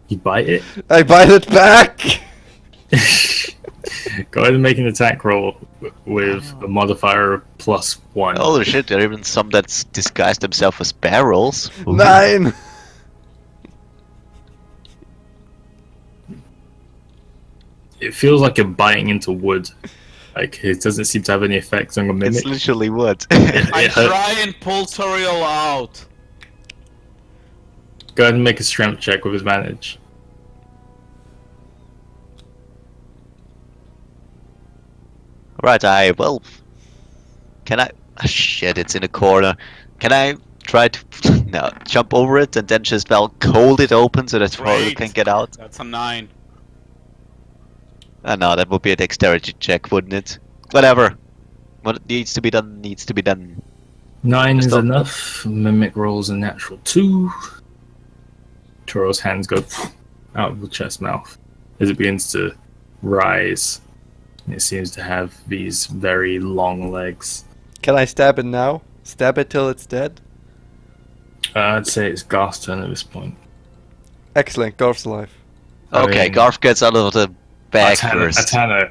You bite it? I bite it back. Go ahead and make an attack roll with a modifier of +1. Holy shit! There are even some that disguise themselves as barrels. Ooh. 9. It feels like you're biting into wood. Like, it doesn't seem to have any effect on the It's mimic. literally wood. I It hurt. try and pull Toriel out. Go ahead and make a strength check with advantage. Right, well, can I? Ah, shit, it's in a corner. Can I try to no jump over it and then just hold it open so that Toriel Great. can get out? That's a 9. No, that would be a dexterity check, wouldn't it? Whatever. What needs to be done needs to be done. 9 is Stop. enough. Mimic rolls a natural 2. Toro's hands go out of the chest mouth as it begins to rise. It seems to have these very long legs. Can I stab it now? Stab it till it's dead? I'd say it's Garth's turn at this point. Excellent, Garth's alive. I Okay, mean- Garth gets out of the bag first. Atana.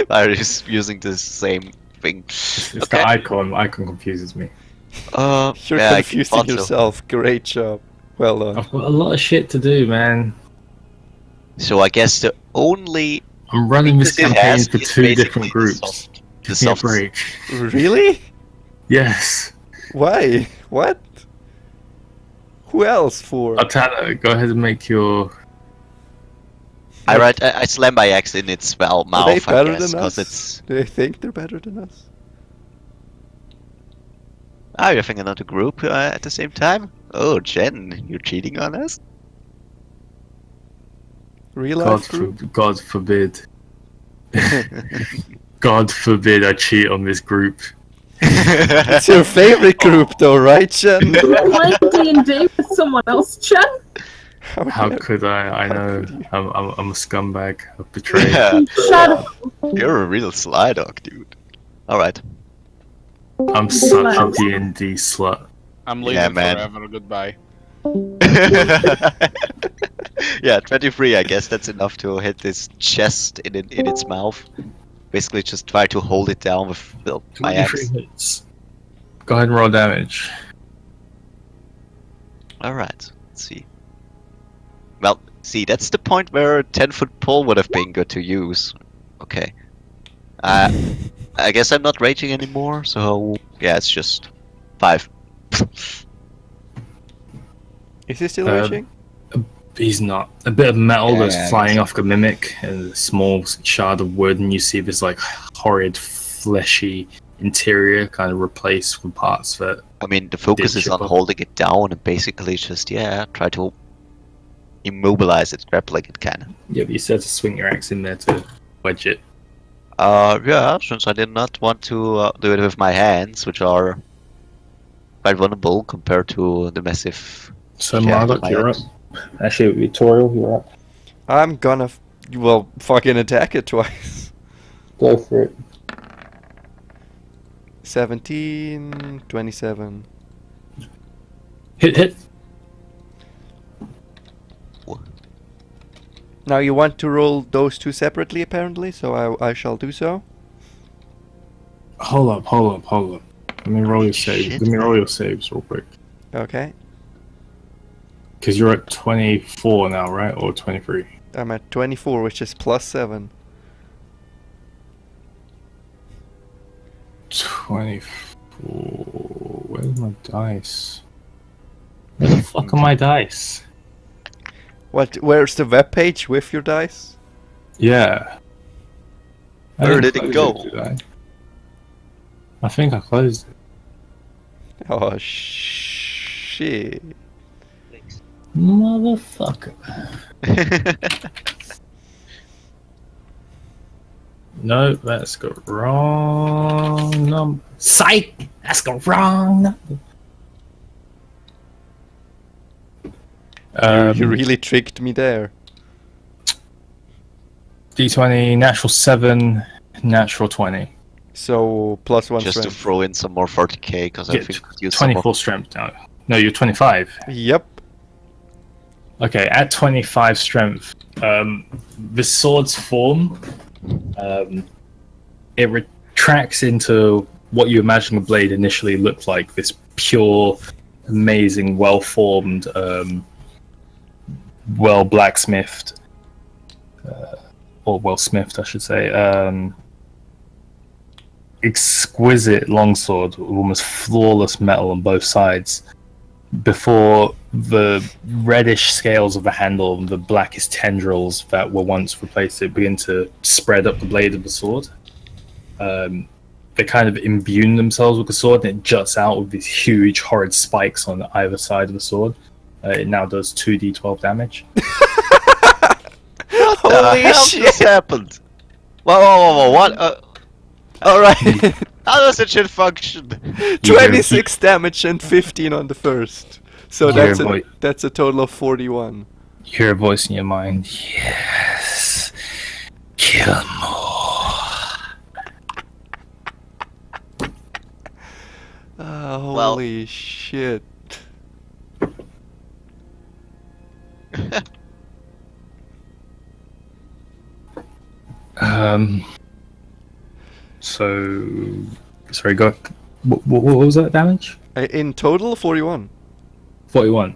I'm just using the same thing. It's Okay. the icon. Icon confuses me. You're yeah, I confusing thought so. yourself. Great job. Well done. I've got a lot of shit to do, man. So I guess the only I'm running this weakness it campaign has for is 2 basically different the groups. soft- the Give me a soft- break. Really? Yes. Why? What? Who else for? Atana, go ahead and make your... I slam my axe in its mouth, Are they I better guess, than because us? it's. Do they think they're better than us? You're having another group at the same time? Oh, Jen, you're cheating on us? Real life group? God forbid. God forbid I cheat on this group. It's your favorite group though, right, Jen? Playing D&D with someone else, Chen? How dare- could I how know. could you? I'm a scumbag. I've betrayed. Yeah, Shut up. you're a real sly dog, dude. Alright. I'm such a D&D slut. I'm Yeah, leaving man. forever. Goodbye. Yeah, 23, I guess that's enough to hit this chest in its mouth. Basically, just try to hold it down with my 23 axe. hits. Go ahead and roll damage. Alright, let's see. Well, see, that's the point where a 10-foot pole would have been good to use. Okay. I guess I'm not raging anymore, so yeah, it's just 5. Is he still Um, raging? He's not. A bit of metal Yeah, that's I flying guess. off the mimic, and a small shard of wood, and you see this like horrid, fleshy interior kind of replaced with parts that. I mean, the focus Did is chip on up. holding it down and basically just, try to immobilize it, grappling it, kinda. Yeah, but you said to swing your axe in there to wedge it. Yeah, since I did not want to do it with my hands, which are quite vulnerable compared to the massive. So Yeah, Marduk, my you're up. axe. Actually, Victoria, you're up. I'm gonna, fucking attack it twice. Go for it. 17, 27. Hit. Now you want to roll those two separately, apparently, so I shall do so. Hold up. Let me roll your saves. Shit. Let me roll your saves real quick. Okay. Because you're at 24 now, right? Or 23? I'm at 24, which is plus 7. 24. Where's my dice? Where the fuck are my dice? What? Where's the web page with your dice? Yeah. I Where didn't did it close go? did I think I closed it. Oh shit. Motherfucker. No, that's the wrong number. Psych! That's the wrong number. You really tricked me there. D20, natural 7, natural 20. So plus 1 Just to strength. throw in some more 40k, because I Get think you use some 24 more. strength now. No, you're 25. Yep. Okay, at 25 strength, the sword's form, it retracts into what you imagine the blade initially looked like. This pure, amazing, well-formed, well-blacksmithed, or well-smithed, I should say, exquisite longsword with almost flawless metal on both sides, before the reddish scales of the handle and the blackest tendrils that were once replaced it begin to spread up the blade of the sword. They kind of imbue themselves with the sword, and it juts out with these huge horrid spikes on either side of the sword. It now does 2d12 damage. What the Holy hell shit. just happened? Whoa, what? Alright. How does that shit function? 26 damage and 15 on the first. So You that's hear that's a total of 41. You hear a voice in your mind. Yes. Kill more. Holy shit. So, sorry, go. What was that damage? In total, 41. 41.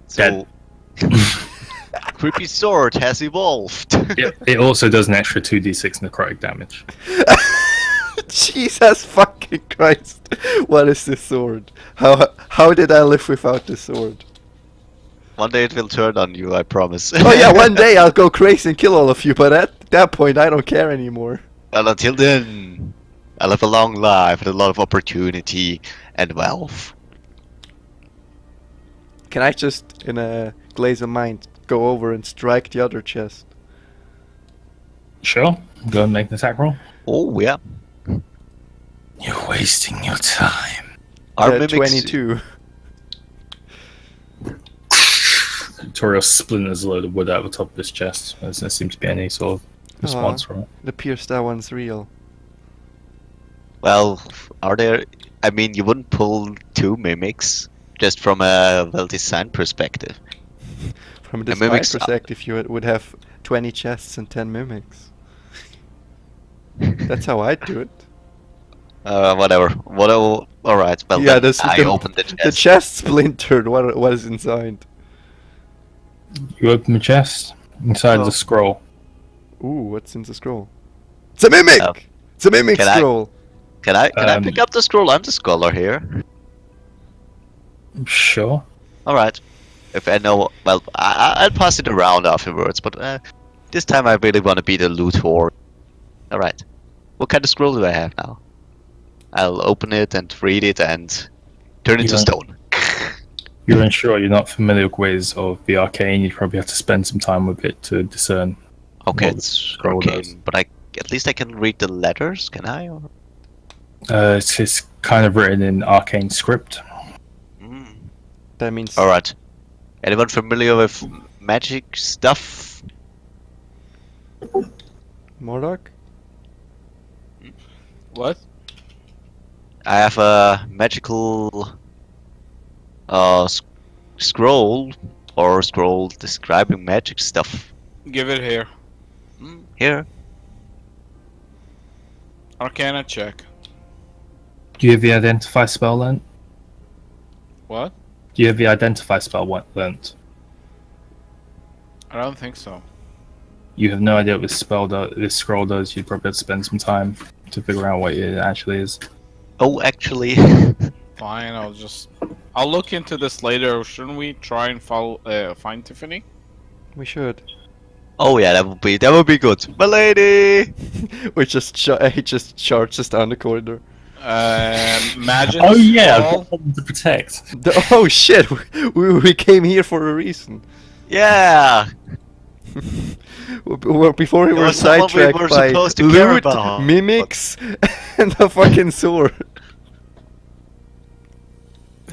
So, creepy sword has evolved. It also does an extra 2d6 necrotic damage. Jesus fucking Christ. What is this sword? How did I live without this sword? One day it will turn on you, I promise. Oh yeah, one day I'll go crazy and kill all of you, but at that point I don't care anymore. Well, until then, I'll have a long life with a lot of opportunity and wealth. Can I just, in a glaze of mind, go over and strike the other chest? Sure. Go and make an attack roll. Oh, yeah. You're wasting your time. Our mimics- 22. Toriel splinters a load of wood out of the top of his chest. There doesn't seem to be any sort of response from it. It appears that one's real. Well, are there... I mean, you wouldn't pull 2 mimics, just from a well-designed perspective. From a The design mimics- perspective, you would have 20 chests and 10 mimics. That's how I'd do it. Whatever. Alright, well, Yeah, then the- I opened the chest. The chest splintered. What is inside? You open the chest. Inside Oh. the scroll. Ooh, what's in the scroll? It's a mimic! Oh. It's a mimic Can I- scroll! Can I Um, pick up the scroll? I'm the scholar here. Sure. Alright. If I know... Well, I'll pass it around afterwards, but this time I really want to be the loot whore. Alright. What kind of scroll do I have now? I'll open it and read it and turn it to Yeah. stone. You're unsure, you're not familiar with ways of the arcane, you'd probably have to spend some time with it to discern. Okay, What the it's scroll arcane, does. but at least I can read the letters, can I? Or... It's kind of written in arcane script. That means... Alright. Anyone familiar with magic stuff? Mordok? What? I have a magical scroll or scroll describing magic stuff. Give it here. Here. Arcana check. Do you have the identify spell learnt? What? Do you have the identify spell learnt? I don't think so. You have no idea what this scroll does, you'd probably have to spend some time to figure out what it actually is. Oh, actually. Fine, I'll look into this later. Shouldn't we try and find Tiffany? We should. Oh yeah, that would be good. My lady. He just charges down the corridor. Imagine. Oh yeah, I've Skull. got one to protect. Oh shit! We came here for a reason. Yeah. Before we It were was someone we sidetracked were by supposed to care loot, about. mimics, and a fucking sword.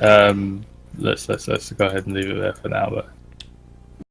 Let's go ahead and leave it there for now. But